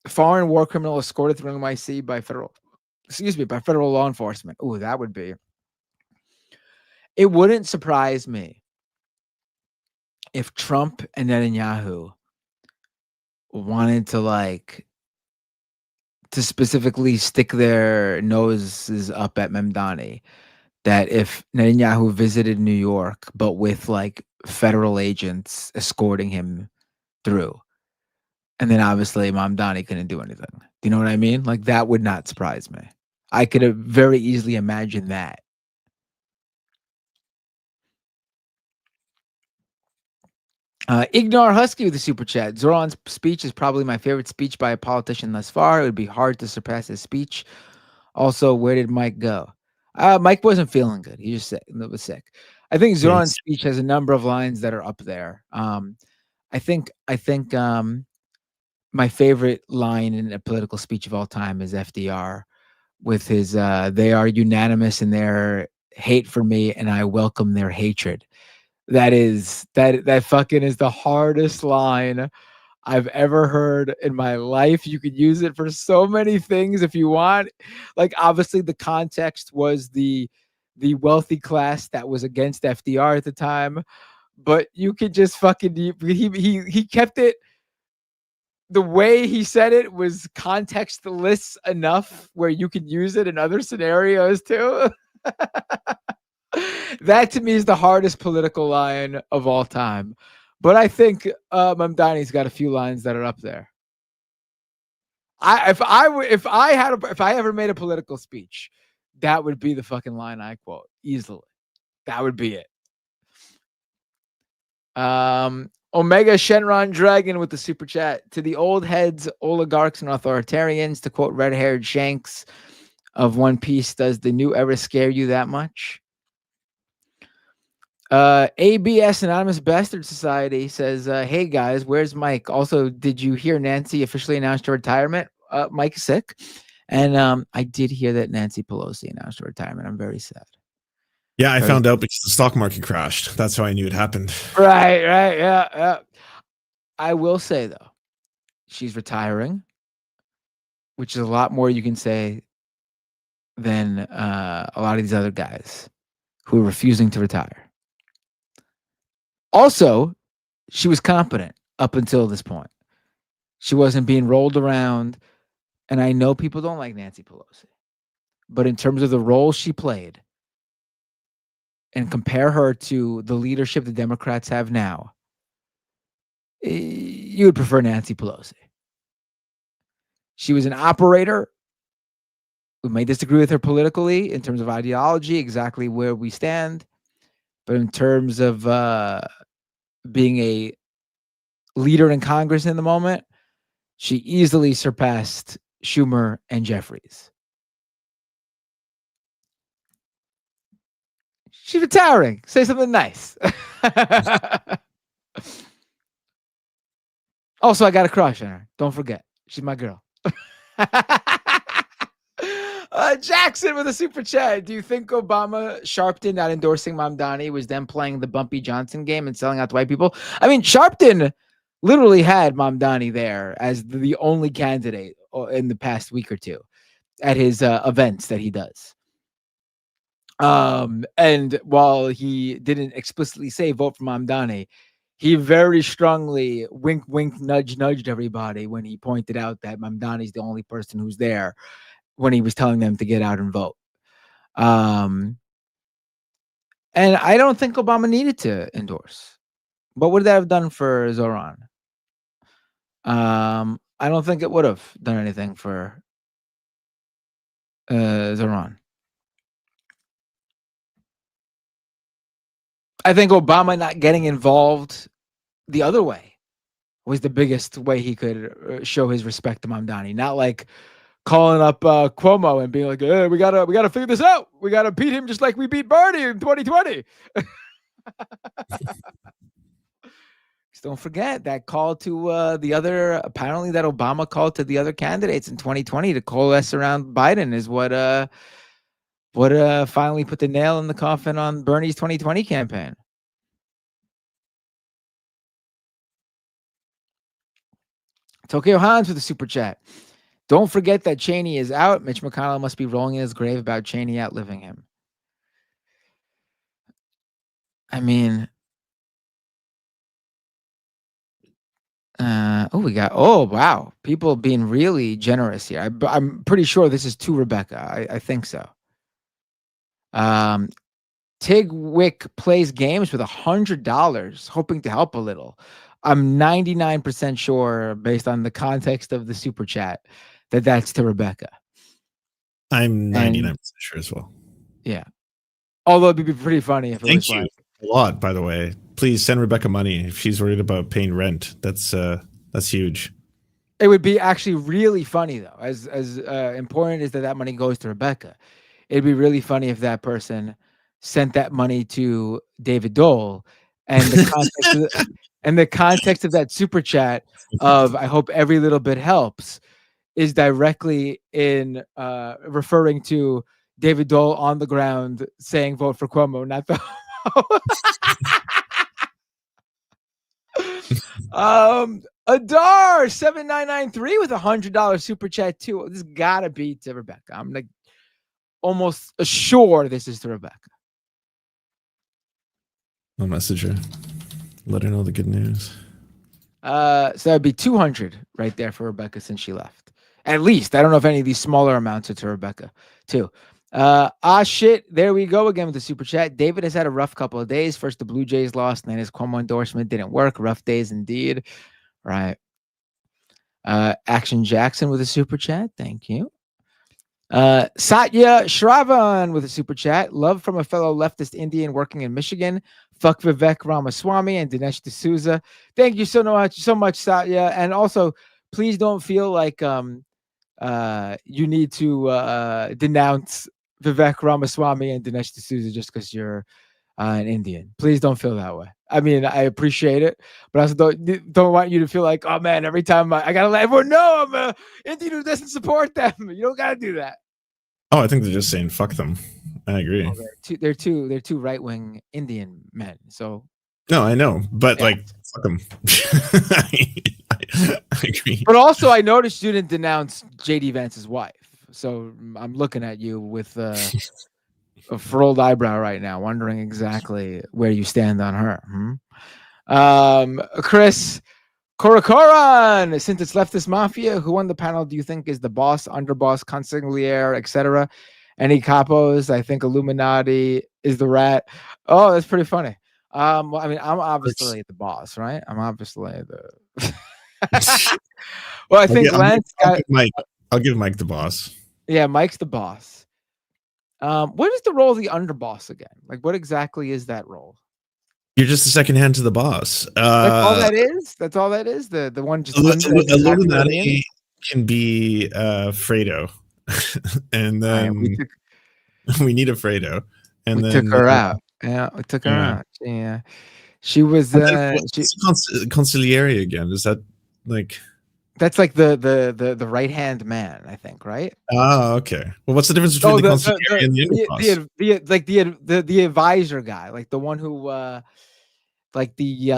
Foreign war criminal escorted through NYC by federal law enforcement. Ooh, that would be. It wouldn't surprise me if Trump and Netanyahu wanted to specifically stick their noses up at Mamdani, that if Netanyahu visited New York, but with like federal agents escorting him through, and then obviously Mamdani couldn't do anything. Do you know what I mean? Like, that would not surprise me. I could have very easily imagined that. Ignore Husky with the super chat. Zoran's speech is probably my favorite speech by a politician thus far. It would be hard to surpass his speech. Also, where did Mike go? Mike wasn't feeling good. He just was sick. I think Zoran's speech has a number of lines that are up there. I think my favorite line in a political speech of all time is FDR with his they are unanimous in their hate for me and I welcome their hatred. That fucking is the hardest line I've ever heard in my life. You could use it for so many things if you want. Like, obviously the context was the wealthy class that was against FDR at the time, but you could just fucking he kept it. The way he said it was contextless enough where you could use it in other scenarios too. That to me is the hardest political line of all time. But I think Mamdani's got a few lines that are up there. If I ever made a political speech, that would be the fucking line I quote easily. That would be it. Omega Shenron Dragon with the super chat. To the old heads, oligarchs, and authoritarians, to quote red-haired Shanks of One Piece, does the new era scare you that much? ABS Anonymous Bastard Society says, hey guys, where's Mike? Also, did you hear Nancy officially announced her retirement? Mike's sick. And I did hear that Nancy Pelosi announced her retirement. I'm very sad. Yeah, I found out because the stock market crashed. That's how I knew it happened. Right, yeah. I will say, though, she's retiring, which is a lot more you can say than a lot of these other guys who are refusing to retire. Also, she was competent up until this point. She wasn't being rolled around. And I know people don't like Nancy Pelosi. But in terms of the role she played, and compare her to the leadership the Democrats have now, you would prefer Nancy Pelosi. She was an operator. We may disagree with her politically in terms of ideology, exactly where we stand. But in terms of being a leader in Congress in the moment, she easily surpassed Schumer and Jeffries. She's retiring. Say something nice. Also, I got a crush on her. Don't forget. She's my girl. Jackson with a super chat. Do you think Obama Sharpton not endorsing Mamdani was them playing the Bumpy Johnson game and selling out to white people? I mean, Sharpton literally had Mamdani there as the only candidate in the past week or two at his events that he does. And while he didn't explicitly say vote for Mamdani, he very strongly wink, nudged everybody when he pointed out that Mamdani's the only person who's there when he was telling them to get out and vote. And I don't think Obama needed to endorse. What would that have done for Zoran? I don't think it would have done anything for Zoran. I think Obama not getting involved the other way was the biggest way he could show his respect to Mamdani. Not like calling up Cuomo and being like, hey, we gotta figure this out. We gotta beat him just like we beat Bernie in 2020. Don't forget that call to the other, apparently that Obama called to the other candidates in 2020 to coalesce around Biden is what finally put the nail in the coffin on Bernie's 2020 campaign. Tokyo Hans with a super chat. Don't forget that Cheney is out. Mitch McConnell must be rolling in his grave about Cheney outliving him. I mean, wow. People being really generous here. I'm pretty sure this is to Rebecca. I think so. Tigwick plays games with $100, hoping to help a little. I'm 99% sure, based on the context of the super chat, that that's to Rebecca. I'm 99% sure as well. Yeah. Although it'd be pretty funny if it was Thank you like, a lot, by the way. Please send Rebecca money if she's worried about paying rent. That's huge. it would be actually really funny though. As important is that money goes to Rebecca. It'd be really funny if that person sent that money to David Doel, and the context of that super chat of "I hope every little bit helps" is directly in referring to David Doel on the ground saying "Vote for Cuomo," not the. Adar 7993 with $100 super chat too. This gotta be to Rebecca. I'm like almost assured this is to Rebecca. I'll message her. Let her know the good news. So that'd be 200 right there for Rebecca since she left. At least. I don't know if any of these smaller amounts are to Rebecca too. Shit. There we go again with the super chat. David has had a rough couple of days. First the Blue Jays lost, and then his Cuomo endorsement didn't work. Rough days indeed. Right. Action Jackson with a super chat. Thank you. Satya Shravan with a super chat. Love from a fellow leftist Indian working in Michigan. Fuck Vivek Ramaswamy and Dinesh D'Souza. Thank you so much, Satya. And also, please don't feel like you need to denounce Vivek Ramaswamy and Dinesh D'Souza just because you're an Indian. Please don't feel that way. I mean, I appreciate it, but I also don't want you to feel like, oh man, every time I gotta let everyone know I'm an Indian who doesn't support them. You don't gotta do that. Oh, I think they're just saying fuck them. I agree. Oh, they're two right-wing Indian men. So no, I know, but like fuck them. I agree. But also, I noticed you didn't denounce JD Vance's wife. So I'm looking at you with a furrowed eyebrow right now, wondering exactly where you stand on her. Chris Korokoran, since it's Leftist Mafia, who on the panel do you think is the boss, underboss, consigliere, etc.? Any capos? I think Illuminati is the rat. Oh, that's pretty funny. Well, I mean, I'm obviously the boss, right? I'm obviously the. Well, I think Lance. I'll give Mike the boss. Yeah, Mike's the boss. What is the role of the underboss again? Like, what exactly is that role? You're just the second hand to the boss. That's all that is. That's all that is. The one just Illuminati can be Fredo, and then we need a Fredo, and then took her out. Yeah, we took her out. Yeah, she was. Consigliere again. Is that like? That's like the right hand man, I think, right? Oh, okay. Well, what's the difference between the consigliere and the underboss? The advisor guy, like the one who, like they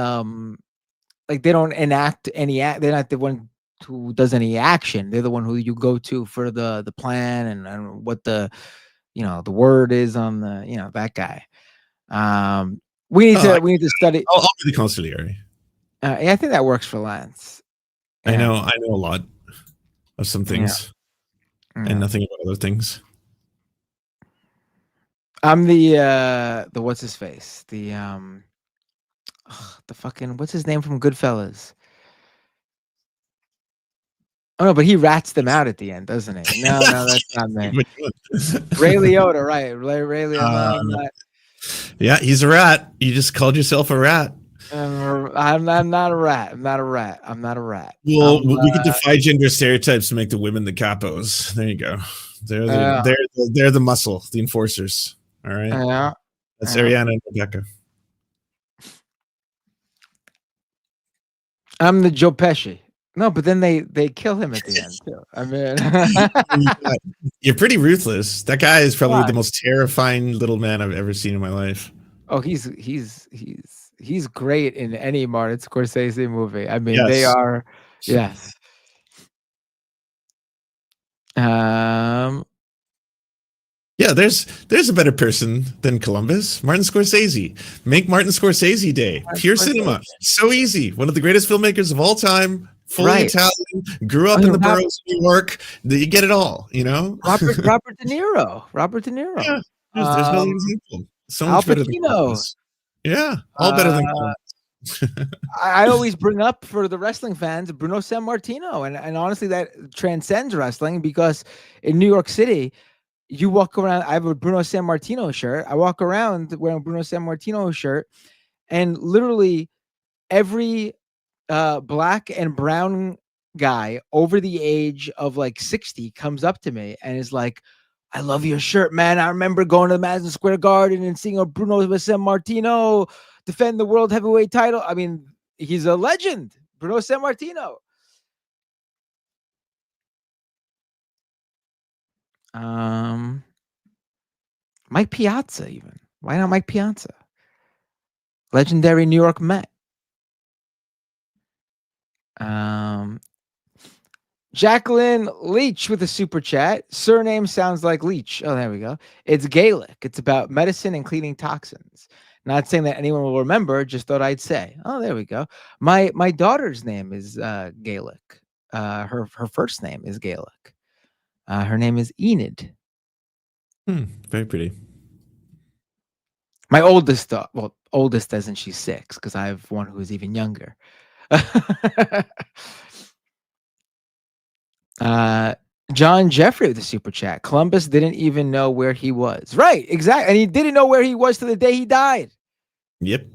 don't enact any act. They're not the one who does any action. They're the one who you go to for the plan and what the word is on the that guy. We need to study. I'll be the consigliere. Yeah, I think that works for Lance. I know a lot of some things and nothing about other things. I'm the what's his face? The fucking what's his name from Goodfellas? Oh no, but he rats them out at the end, doesn't he? No, that's not me. Ray Liotta, right? Ray Liotta. Yeah, he's a rat. You just called yourself a rat. I'm not a rat. I'm not a rat. Well, we could defy gender stereotypes to make the women the capos. There you go. They're the muscle, the enforcers. All right. Yeah. That's Ariana and Rebecca. I'm the Joe Pesci. No, but then they kill him at the end too. I mean, you're pretty ruthless. That guy is probably the most terrifying little man I've ever seen in my life. Oh, he's great in any Martin Scorsese movie. I mean, they are, yes. Yeah, there's a better person than Columbus. Martin Scorsese. Make Martin Scorsese Day. Pure cinema. So easy. One of the greatest filmmakers of all time. Fully Italian. Grew up in the boroughs of New York. You get it all. You know. Robert De Niro. Yeah, there's no example. So much better than Columbus. Yeah, all better than Columbus. I always bring up for the wrestling fans Bruno Sammartino, and honestly, that transcends wrestling because in New York City, you walk around. I have a Bruno San Martino shirt. I walk around wearing a Bruno San Martino shirt, and literally every black and brown guy over the age of like 60 comes up to me and is like, I love your shirt, man. I remember going to the Madison Square Garden and seeing a Bruno San Martino defend the world heavyweight title. I mean, he's a legend, Bruno San Martino. Mike Piazza, even. Why not Mike Piazza? Legendary New York Met. Jacqueline Leach with a super chat. Surname sounds like Leach. Oh, there we go. It's Gaelic. It's about medicine and cleaning toxins. Not saying that anyone will remember, just thought I'd say. Oh, there we go. My daughter's name is Gaelic. Her first name is Gaelic. Her name is Enid. Very pretty. My oldest, oldest as in she's 6, because I have one who's even younger. John Jeffrey with the super chat. Columbus didn't even know where he was. Right, exactly. And he didn't know where he was to the day he died. Yep.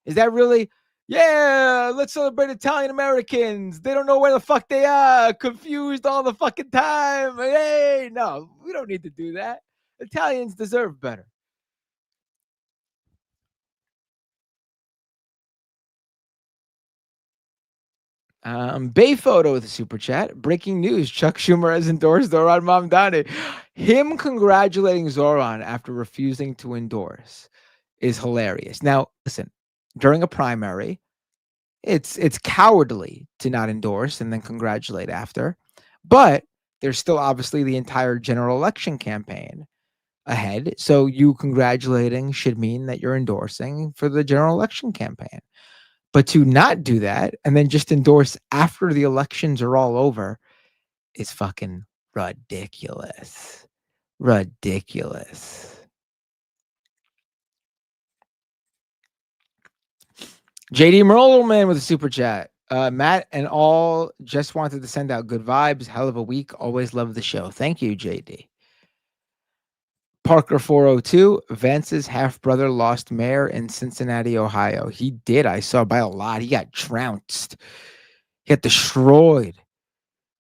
Is that really? Yeah, let's celebrate Italian Americans. They don't know where the fuck they are. Confused all the fucking time. Hey, no, we don't need to do that. Italians deserve better. Bay Photo with a super chat. Breaking news: Chuck Schumer has endorsed Zoran Mamdani. Him congratulating Zoran after refusing to endorse is hilarious. Now, listen, during a primary, it's cowardly to not endorse and then congratulate after, but there's still obviously the entire general election campaign ahead. So you congratulating should mean that you're endorsing for the general election campaign. But to not do that and then just endorse after the elections are all over is fucking ridiculous. Ridiculous. JD Merleman with a super chat. Matt and all just wanted to send out good vibes. Hell of a week. Always love the show. Thank you, JD. Parker 402, Vance's half-brother lost mayor in Cincinnati, Ohio. He did. I saw by a lot. He got trounced. He got destroyed.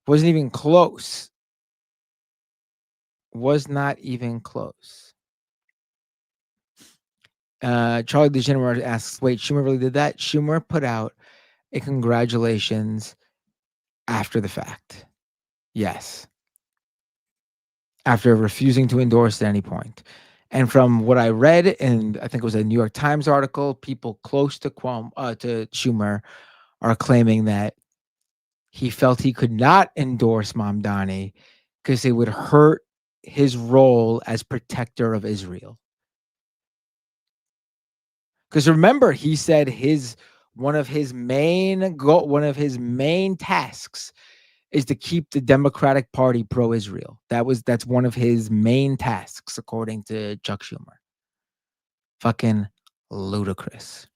Wasn't even close. Was not even close. Charlie DeGeneres asks, wait, Schumer really did that? Schumer put out a congratulations after the fact. Yes. After refusing to endorse at any point. And from what I read, and I think it was a New York Times article, people close to Schumer are claiming that he felt he could not endorse Mamdani because it would hurt his role as protector of Israel. Because remember, he said one of his main tasks is to keep the Democratic Party pro-Israel. That's one of his main tasks, according to Chuck Schumer. Fucking ludicrous.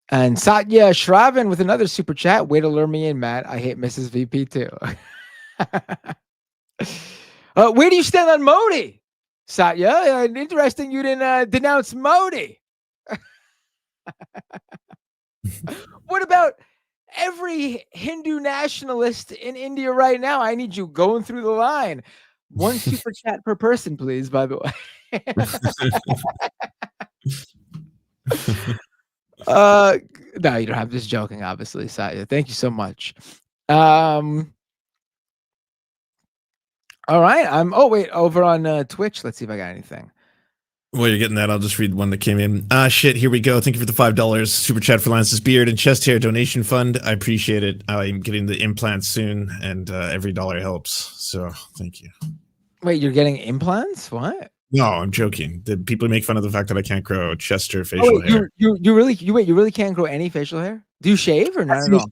And Satya Shravan with another super chat. Way to lure me in, Matt. I hate Mrs. VP too. Where do you stand on Modi, Satya? Interesting you didn't denounce Modi. What about every Hindu nationalist in India right now? I need you going through the line. One super chat per person, please, by the way. No, you don't have. Just joking, obviously, Satya. Thank you so much. All right. Wait, over on Twitch. Let's see if I got anything. While you're getting that, I'll just read one that came in. Shit, here we go. Thank you for the $5 super chat for Lance's beard and chest hair donation fund. I appreciate it. I'm getting the implants soon, and every dollar helps. So thank you. Wait, you're getting implants? What? No, I'm joking. The people make fun of the fact that I can't grow chest or facial hair. You really can't grow any facial hair? Do you shave or not at all?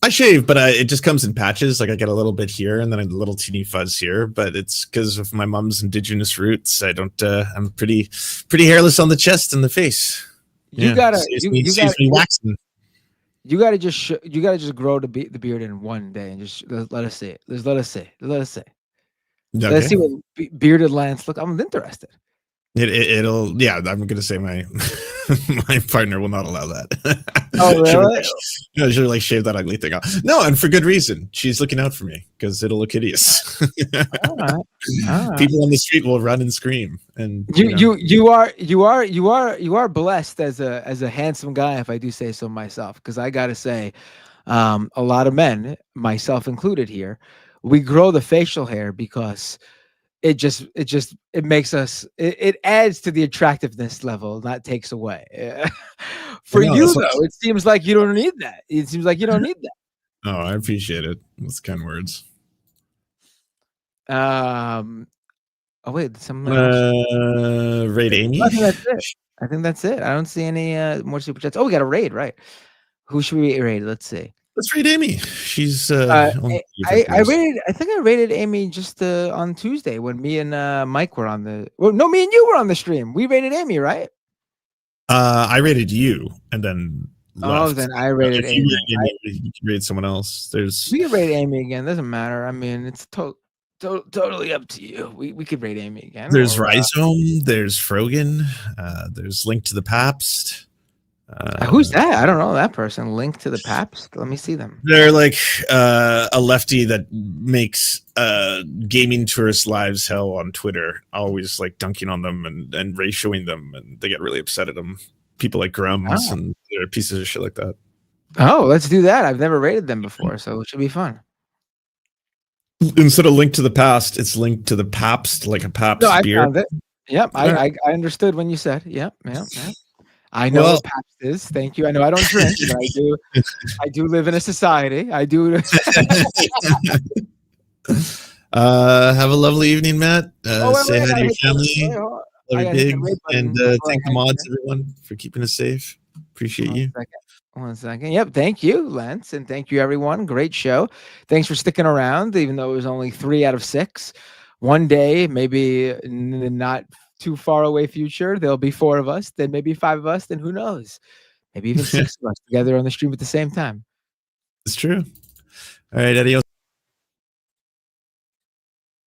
I shave, but it just comes in patches. Like I get a little bit here and then a little teeny fuzz here, but it's because of my mom's indigenous roots. I don't, I'm pretty hairless on the chest and the face. You gotta just grow the beard in one day and just let us see it. Let us see. Okay. Let's see what bearded Lance look. I'm interested. It'll yeah. I'm gonna say my my partner will not allow that. Oh really? She'll like shave that ugly thing off. No, and for good reason. She's looking out for me because it'll look hideous. All right. People on the street will run and scream. And you are blessed as a handsome guy, if I do say so myself. Because I gotta say, a lot of men, myself included here, we grow the facial hair because it makes us, it adds to the attractiveness level, not takes away. For you though, it seems like you don't need that. It seems like you don't need that. Oh, I appreciate it. That's kind words. Oh wait, someone else. Raid Amy. I think that's it. I don't see any more super chats. Oh, we got a raid, right? Who should we raid? Let's see. Let's raid Amy. She's I think I rated Amy just on Tuesday when me and Mike were on the. Well, no, me and you were on the stream. We rated Amy, right? I rated you, and then. Oh, then I rated Amy. You can rate someone else. We can rate Amy again. Doesn't matter. I mean, it's totally up to you. We could rate Amy again. There's Rhizome. There's Frogan. There's Link to the Pabst. Who's that? I don't know that person. Link to the Pabst. Let me see them. They're like a lefty that makes gaming tourist lives hell on Twitter. Always like dunking on them and ratioing them, and they get really upset at them. People like Grums and they're pieces of shit like that. Oh, let's do that. I've never rated them before, so it should be fun. Instead of Link to the Past, it's Link to the Pabst, like a Pabst beer. I found it. Yep, I understood when you said. Yep. I know what Pabst is. Thank you. I know I don't drink, but I do live in a society. I do. Have a lovely evening, Matt. Say hi to your family. Big, and thank the mods, everyone, for keeping us safe. Appreciate you. One second. Yep. Thank you, Lance. And thank you, everyone. Great show. Thanks for sticking around, even though it was only 3 out of 6. One day, maybe in the not too far away future, there'll be 4 of us, then maybe 5 of us, then who knows? Maybe even 6 of us together on the stream at the same time. It's true. All right, adios.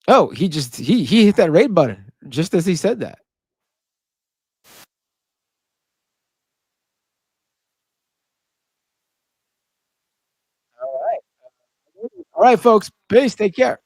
Oh, he hit that raid button just as he said that. All right, folks. Peace. Take care.